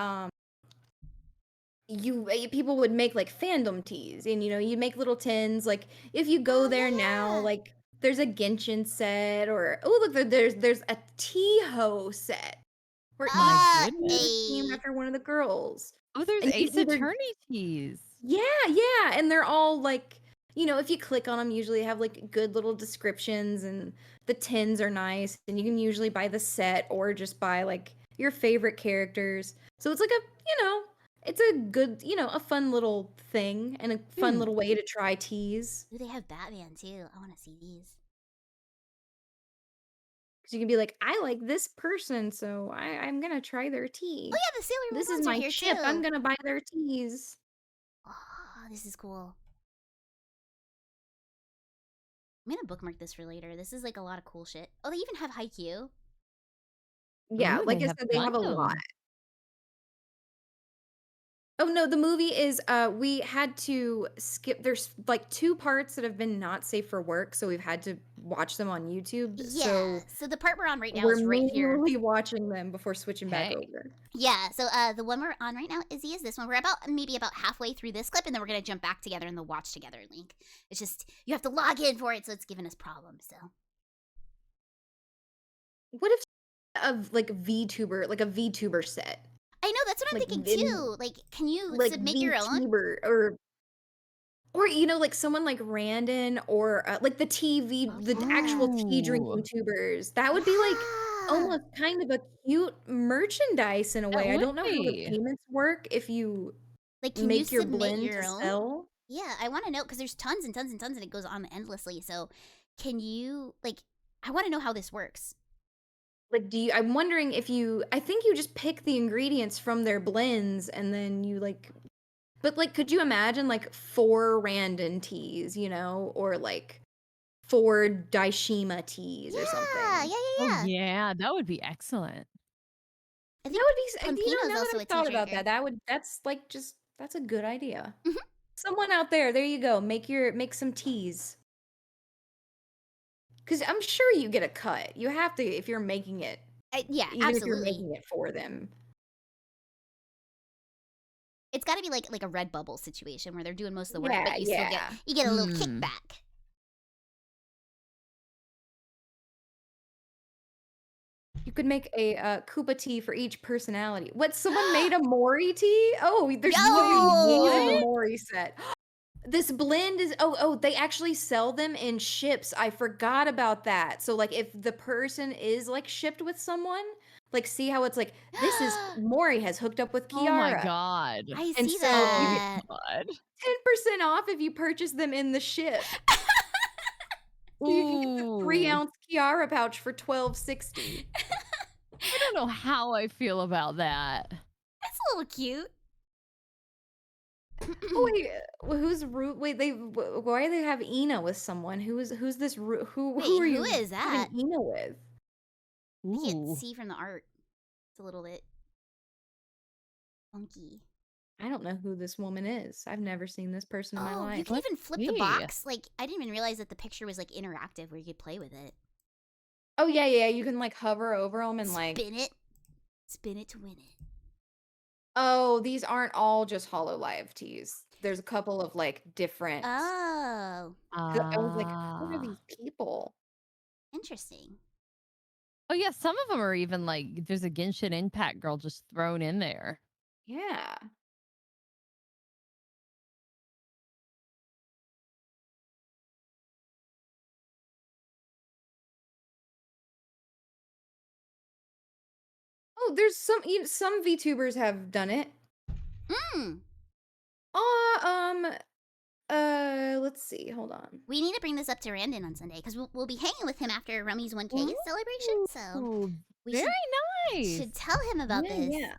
people would make like fandom teas and you make little tins like if you go there now yeah. like there's a Genshin set or oh look there's a T-Ho set where My each goodness. is named after one of the girls. Oh, there's And you Ace either Attorney tees. yeah, and they're all like, if you click on them, usually have like good little descriptions and the tins are nice and you can usually buy the set or just buy like your favorite characters. So it's like it's a good, a fun little thing and a fun little way to try teas. Ooh, they have Batman too. I want to see these. Because you can be like, I like this person, so I'm gonna try their tea. Oh yeah, the Sailor Moon This is ones are my here ship. too. I'm gonna buy their teas. Oh, this is cool. I'm gonna bookmark this for later. This is like a lot of cool shit. Oh, they even have Haikyuu. Yeah, Ooh, like they I have said, they have a lot. Gundam. Oh no, the movie is we had to skip there's like two parts that have been not safe for work, so we've had to watch them on YouTube. Yeah. So the part we're on right now We're is right here. manually watching them before switching back Hey. over. Yeah. So the one we're on right now is this one. We're maybe about halfway through this clip, and then we're gonna jump back together in the watch together link. It's just you have to log in for it, so it's giving us problems. So What if like a VTuber set? I know that's what I'm Like thinking too. Like, can you like make your own? VTuber or like someone like Randon or like the actual tea drinking Ooh, tubers. That would be like Yeah. almost kind of a cute merchandise in a that way. I would don't know how the be. payments work if you Like, can you make your submit blend your to own? sell. Yeah, I want to know because there's tons and tons and tons, and it goes on endlessly. So, can you like? I want to know how this works. Like, I'm wondering if I think you just pick the ingredients from their blends and then you like, but like, could you imagine like 4 Randon teas, or like 4 Daishima teas or Yeah, something? Oh yeah, that would be excellent. I That think would be, Pampino's now that also a I've tea thought about drinker. that's a good idea. Mhm. Someone out there you go, make some teas. Because I'm sure you get a cut. You have to if you're making it, Yeah, even if you're absolutely. making it for them. It's got to be like a Redbubble situation where they're doing most of the work, but you still Yeah. get a little kickback. You could make a Koopa tea for each personality. What? Someone made a Mori tea? Oh, there's literally teas in the Yo! Mori set. This blend is they actually sell them in ships. I forgot about that. So like if the person is like shipped with someone, like see how it's like this is Mori has hooked up with Oh my Kiara. god. I And see so you get that. God. 10% off if you purchase them in the ship. So you can get the 3 Ooh. ounce Kiara pouch for $12.60. I don't know how I feel about that. That's a little cute. Oh wait, who's Root? Wait, why do they have Ina with someone? Who's this Root? Who Wait, are you who is that? having Ina with? I can't Ooh. see from the art. It's a little bit funky. I don't know who this woman is. I've never seen this person in my Oh, you life. can even flip the see. box. Like, I didn't even realize that the picture was like interactive where you could play with it. Oh yeah, you can like hover over them and like Spin it to win it. Oh, these aren't all just Hollow Live teas. There's a couple of like different. Oh, I was like, who are Ah. these people? interesting. Oh yeah, some of them are even like there's a Genshin Impact girl just thrown in there. Yeah. Oh, there's some VTubers have done it. Mm. Uh, um, let's see. Hold on. We need to bring this up to Randon on Sunday because we'll be hanging with him after Rummy's 1K celebration. So Ooh, we very should nice. tell him about Yeah, this. yeah.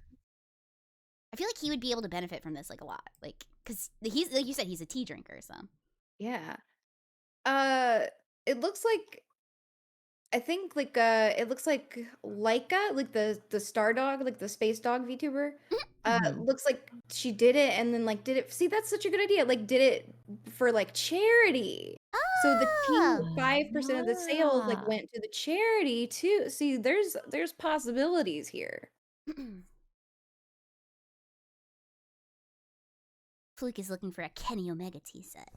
I feel like he would be able to benefit from this like a lot, like because he's like you said he's a tea drinker. So Yeah. It looks like I think like it looks like Laika, like the star dog, like the space dog VTuber. Mhm. Looks like she did it and then like did it. See, that's such a good idea. Like did it for like charity. So the tea, oh, 5% of the sales like Ah. went to the charity too. See, there's possibilities here. Fluke is looking for a Kenny Omega tea set.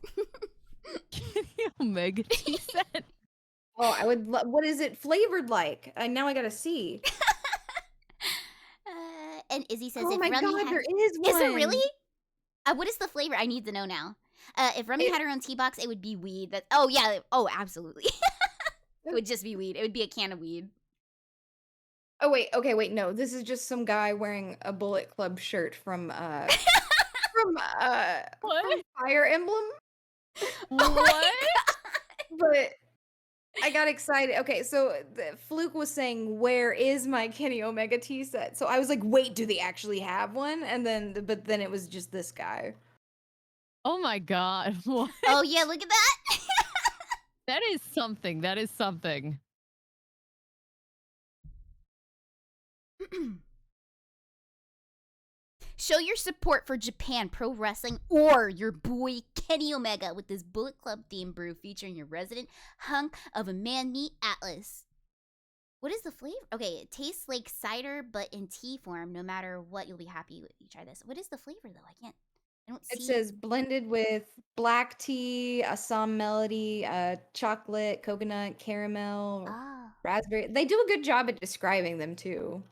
Omega tea set. Oh, I would what is it flavored like? Now I gotta see. And Izzy says Oh if my Rummy God, had, there is one. is it really? What is the flavor? I need to know now. If Rummy It- had her own tea box, it would be weed. That oh yeah, oh absolutely. It would just be weed. It would be a can of weed. Oh wait, okay, wait, no. This is just some guy wearing a Bullet Club shirt from from What? Fire Emblem, What? but I got excited. Okay, so the Fluke was saying, "Where is my Kenny Omega tea set?" So I was like, "Wait, do they actually have one?" And then, but then it was just this guy. Oh my god. What? Oh yeah, look at that. That is something. That is something. Show your support for Japan Pro Wrestling or your boy Kenny Omega with this Bullet Club themed brew featuring your resident hunk of a man meat Atlas. What is the flavor? Okay, it tastes like cider but in tea form. No matter what, you'll be happy when you try this. What is the flavor though? I don't It see. says blended with black tea, Assam melody, chocolate, coconut, caramel, Ah. raspberry. They do a good job at describing them too.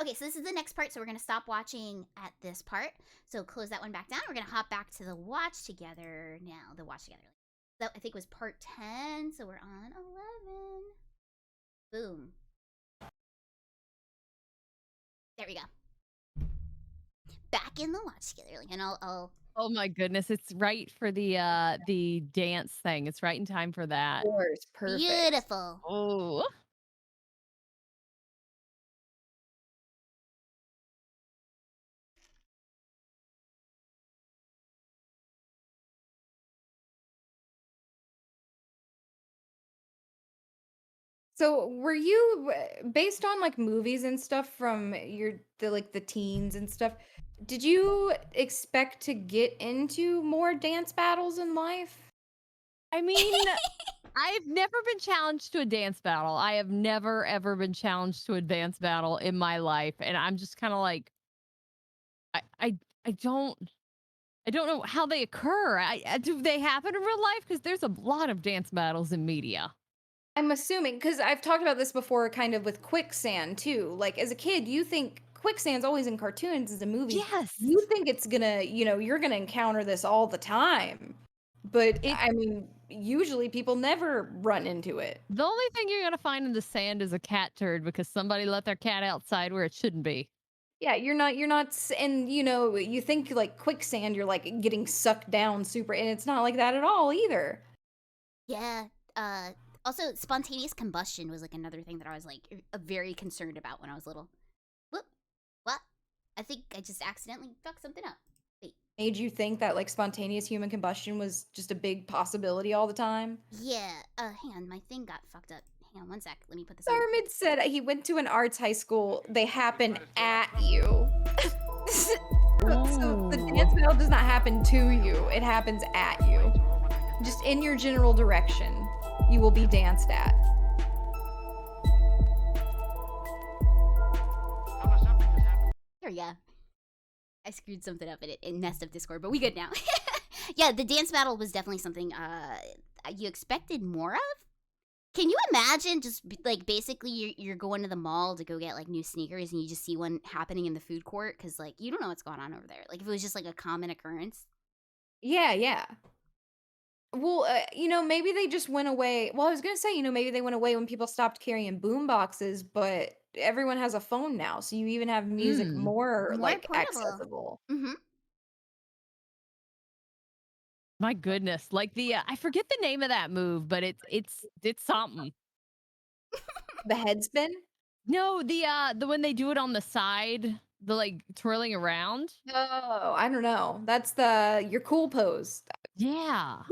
Okay, so this is the next part. So we're gonna stop watching at this part. So close that one back down. We're gonna hop back to the watch together now. The watch together. That I think was part 10. So we're on 11. Boom. There we go. Back in the watch together, and I'll. Oh my goodness, it's right for the dance thing. It's right in time for that. Of course, perfect. Beautiful. Oh. So, were you based on like movies and stuff from the teens and stuff? Did you expect to get into more dance battles in life? I mean, I've never been challenged to a dance battle. I have never ever been challenged to a dance battle in my life, and I'm just kind of like, I, I, I don't, I don't know how they occur. Do they happen in real life? Because there's a lot of dance battles in media. I'm assuming because I've talked about this before, kind of with quicksand too. Like as a kid, you think quicksand's always in cartoons as a movie. Yes. You think it's gonna, you're gonna encounter this all the time. But I mean, usually people never run into it. The only thing you're gonna find in the sand is a cat turd because somebody let their cat outside where it shouldn't be. Yeah, and you think like quicksand, you're like getting sucked down super, and it's not like that at all either. Yeah. Also, spontaneous combustion was like another thing that I was like very concerned about when I was little. Whoop. What? I think I just accidentally fucked something up. Wait. Made you think that like spontaneous human combustion was just a big possibility all the time? Yeah. Hang on. My thing got fucked up. Hang on one sec. Let me put this on. Sarmid said he went to an arts high school. They happen at you. So the dance battle does not happen to you. It happens at you. Just in your general direction. You will be danced at. Tell us something has happened. Here we go. I screwed something up and it messed up Discord, but we good now. Yeah, the dance battle was definitely something you expected more of. Can you imagine just like basically you're going to the mall to go get like new sneakers and you just see one happening in the food court because like you don't know what's going on over there. Like if it was just like a common occurrence. Yeah, yeah. Well, maybe they just went away. Well, I was gonna say, maybe they went away when people stopped carrying boom boxes, but everyone has a phone now, so you even have music Mm. more More like portable. accessible. Mm-hmm. My goodness. Like I forget the name of that move, but it's something. The head spin? No, the when they do it on the side, the like twirling around. Oh, I don't know. That's the your cool pose. Yeah.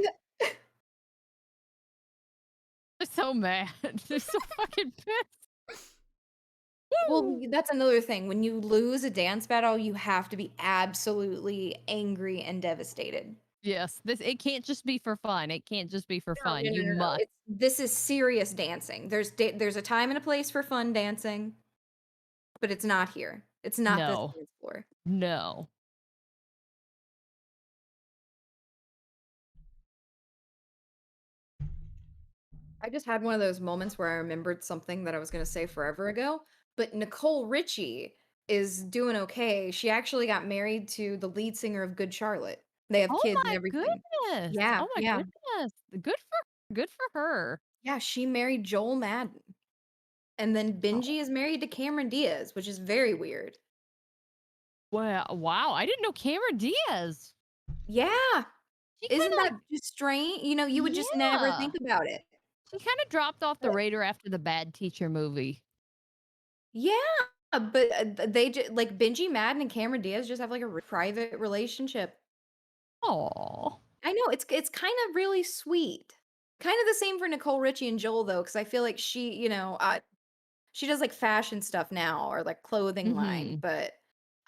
They're so mad. They're so fucking pissed. Well, Woo! that's another thing. When you lose a dance battle, you have to be absolutely angry and devastated. Yes, it can't just be for fun. It can't just be for No, fun. no, no, You no, no. must. This is serious dancing. There's a time and a place for fun dancing, but it's not here. It's not this No. dance floor. No. I just had one of those moments where I remembered something that I was going to say forever ago, but Nicole Richie is doing okay. She actually got married to the lead singer of Good Charlotte. They have Oh kids and my everything. goodness. Yeah, Oh my yeah. goodness. Good for her. Yeah, she married Joel Madden. And then Oh. Benji is married to Cameron Diaz, which is very weird. Well, wow. I didn't know Cameron Diaz. Yeah. She kind Isn't of that like just strange? You would just never yeah. think about it. She kind of dropped off the But radar after the Bad Teacher movie. yeah, but they just like Benji Madden and Cameron Diaz just have like a private relationship. Oh. I know it's kind of really sweet. Kind of the same for Nicole Richie and Joel though, because I feel like she does like fashion stuff now or like clothing line, Mhm. but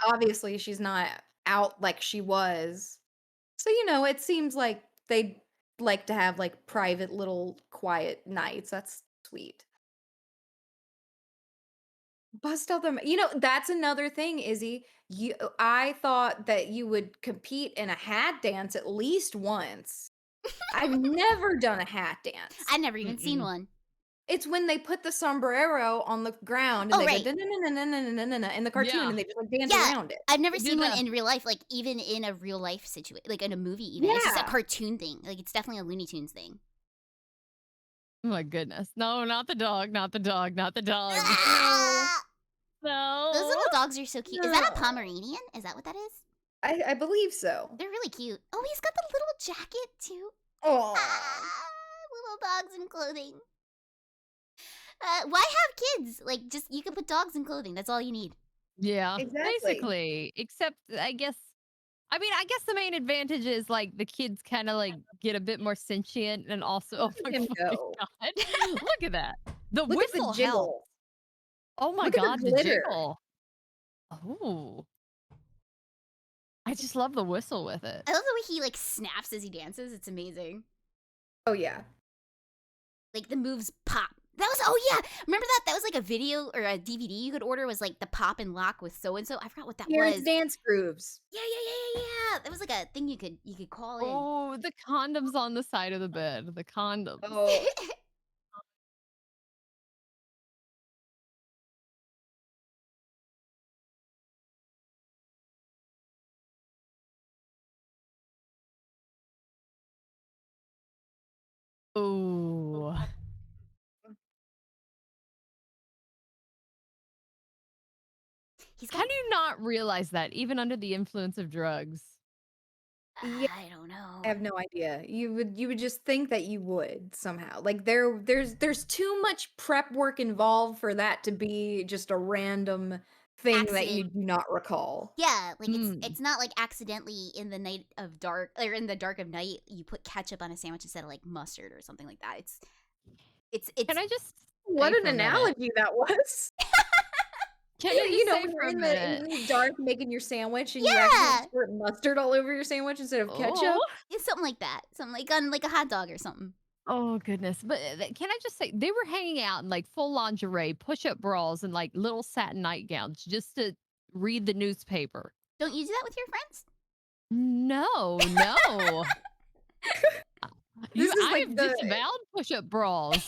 obviously she's not out like she was. So it seems like they'd like to have like private little quiet nights. That's sweet. Bust out them. That's another thing, Izzy. I thought that you would compete in a hat dance at least once. I've never done a hat dance. I've never even seen Mm-mm. one. It's when they put the sombrero on the ground and Oh they go right. "Da-na-na-na-na-na-na-na" in the cartoon Yeah. and they just like dance Yeah, around it. I've never They do seen one the in real life, like even in a real life situation, like in a movie. Even it's just a Yeah. cartoon thing. Like it's definitely a Looney Tunes thing. Oh my goodness. No, not the dog, not the dog, not the dog. No. Ah! Those No. little dogs are so cute. Is that a No. Pomeranian? Is that what that is? I believe so. They're really cute. Oh, he's got the little jacket too. Oh. Little dogs in clothing. Why have kids? Like, just you can put dogs in clothing. That's all you need. Yeah, Exactly. basically. Except I guess the main advantage is like the kids kind of like get a bit more sentient and also oh Look at my him fucking go. god. Look at that. The Look at the whistle helps. jiggle. Oh my Look at the god, the glitter. jiggle. Oh. I just love the whistle with it. I love the way he like snaps as he dances. It's amazing. Oh yeah. Like the moves pop. That was oh yeah. Remember that? That was like a video or a DVD you could order was like the pop and lock with so and so. I forgot what that Here's was. dance grooves. Yeah. That was like a thing you could call in. Oh, the condoms on the side of the bed. The condoms. Oh, Oh. He's How got do you not realize that even under the influence of drugs? yeah. I don't I know. have no idea. You would just think that you would somehow. Like there's too much prep work involved for that to be just a random thing that you Accident. do not recall. Yeah, like Mm. it's not like accidentally in the night of dark or in the dark of night you put ketchup on a sandwich instead of like mustard or something like that. Can It's I just What say an for a minute? analogy that was. Can I just say When for you're a in minute? the dark making your sandwich and you accidentally yeah, squirt mustard all over your sandwich instead of Oh. ketchup. it's something like that. Something like on like a hot dog or something. Oh goodness. But can I just say they were hanging out in like full lingerie, push-up bras, and like little satin nightgowns just to read the newspaper. Don't you do that with your friends? No, no. This is I like have the disavowed push-up bras.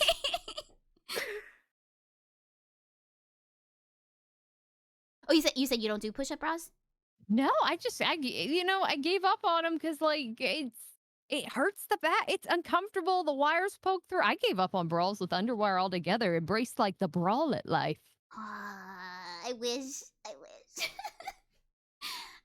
Oh, you said you don't do push-up bras? No, I gave up on them because like it hurts the back. It's uncomfortable. The wires poke through. I gave up on bras with underwear altogether. Embraced like the bralette life. I wish. I wish.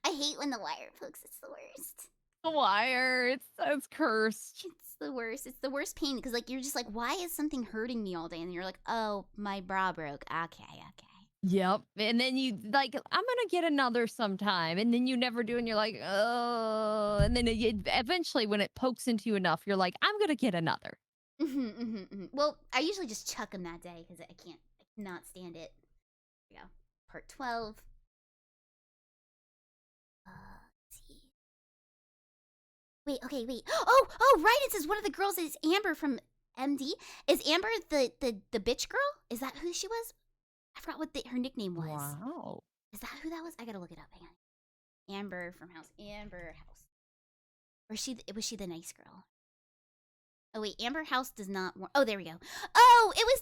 I hate when the wire pokes. It's the worst. The wire, it's cursed. It's the worst. It's the worst pain because like you're just like, why is something hurting me all day? And you're like, oh, my bra broke. Okay, okay. Yep. And then you like, I'm gonna get another sometime, and then you never do, and you're like, oh. And then eventually, when it pokes into you enough, you're like, I'm gonna get another. Well, I usually just chuck them that day because I cannot stand it. Here we go. Part 12. Let's see. Wait, okay, wait. Oh, right. It says one of the girls is Amber from MD. Is Amber the bitch girl? Is that who she was? I forgot what her nickname was. Wow. Is that who that was? I gotta look it up. Hang on. Amber from House. Amber House. Or was she the nice girl? Oh wait, Amber House does not want. Oh, there we go. Oh, it was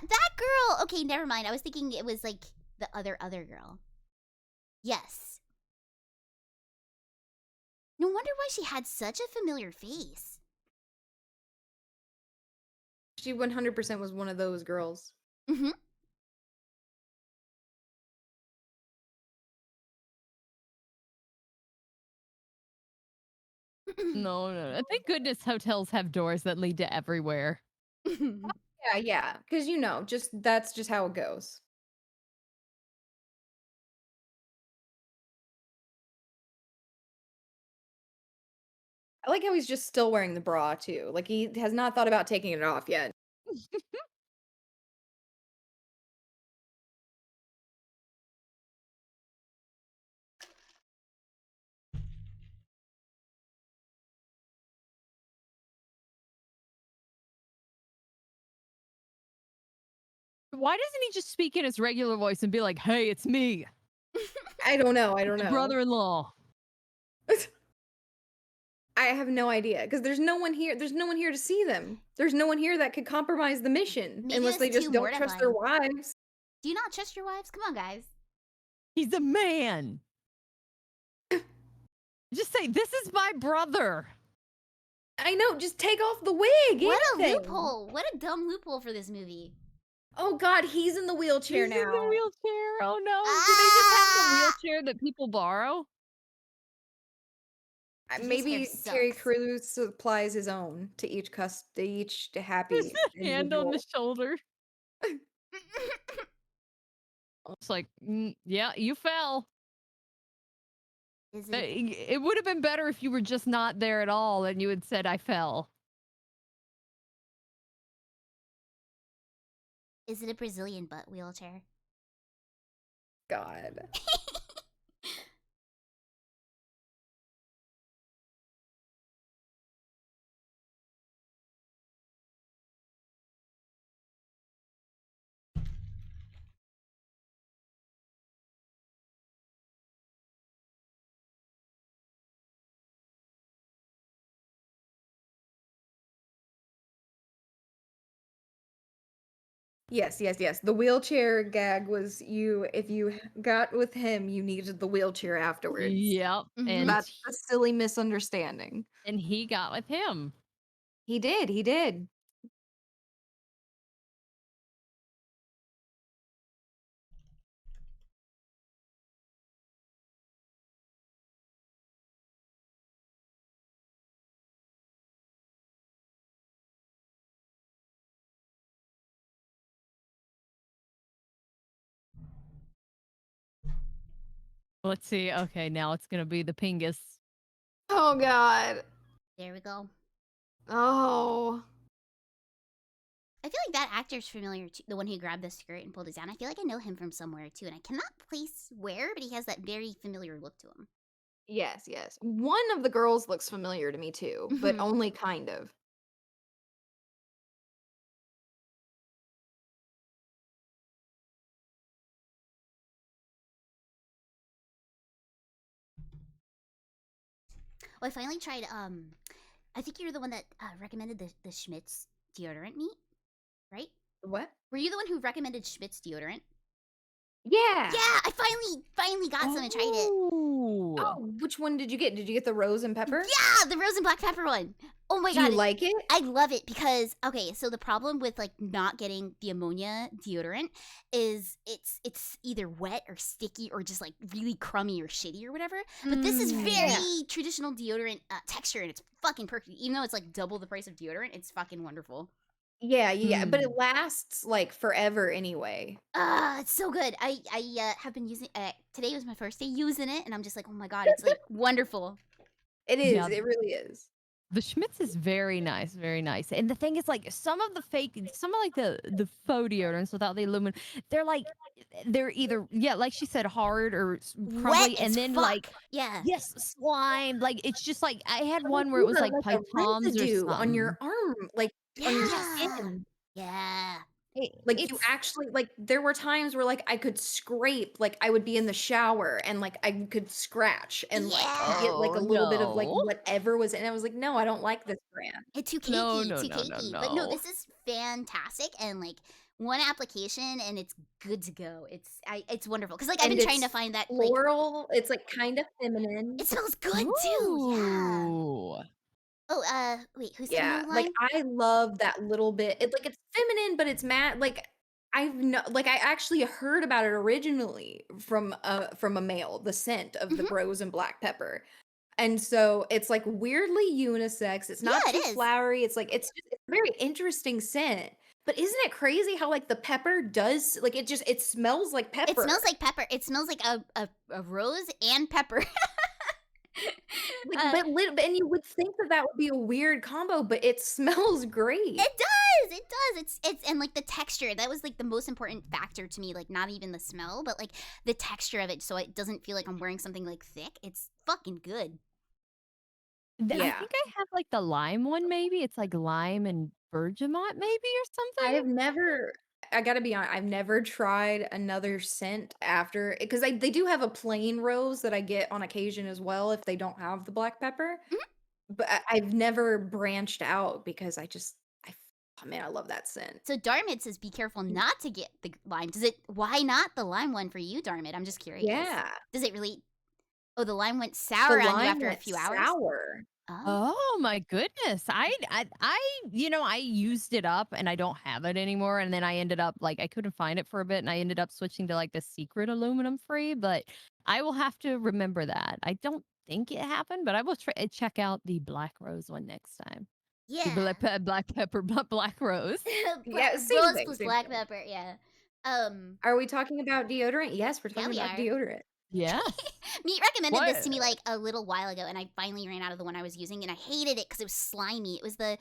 that girl. Okay, never mind. I was thinking it was like the other girl. Yes. No wonder why she had such a familiar face. she 100% was one of those girls. Mm-hmm. No, no. Thank goodness hotels have doors that lead to everywhere. Yeah, because that's just how it goes. I like how he's just still wearing the bra too. Like he has not thought about taking it off yet. Why doesn't he just speak in his regular voice and be like, "Hey, it's me, I don't know. your brother-in-law." I have no idea because there's no one here. There's no one here to see them. There's no one here that could compromise the mission Maybe unless they that's just too don't trust their mortifying. wives. Do you not trust your wives? Come on, guys. He's a man. Just say, "This is my brother." I know. Just take off the wig. What a anything. loophole. What a dumb loophole for this movie. Oh God, he's in the wheelchair He's now. in the wheelchair. Oh no! Do they just have the wheelchair that people borrow? His Maybe hair Terry sucks. Crews supplies his own to each There's happy a hand on the individual. shoulder. It's like, yeah, you fell. Is it It would have been better if you were just not there at all and you had said, "I fell." a Brazilian butt wheelchair? God. Yes. The wheelchair gag was if you got with him, you needed the wheelchair afterwards. Yep. Mhm. That's a silly misunderstanding. And he got with him. He did. Let's see. Okay, now it's gonna be the Pingus. Oh God. There we go. Oh. I feel like that actor's familiar too. The one who grabbed the skirt and pulled it down. I feel like I know him from somewhere too, and I cannot place where, but he has that very familiar look to him. Yes. One of the girls looks familiar to me too, but Mhm. only kind of. Well, I finally tried. I think you're the one that recommended the Schmitz deodorant, meat, right? What? Were you the one who recommended Schmitz deodorant? Yeah. Yeah, I finally got some and tried it. Oh. Oh, which one did you get? Did you get the rose and pepper? Yeah, the rose and black pepper one. Oh my Do god, you like it? I love it because okay, so the problem with like not getting the ammonia deodorant is it's either wet or sticky or just like really crummy or shitty or whatever. But this is very Yeah. traditional deodorant texture and it's fucking perfect. Even though it's like double the price of deodorant, it's fucking wonderful. Yeah, but it lasts like forever anyway. It's so good. I have been using today was my first day using it and I'm just like, "Oh my god, it's like wonderful." It is. Yeah. It really is. The Schmitz is very nice, very nice. And the thing is, like, some of like the faux deodorants without the aluminum, they're either like she said, hard or Wet crumbly, as and then fuck. like Yeah. yes, slime. Like it's just like I had But one they where it leave was like a pythons or residue on your something. arm, like on your Yeah. skin. Yeah. Like you It's actually like there were times where like I could scrape, like I would be in the shower and like I could scratch and like Yeah. get like a oh little bit of like no, whatever was in. I was like, no, I don't like this brand. It's too no, cakey, no, too no, no, cakey. But no, no. this is fantastic and like one application and it's good to go. It's wonderful because like I've And been trying to it's find that like floral. It's like kind of feminine. it smells good too. Yeah. Ooh. Oh, wait, who sent you Yeah, the like line? I love that little bit. It's like it's feminine, but it's matte. Like I actually heard about it originally from a male, the scent of the Mhm. rose and black pepper. And so it's like weirdly unisex. It's Yeah, not it too is. flowery. It's a very interesting scent. But isn't it crazy how like the pepper does like it smells like It pepper. smells like pepper. It smells like a rose and pepper. Like Uh, and you would think that that would be a weird combo, but it smells great. It does. It does. It's and like the texture. That was like the most important factor to me. Like not even the smell, but like the texture of it, so it doesn't feel like I'm wearing something like thick. It's fucking good. I Yeah. think I have like the lime one. Maybe it's like lime and bergamot, maybe or I something. have never I gotta be honest, I've never tried another scent after because they do have a plain rose that I get on occasion as well if they don't have the black pepper. Mhm. But I've never branched out because oh man, I love that scent. So Darmid says, "Be careful not to get the lime." Does it? Why not the lime one for you, Darmid? I'm just curious. Yeah. Does it really? Oh, the lime went The sour on you lime after a went few hours. sour. Oh. Oh my goodness. I used it up and I don't have it anymore. And then I ended up like, I couldn't find it for a bit and I ended up switching to like the secret aluminum free, but I will have to remember that. I don't think it happened, but I will check out the black rose one next time. The Yeah. black pepper, but black rose. Yeah, same Rose thing, plus same black thing. pepper. Yeah. Are we talking about deodorant? Yes, we're Yeah, talking we about are. deodorant. Yes. Meat recommended this to me What? like a little while ago, and I finally ran out of the one I was using, and I hated it because it was slimy. It was the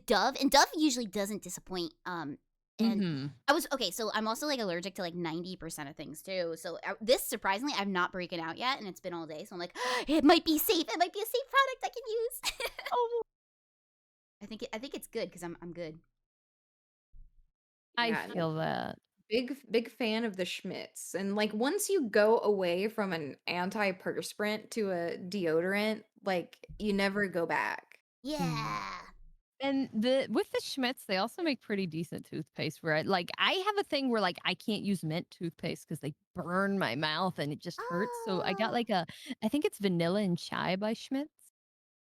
Dove, and Dove usually doesn't disappoint. And Hmm. I was okay. So I'm also like allergic to like 90% of things too. So this surprisingly, I'm not breaking out yet, and it's been all day. So I'm like, it might be safe. It might be a safe product I can use. Oh, I think it's good because I'm good. I Yeah, no, feel that. big fan of the Schmitz. And like once you go away from an antiperspirant to a deodorant, like you never go back. Yeah. And with the Schmitz, they also make pretty decent toothpaste. Where I have a thing where like I can't use mint toothpaste because they burn my mouth and it just hurts. So I got Oh, I think it's vanilla and chai by Schmitz.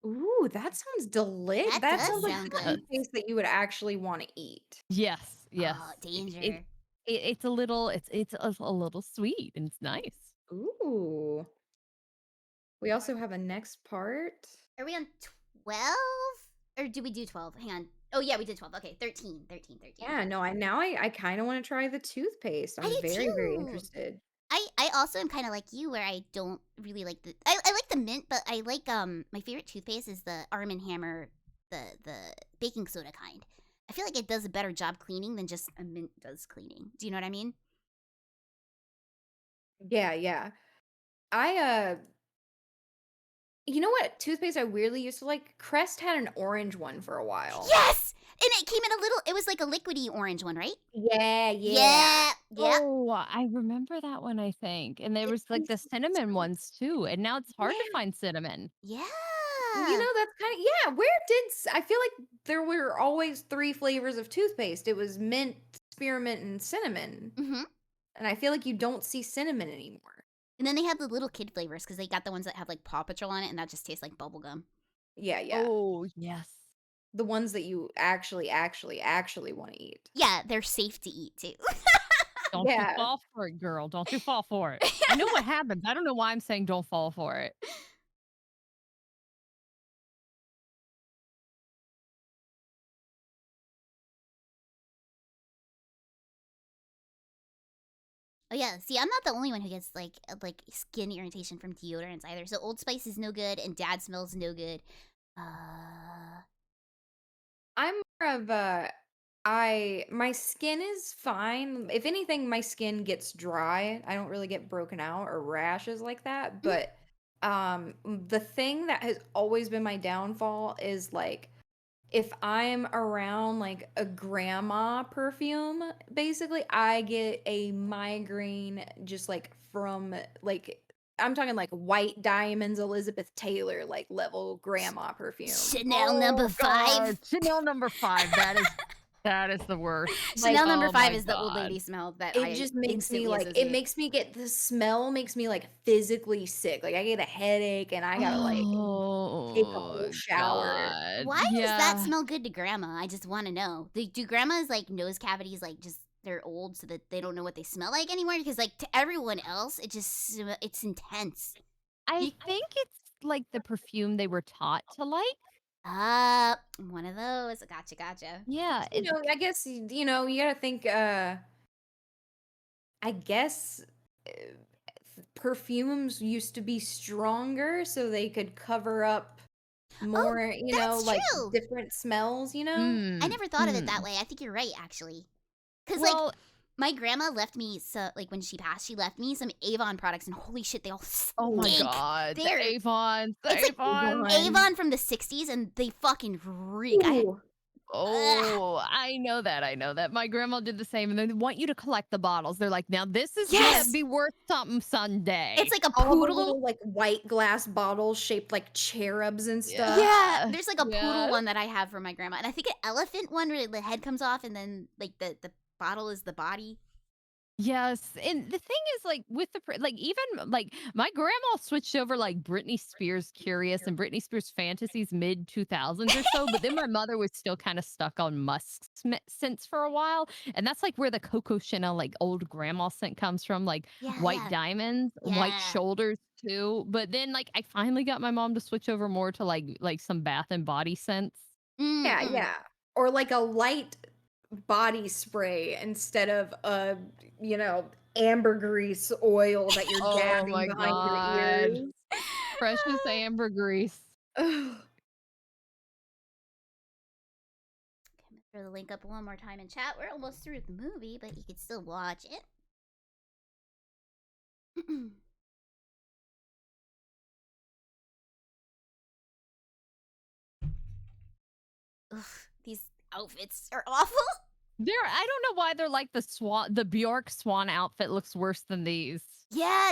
Ooh, that sounds delicious. that That does sounds like sound the good. toothpaste that you would actually want to eat. Yes, yes. Oh, It, danger. it's a little it's a little sweet and it's nice. Ooh. We also have a next part. Are we on 12? Or do we do 12? Hang on. Oh, yeah, we did 12. Okay, 13. 13. 13. Yeah, no, I kind of want to try the toothpaste. I I'm do very too. interested. I also am kind of like you where I don't really like I like the mint, but I like my favorite toothpaste is the Arm& Hammer the baking soda kind. I feel like it does a better job cleaning than just a mint does cleaning. Do you know what I mean? Yeah. I you know what toothpaste I weirdly used to like? Crest had an orange one for a while. Yes! And it came in a little it was like a liquidy orange one, right? Yeah. Yeah. Yeah. Oh, I remember that one, I think. And there It was like the tastes cinnamon so ones too. And now it's hard to yeah. find cinnamon. Yeah. Yeah. That's kind of, yeah. Where did I feel like there were always three flavors of toothpaste. It was mint, spearmint, and cinnamon. Mm-hmm. And I feel like you don't see cinnamon anymore. And then they have the little kid flavors because they got the ones that have like Paw Patrol on it, and that just tastes like bubblegum. Yeah, yeah. Oh, yes. The ones that you actually want to eat. Yeah, they're safe to eat too. Don't you Yeah. fall for it, girl. Don't you fall for it. I know what happens. I don't know why I'm saying don't fall for it. Oh yeah, see, I'm not the only one who gets like skin irritation from deodorants either. So Old Spice is no good, and Dad smells no good. I'm more of a my skin is fine. If anything, my skin gets dry. I don't really get broken out or rashes like that. But the thing that has always been my downfall is like if I'm around like a grandma perfume, basically, I get a migraine just like from like I'm talking like White Diamonds, Elizabeth Taylor like level grandma perfume. Chanel number 5. God. Chanel number 5. That is the worst. Chanel number oh 5 my is the old God. lady smell that It I just makes me instantly like it associate. makes me get the smell makes me like physically sick. Like I get a headache and I gotta like take a whole Oh shower. God. Why does that Yeah. smell good to grandma? I just want to know. Do grandmas like nose cavities like just they're old so that they don't know what they smell like anymore? Because like to everyone else, it's intense. I think it's like the perfume they were taught to like. One of those. Gotcha. Yeah. I guess you gotta think I guess uh, perfumes used to be stronger so they could cover up more, that's like true. different smells, I never thought of it that mm. way. I think you're right, actually. Because Well, like my grandma left me like when she passed, she left me some Avon products, and holy shit, they all oh my stink. God. They're The Avon. The it's like Avon. Avon from the '60s, and they fucking reek. Ooh. Oh, I know that. I know that. My grandma did the same, and they want you to collect the bottles. They're like, now this is Yes! gonna be worth something someday. It's like a All the poodle. little like white glass bottles shaped like cherubs and stuff. Yeah, there's like a poodle Yeah. one that I have for my grandma, and I think an elephant one where the head comes off, and then like the bottle is the body. Yes, and the thing is, like with like even like my grandma switched over like Britney Spears Curious and Britney Spears Fantasies mid 2000s or so, but then my mother was still kind of stuck on Musk scents for a while, and that's like where the Coco Chanel like old grandma scent comes from, like White Diamonds, White Yeah. Shoulders too. But then like I finally got my mom to switch over more to like some Bath and Body scents. Yeah, Mm-mm. yeah. Or like a light body spray instead of ambergris oil that you're Oh dabbing my behind your God. ears. Precious ambergris. Ugh. Okay, throw the link up one more time in chat. We're almost through the movie, but you can still watch it. Ugh, these outfits are awful. I don't know why they're like the Bjork swan outfit looks worse than these. Yeah.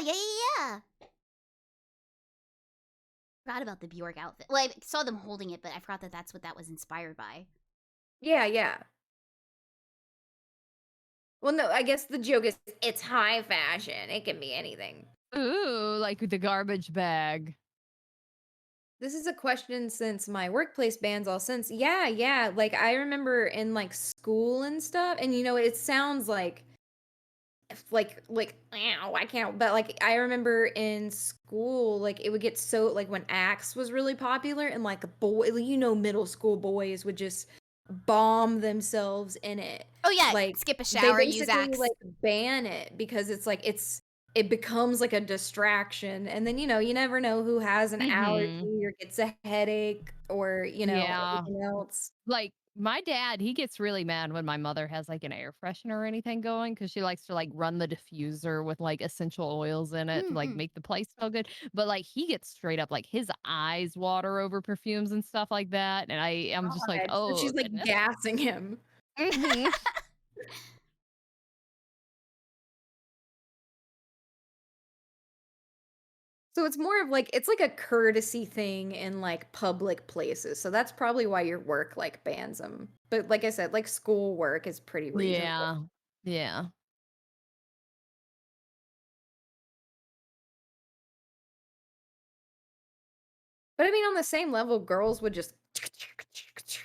Forgot about the Bjork outfit. Well, I saw them holding it, but I forgot that that's what that was inspired by. Yeah, yeah. Well, no, I guess the joke is it's high fashion. It can be anything. Ooh, like the garbage bag. This is a question since my workplace bans all since. Yeah. Like I remember in like school and stuff, and it sounds like ow, I can't. But like I remember in school, like it would get so like when Axe was really popular, and like middle school boys would just bomb themselves in it. Oh yeah, Like skip a they shower, use basically Axe. like ban it because it becomes like a distraction, and then you never know who has an allergy or gets a headache or Yeah. anything else. Like my dad, he gets really mad when my mother has like an air freshener or anything going because she likes to like run the diffuser with like essential oils in it to like Mhm. make the place smell good. But like he gets straight up like his eyes water over perfumes and stuff like that. And I'm just like, God, so oh she's like goodness. gassing him. Mhm. So it's more of like it's like a courtesy thing in like public places. So that's probably why your work like bans them. But like I said, like school work is pretty reasonable. Yeah. Yeah. But I mean, on the same level, girls would just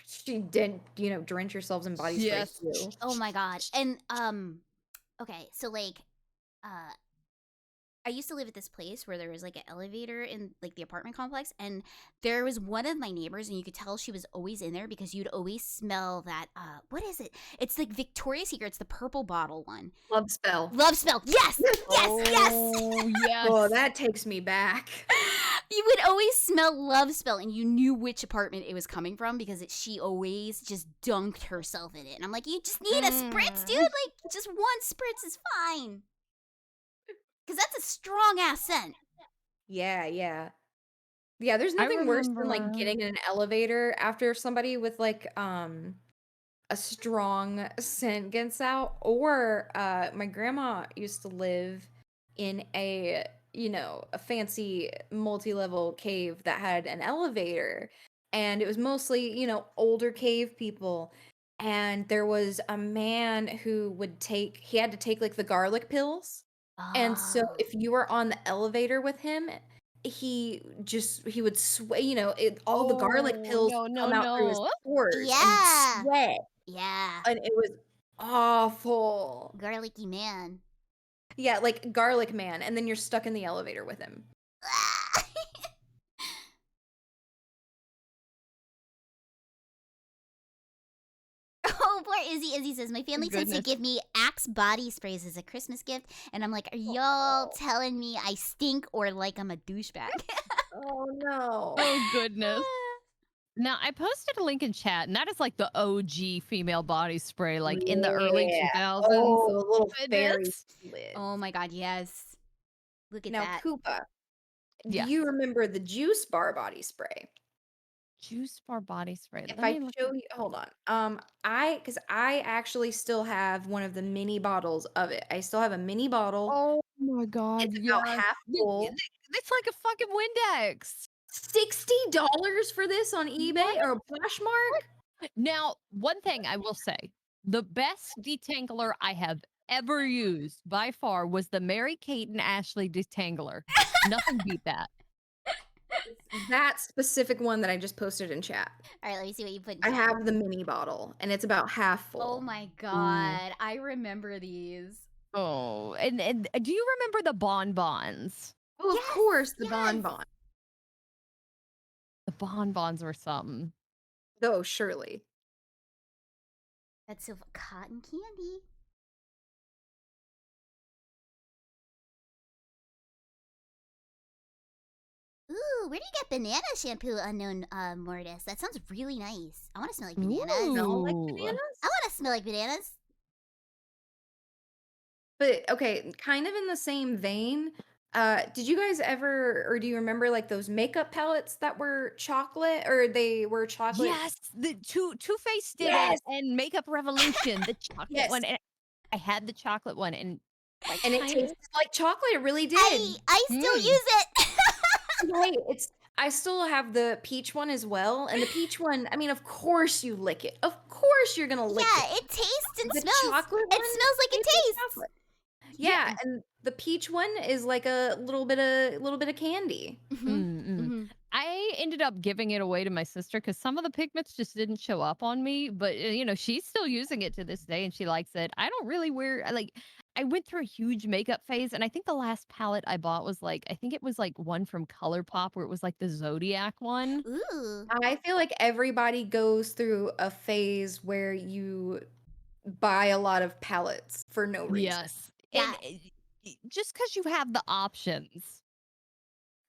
she did, drench yourselves in body spray Yes. too. Oh my god. And okay, so like uh I used to live at this place where there was like an elevator in like the apartment complex, and there was one of my neighbors, and you could tell she was always in there because you'd always smell that. What is it? It's like Victoria's Secret. It's the purple bottle one. Love spell. Love smell. Yes, yes, yes. Oh, yes. Oh, that takes me back. You would always smell love spell, and you knew which apartment it was coming from because she always just dunked herself in it. And I'm like, you just need a spritz, dude. Like, just one spritz is fine. Because that's a strong ass scent. Yeah, yeah. Yeah, there's I nothing worse than like remember. getting in an elevator after somebody with like a strong scent gets out. Or my grandma used to live in a fancy multi-level cave that had an elevator, and it was mostly, older cave people. And there was a man who he had to take like the garlic pills. And so Oh. if you were on the elevator with him, he would sweat, all the garlic Oh, pills no, would no, come out through his no. pores and he'd Yeah. sweat, Yeah. and it was awful. Garlicky man. Yeah, like garlic man, and then you're stuck in the elevator with him. Oh, poor Izzy. Izzy says, my family tends to Goodness. give me Axe body sprays as a Christmas gift. And I'm like, are y'all telling me I stink or like I'm a douchebag? Oh no. Oh, goodness. Now, I posted a link in chat, and that is like the OG female body spray, like in the early Yeah. 2000s. Oh, the little fairy Goodness. lid. Oh my god, yes. Look at Now, that. Koopa, do Yes. you remember the juice bar body spray? Juice bar body spray. If Let I me look. show you, hold on. Because I actually still have one of the mini bottles of it. I still have a mini bottle. Oh my God. It's Yes. about half full. It's like a fucking Windex. $60 for this on eBay What? or Poshmark? Now, one thing I will say, the best detangler I have ever used by far was the Mary Kate and Ashley detangler. Nothing beat that. That specific one that I just posted in chat. All right, let me see what you put in I chat. have the mini bottle, and it's about half full. Oh my god, I remember these. Oh, and do you remember the bonbons? Oh, of Yes, course, the yes. bonbon. The bonbons were something. Oh, surely. That's so cotton candy. Ooh, where do you get banana shampoo, unknown Mortis? That sounds really nice. I want to smell like bananas. Smell like Ooh. bananas? I want to smell like bananas. But okay, kind of in the same vein, did you guys ever, or do you remember like those makeup palettes that were chocolate, or they were chocolate? Yes, the Two Face did Yes! it, and Makeup Revolution, the chocolate Yes. one. And I had the chocolate one, and like, And it kind tasted like chocolate. It really did. I still use it. Hey, I still have the peach one as well, and the peach one, I mean, of course you lick it. Of course you're gonna lick Yeah, it. it tastes and The smells. chocolate It one smells like it tastes like tastes. chocolate. Yeah, and the peach one is like a little bit of candy. I ended up giving it away to my sister because some of the pigments just didn't show up on me. But she's still using it to this day, and she likes it. I don't really wear like. I went through a huge makeup phase, and I think the last palette I bought was like I think it was like one from ColourPop where it was like the Zodiac one. Ooh. I feel like everybody goes through a phase where you buy a lot of palettes for no reason. Yes, Yeah. and just because you have the options.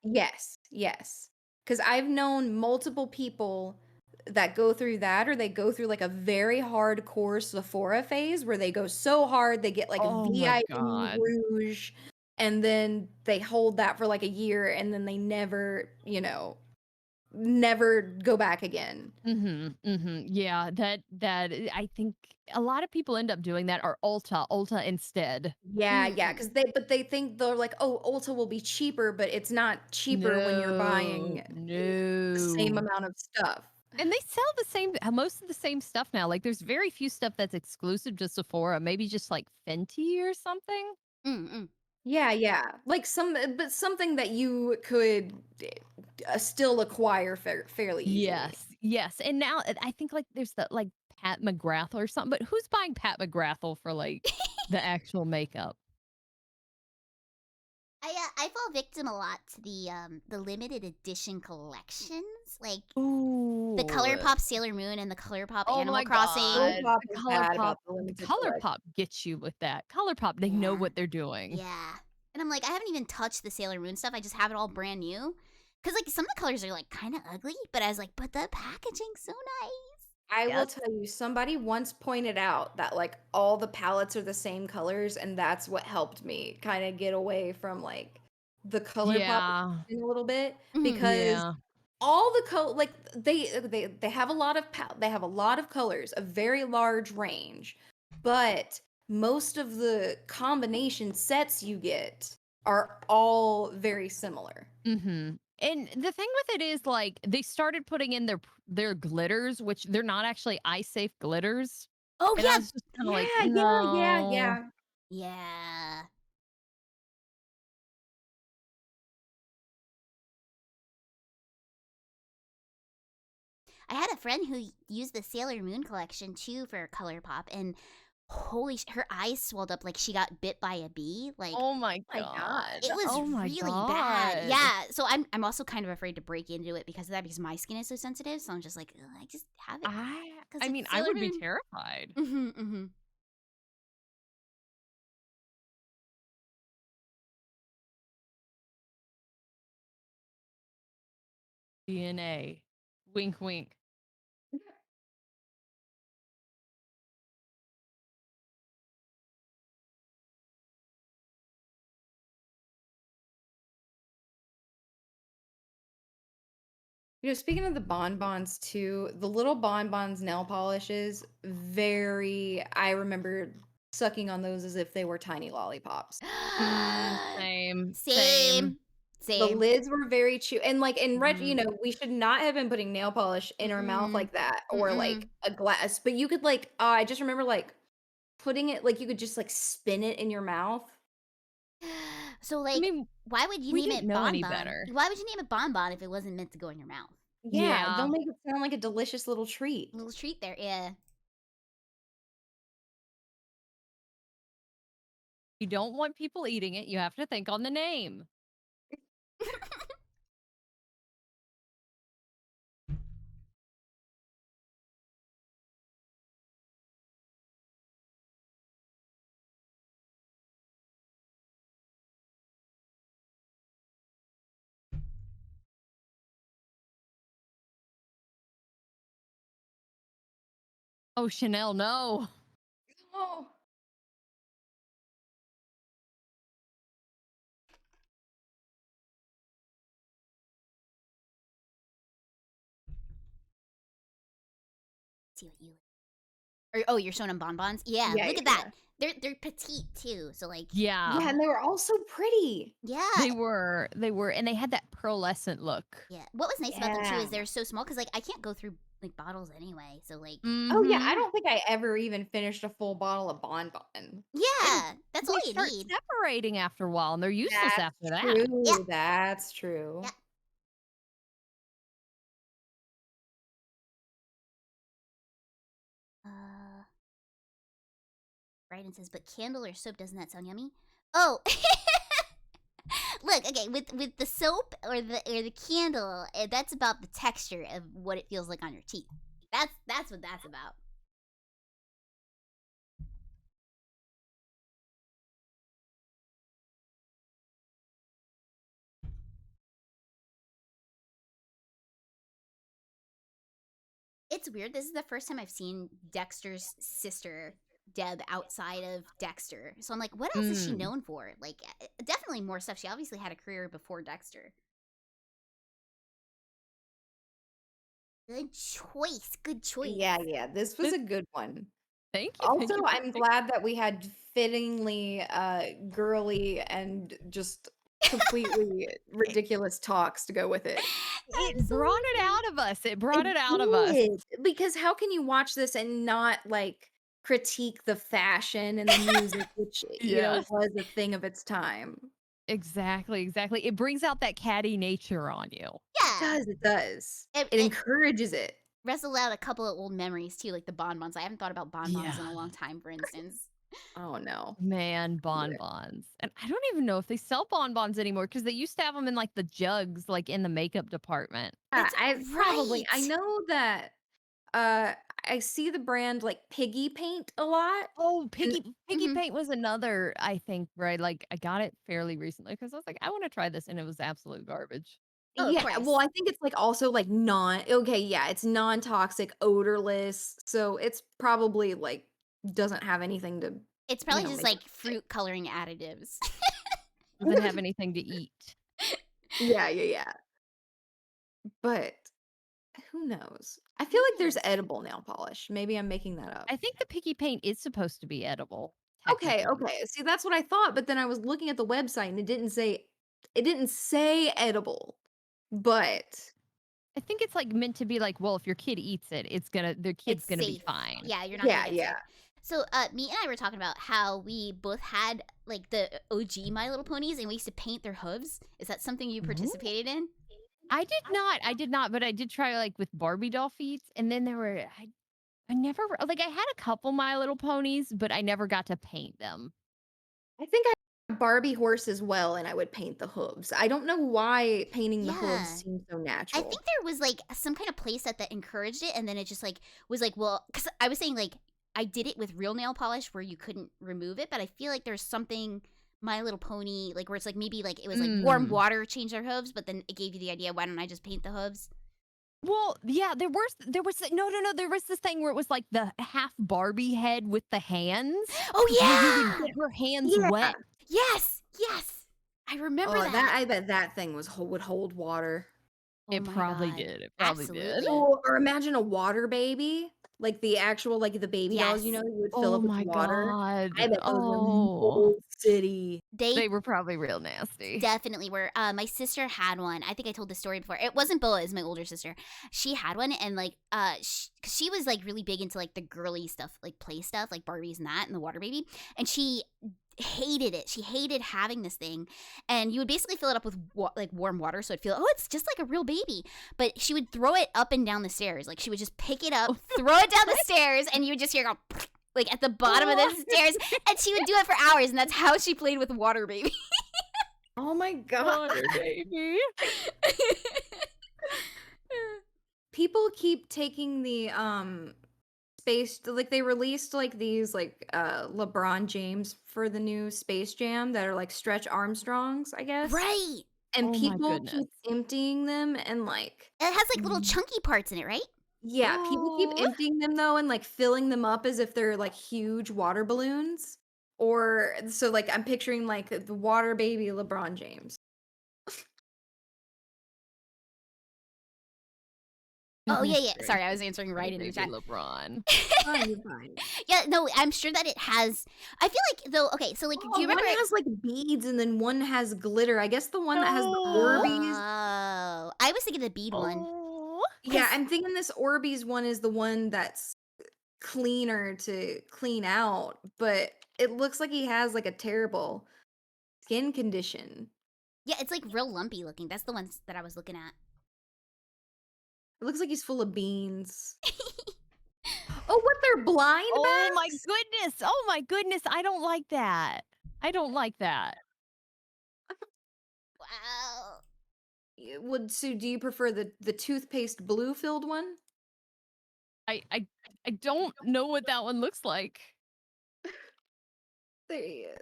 Yes, yes. Because I've known multiple people that go through that, or they go through like a very hardcore Sephora phase where they go so hard they get like Oh my VIP God. rouge, and then they hold that for like a year, and then they never, never go back again. Yeah, I think a lot of people end up doing that or Ulta instead. Yeah, yeah, Mm-mm. because they think they're like, "Oh, Ulta will be cheaper," but it's not cheaper when you're No, buying the same no. amount of stuff. And they sell the same most of the same stuff now. Like there's very few stuff that's exclusive to Sephora, maybe just like Fenty or something. Mm-mm. Yeah, yeah. Like but something that you could still acquire fairly easily. Yes, yes. And now I think like there's the like Pat McGrath or something, but who's buying Pat McGrathel for like the actual makeup? I fall victim a lot to the limited edition collections, like the Ooh. ColourPop Sailor Moon and the ColourPop Oh Animal my Crossing. god. ColourPop is bad about the The limited ColourPop selection. gets you with that. ColourPop, they know Yeah, what they're doing. yeah. And I'm like, I haven't even touched the Sailor Moon stuff. I just have it all brand new. Cause like some of the colors are like kind of ugly, but I was like, but the packaging's so nice. I will Yes. tell you, somebody once pointed out that like all the palettes are the same colors, and that's what helped me kind of get away from like the color pop Yeah. a little bit Mhm. because Yeah. all the like they have a lot of they have a lot of colors, a very large range, but most of the combination sets you get are all very similar. And the thing with it is like they started putting in their glitters, which they're not actually eye safe glitters. Oh And I yeah, was just kind of like, Yeah, yeah, yeah, no. yeah. yeah. I had a friend who used the Sailor Moon collection too for ColourPop, and her eyes swelled up like she got bit by a bee. Like Oh my My God. god. it was Oh my really bad. god. Yeah. So I'm also kind of afraid to break into it because of that because my skin is so sensitive. So I'm just like, "Ugh, I just have it because I it's mean, I Sailor would be Moon." terrified. Mm-hmm. DNA. Wink wink. Speaking of the bonbons too, the little bonbons nail polishes, I remember sucking on those as if they were tiny lollipops. Same. Same. Same. The Same. lids were very chew and like in Mhm. we should not have been putting nail polish in our mouth Mm-mm. like that or like Mm-mm. a glass, but you could like I just remember like putting it like you could just like spin it in your mouth. So I like, mean, why would you we name didn't it know any bonbon? better. Why would you name it bonbon if it wasn't meant to go in your mouth? Yeah, they'll Yeah. make it sound like a delicious little treat. Little treat there, yeah. You don't want people eating it. You have to think on the name. Oh, Chanel, no. Oh. See what you. Or oh, you're showing them bonbons. Yeah, Yeah, look at that. yeah. They're petite too. So like, Yeah. Yeah, and they were all so pretty. yeah, They were. They were. And they had that pearlescent look. yeah. What was nice about them too Yeah. is they're so small because like I can't go through like bottles anyway. So like, Oh, yeah, I Mhm. don't think I ever even finished a full bottle of bonbon. yeah, that's all They you start need. separating after a while and they're useless That's after that. Yeah, true, that's yeah. true. Uh, Brayden says, but candle or soap doesn't that sound yummy? Oh, look, okay, with the soap or the candle, that's about the texture of what it feels like on your teeth. That's what that's about. It's weird. This is the first time I've seen Dexter's sister, Deb, outside of Dexter. So I'm like, what else is she Mm. known for? Like, definitely more stuff. She obviously had a career before Dexter. Good choice. Good choice. Yeah, this was a good one. Thank you. Thank Also, you for I'm glad that we had fittingly girly and just completely ridiculous talks to go with it. It brought it Absolutely. out of us. It brought It it out of us. did, because how can you watch this and not, like, critique the fashion and the music, which, Yes. was a thing of its time? Exactly, exactly. It brings out that catty nature on you. Yeah. It does. It It encourages it. wrestled out a couple of old memories too, like the bonbons. I haven't thought about bonbons in a Yeah. long time, for instance. Oh, no. Man, Yeah. bonbons. And I don't even know if they sell bonbons anymore because they used to have them in like the jugs, like in the makeup department. Yeah, That's I probably I right. know that, uh, I see the brand, like, Piggy Paint a lot, Oh, and piggy Mhm. paint was another, I think, right? Like I got it fairly recently because I was like, I want to try this, and it was absolute garbage. Oh, of yeah, well, course. I think it's, like, also, like, it's non-toxic, odorless, so it's probably, like, doesn't have anything to, It's probably just make it like fruit coloring additives. Doesn't have anything to eat. Yeah, but who knows? I feel like there's Yes. edible nail polish, maybe I'm making that up. I think the piggy paint is supposed to be edible, Okay, technically. okay. See, that's what I thought, but then I was looking at the website and it didn't say edible. But I think it's like meant to be like, well, if your kid eats it, their kid's It's gonna be safe. fine. Yeah, you're not gonna yeah, get yeah. sick. So, me and I were talking about how we both had like the OG My Little Ponies, and we used to paint their hooves. Is that something you Ooh. participated in? I did not, but I did try like with Barbie doll feet, and then there were I never like I had a couple My Little Ponies, but I never got to paint them. I think I had a Barbie horse as well, and I would paint the hooves. I don't know why painting the hooves Yeah. seems so I think natural. there was like some kind of playset that encouraged it, and then it just like was like, well, because I was saying like I did it with real nail polish where you couldn't remove it, but I feel like there's something My Little Pony like where it's like maybe like it was like warm Mm. water changed their hooves, but then it gave you the idea, why don't I just paint the hooves? Well, yeah, there was no, there was this thing where it was like the half Barbie head with the hands, Oh where you would yeah, get her hands Yeah. wet. yes, I remember Oh, that. I bet that thing would hold water. Oh It my probably god, did. It probably did. absolutely. Or imagine a water baby, like the actual, like the baby dolls, Yes, you would fill Oh up with my water. I god. bet those were Oh. mold city. they They were probably real nasty. definitely were. My sister had one. I think I told the story before. It wasn't Boa, it's my older sister. She had one, and like, cause she was like really big into like the girly stuff, like play stuff, like Barbies and that, and the water baby. And she hated it. She hated having this thing, and you would basically fill it up with like warm water, so it'd feel, oh, it's just like a real baby. But she would throw it up and down the stairs. Like she would just pick it up, throw it down the stairs, and you would just hear it go. Like at the bottom of the stairs, and she would do it for hours, and that's how she played with water baby. Oh my god. Water baby. People keep taking the space, like they released like these like LeBron James for the new Space Jam that are like Stretch Armstrongs, I guess. Right. And Oh my people goodness. keep emptying them and like It has like little Mm. chunky parts in it, right? yeah, people keep Oh. emptying them though and like filling them up as if they're like huge water balloons. Or so like I'm picturing like the water baby LeBron James. Oh yeah, yeah. Goodness Sorry, I was gracious. answering right Water in the baby chat. LeBron. Fine, you're fine. Yeah, no, I'm sure that it has. I feel like though. Okay, so like, do Oh, you remember? one has like beads and then one has glitter. I guess the one that has the No. Orbeez. Oh, I was thinking the bead one. Oh. Yeah, 'Cause- I'm thinking this Orbeez one is the one that's cleaner to clean out, but it looks like he has like a terrible skin condition. Yeah, it's like real lumpy looking. That's the ones that I was looking at. It looks like he's full of beans. Oh, what? They're blind Oh my bags? goodness. Oh my goodness. I don't like that. I don't like that. Wow. Would Sue? Do you prefer the toothpaste blue filled one? I don't know what that one looks like. There he is.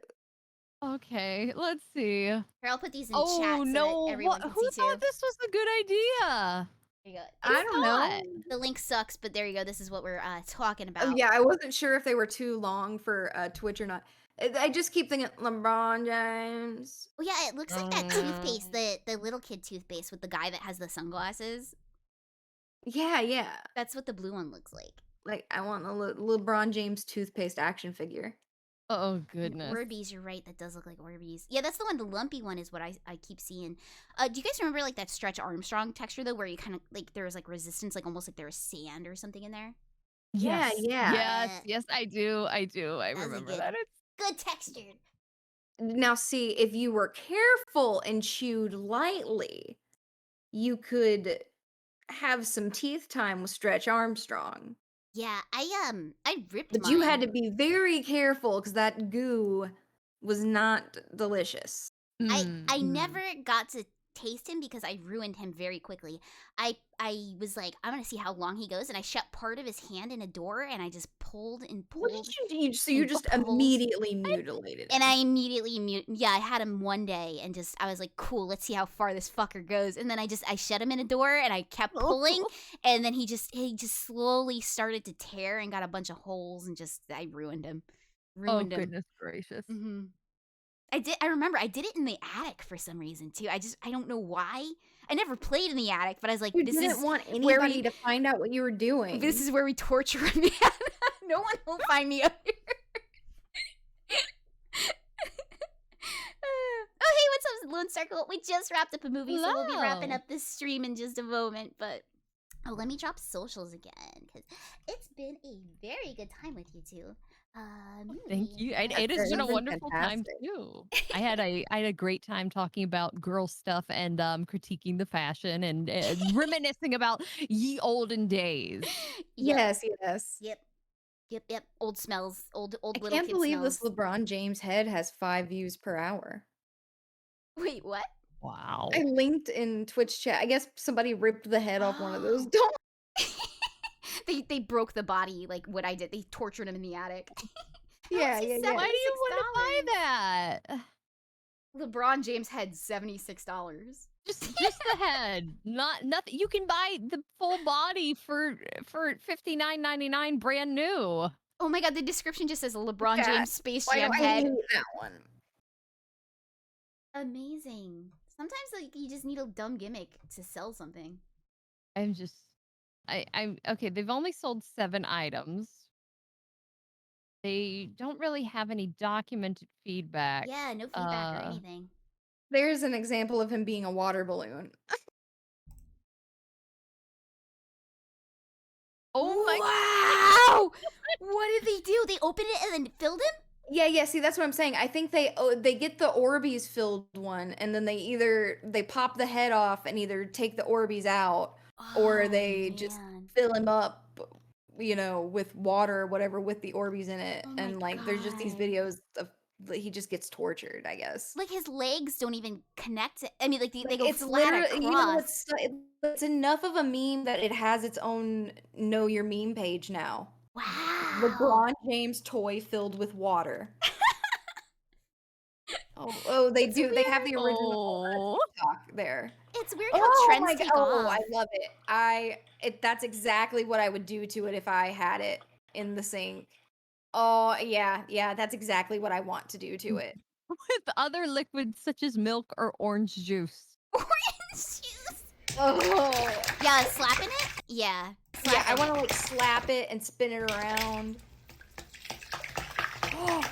Okay, let's see. Here, I'll put these in Oh chat so no. that everyone What, can who see too. thought this was a good idea? There you go. I don't know. thought? The link sucks, but there you go. This is what we're talking about. Oh yeah, I wasn't sure if they were too long for Twitch or not. I just keep thinking LeBron James. Oh yeah, it looks like that toothpaste, the little kid toothpaste with the guy that has the sunglasses. Yeah, yeah. That's what the blue one looks like. Like I want a LeBron James toothpaste action figure. Oh And goodness. Orbeez, you're right. That does look like Orbeez. Yeah, that's the one. The lumpy one is what I keep seeing. Do you guys remember like that Stretch Armstrong texture though, where you kind of like there was like resistance, like almost like there was sand or something in there? Yeah, Yes. yeah. Yes. Yes, I do. I do. I That was a remember good, that. It's good textured. Now see, if you were careful and chewed lightly, you could have some teeth time with Stretch Armstrong. Yeah, I ripped But mine. you had to be very careful because that goo was not delicious. I mm. never got to taste him because I ruined him very quickly. I was like, I'm gonna see how long he goes, and I shut part of his hand in a door, and I just pulled and What pulled. did you do? So you and just pulled. immediately mutilated And him. I immediately yeah, I had him one day and just I was like, cool, let's see how far this fucker goes. And then I shut him in a door and I kept pulling, and then he just slowly started to tear and got a bunch of holes, and just I ruined him. Oh Ruined him. goodness gracious. Mm-hmm. I remember I did it in the attic for some reason too. I don't know why. I never played in the attic, but I was like, You this didn't is want where anybody to find out what you were doing. this is where we torture a man. No one will find me up here. Oh, hey, what's up, Lone Circle? We just wrapped up a movie, so we'll be wrapping Hello. up this stream in just a moment. But let me drop socials again because it's been a very good time with you two. Thank you. And Yes, it has it's been a been wonderful time fantastic. too. I had a great time talking about girl stuff and critiquing the fashion and reminiscing about ye olden days. Yep, Yes. yep. Old smells, old I little can't kid believe smells. this LeBron James head has 5 views per hour. Wait, what? Wow. I linked in Twitch chat. I guess somebody ripped the head off one of those dolls. They broke the body like what I did. They tortured him in the attic. Yeah, see yeah, yeah. Why do you want to buy $76. that? LeBron James had $76. Just the head, not nothing. You can buy the full body for $59.99 brand new. Oh my god, the description just says LeBron Chat, James Space Why do Jam I head. need that one? Amazing. Sometimes like you just need a dumb gimmick to sell something. I'm just, I'm okay. They've only sold 7 items. They don't really have any documented feedback. Yeah, no feedback or anything. There's an example of him being a water balloon. Oh my! Wow! What did they do? They opened it and then filled him? Yeah. See, that's what I'm saying. I think they get the Orbeez filled one, and then they pop the head off and either take the Orbeez out, or Oh, they just man. fill him up, with water or whatever with the Orbeez in it, Oh my and like there's just these God. videos of he just gets tortured, I guess. Like his legs don't even connect. I mean, like they Like, go it's flat literally, across. it's enough of a meme that it has its own know your meme page now. Wow. LeBron James toy filled with water. Oh, they It's do. They have weird. the original Oh, TikTok there. It's weird how Oh trends my take god! Oh, off. I love it. That's exactly what I would do to it if I had it in the sink. Oh yeah, that's exactly what I want to do to it. with other liquids such as milk or orange juice. Orange juice. Oh Yeah, slapping it? Yeah. yeah, I slapping want it. to like slap it and spin it around.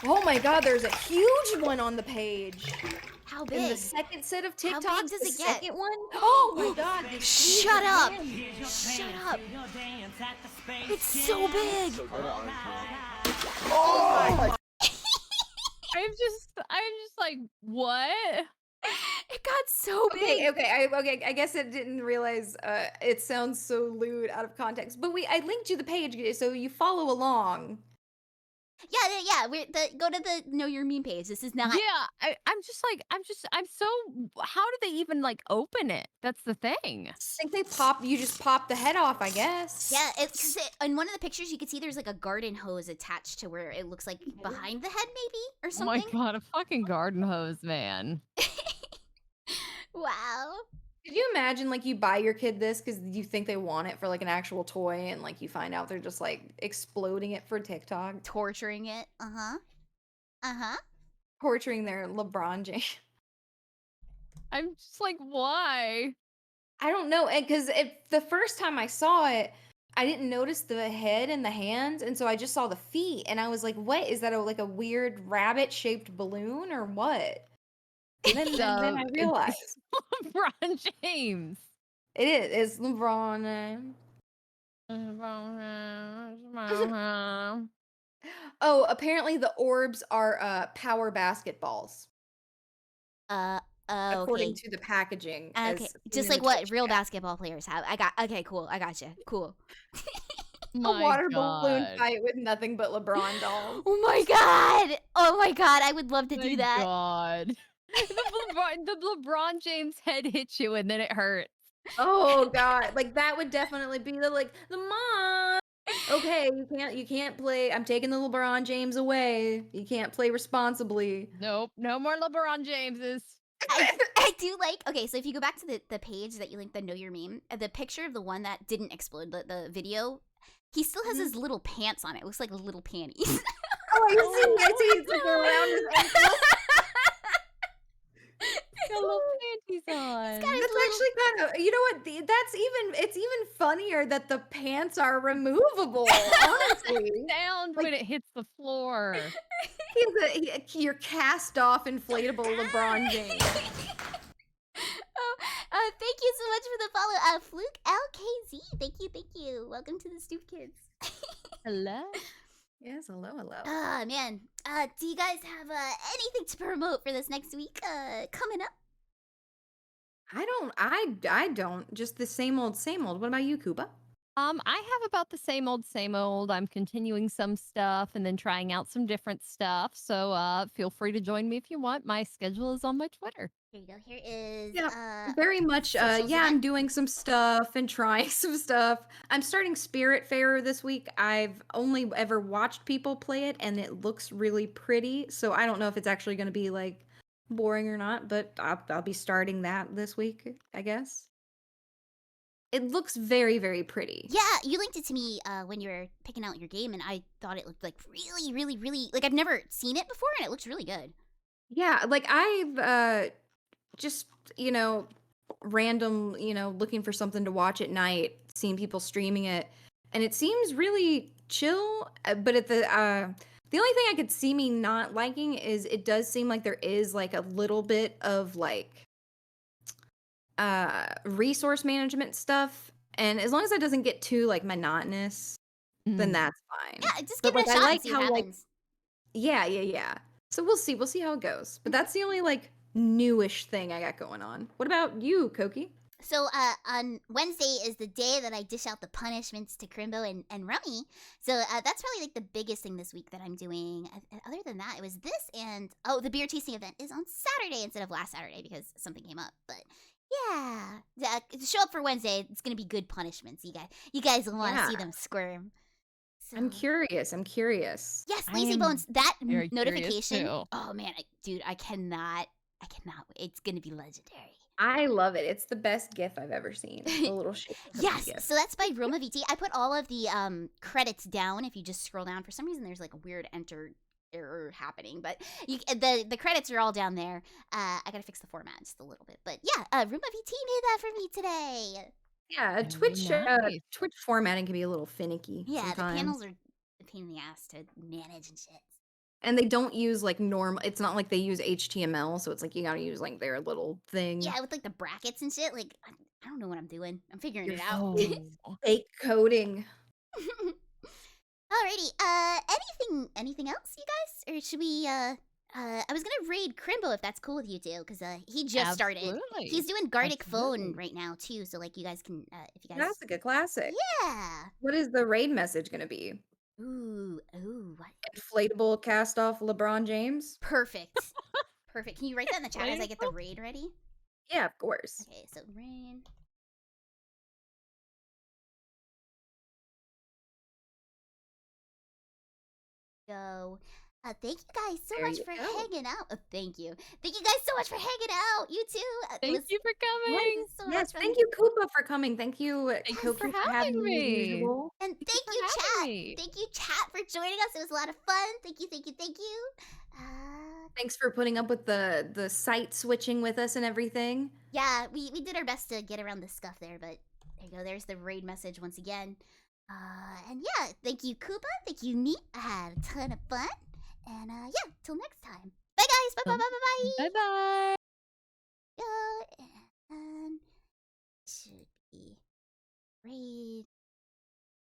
Oh my god, there's a huge one on the page. How In big? the second set of How TikToks, big does the it get? second one? Oh my god, they squeeze Shut your up! hand. Shut up! It's so big! Oh, I'm just like, what? It got so big! okay. I guess I didn't realize it sounds so lewd out of context. But I linked you the page so you follow along. Yeah. Go to the Know Your Meme page. This is not. Yeah, I'm so. How do they even like open it? That's the thing. I think you just pop the head off, I guess. Yeah, because in one of the pictures you can see there's like a garden hose attached to where it looks like behind the head, maybe or Oh my something. god, a fucking garden hose, man. Wow. Could you imagine like you buy your kid this because you think they want it for like an actual toy, and like you find out they're just like exploding it for TikTok, Torturing it. torturing their LeBron James. I'm just like, why? I don't know, because the first time I saw it, I didn't notice the head and the hands, and so I just saw the feet, and I was like, "What is that? Like a weird rabbit-shaped balloon or what?" And then I It's realized LeBron James. it is. It's LeBron. Oh, apparently the orbs are power basketballs, Uh, according okay. to the packaging, Okay, as seen just in the like what Twitch real chat. basketball players have. Okay, cool. I gotcha. Cool. A My water balloon God. fight with nothing but LeBron dolls. Oh my god! Oh my god, I would love to My do that. God. The LeBron James head hits you and then it hurts. Oh god, like that would definitely be the mom. Okay, you can't play. I'm taking the LeBron James away. You can't play responsibly. Nope, no more LeBron Jameses. I do like, okay, so if you go back to the page that you linked, the Know Your Meme, the picture of the one that didn't explode, the video, he still has his little pants on. It looks like little panties. Oh, I see. It's like around his ankle. Got little panties on. got his That's little- actually kind of, you know what? It's even funnier that the pants are removable. Honestly, Sound when it hits the floor. your cast off inflatable LeBron James. Thank you so much for the follow. Fluke LKZ. Thank you. Welcome to the Stoop Kids. Hello. Yes, hello. Oh man. Do you guys have anything to promote for this next week? Coming up? I don't. Just the same old, same old. What about you, Koopa? I have about the same old, same old. I'm continuing some stuff and then trying out some different stuff. So feel free to join me if you want. My schedule is on my Twitter. Here you go. Here is Yeah, very much. socials Yeah, I'm again. doing some stuff and trying some stuff. I'm starting Spirit Fair this week. I've only ever watched people play it, and it looks really pretty. So I don't know if it's actually going to be like boring or not, but I'll be starting that this week, I guess. It looks very, very pretty. Yeah, you linked it to me when you were picking out your game, and I thought it looked like really like I've never seen it before, and it looks really good. Yeah, like I've just, random, looking for something to watch at night, seeing people streaming it, and it seems really chill. But the only thing I could see me not liking is it does seem like there is like a little bit of like resource management stuff, and as long as it doesn't get too like monotonous, then Mm. that's fine. Yeah, just But give it like a I shot and like see what how like happens. yeah. So we'll see how it goes. But that's the only like newish thing I got going on. What about you, Koki? So on Wednesday is the day that I dish out the punishments to Crimbo and Rummy. So that's probably like the biggest thing this week that I'm doing. Other than that, it was this and the beer tasting event is on Saturday instead of last Saturday because something came up. But yeah, show up for Wednesday. It's gonna be good punishments. You guys will want to see Yeah. them squirm. So, I'm curious. yes, I Lazy am Bones. That very curious, notification. too. Oh man, dude, I cannot. It's gonna be legendary. I love it. It's the best GIF I've ever seen. The little shape. Yes, so that's by Roma VT. I put all of the credits down. If you just scroll down, for some reason there's like a weird enter error happening, but the credits are all down there. I gotta fix the format just a little bit, but yeah, Roma VT made that for me today. Yeah, Very Twitch nice. Twitch formatting can be a little finicky Yeah, sometimes. the panels are a pain in the ass to manage and shit. And they don't use like normal. It's not like they use HTML, so it's like you gotta use like their little thing. Yeah, with like the brackets and shit. Like I don't know what I'm doing. I'm figuring Your it out. Oh. fake coding. Alrighty. Anything else, you guys? Or should we I was gonna raid Crimbo if that's cool with you two, because he just started. Absolutely. He's doing Gardic Absolutely. Phone right now too, so like you guys can if you guys Classic, a classic. Yeah. What is the raid message gonna be? Ooh, what? Inflatable cast off LeBron James? Perfect. Perfect. Can you write that in the chat as I get the raid ready? Yeah, of course. Okay, so raid. Go. Thank you guys so There much you for go. hanging out. Thank you. Thank you guys so much for hanging out. You too. Thank you for coming. So Yes, much fun. thank you, Koopa, for coming. Thank you, Thanks Koki, for for having having me. as me. usual. And you thank for you, having chat. me. Thank you, chat, for joining us. It was a lot of fun. Thank you. Thanks for putting up with the site switching with us and everything. Yeah, we did our best to get around the scuff there, but there you go. There's the raid message once again. And yeah, thank you, Koopa. Thank you, Neat. I had a ton of fun. And yeah, till next time. Bye, guys. Bye, bye, bye, bye, bye. Bye bye. Go and should be raid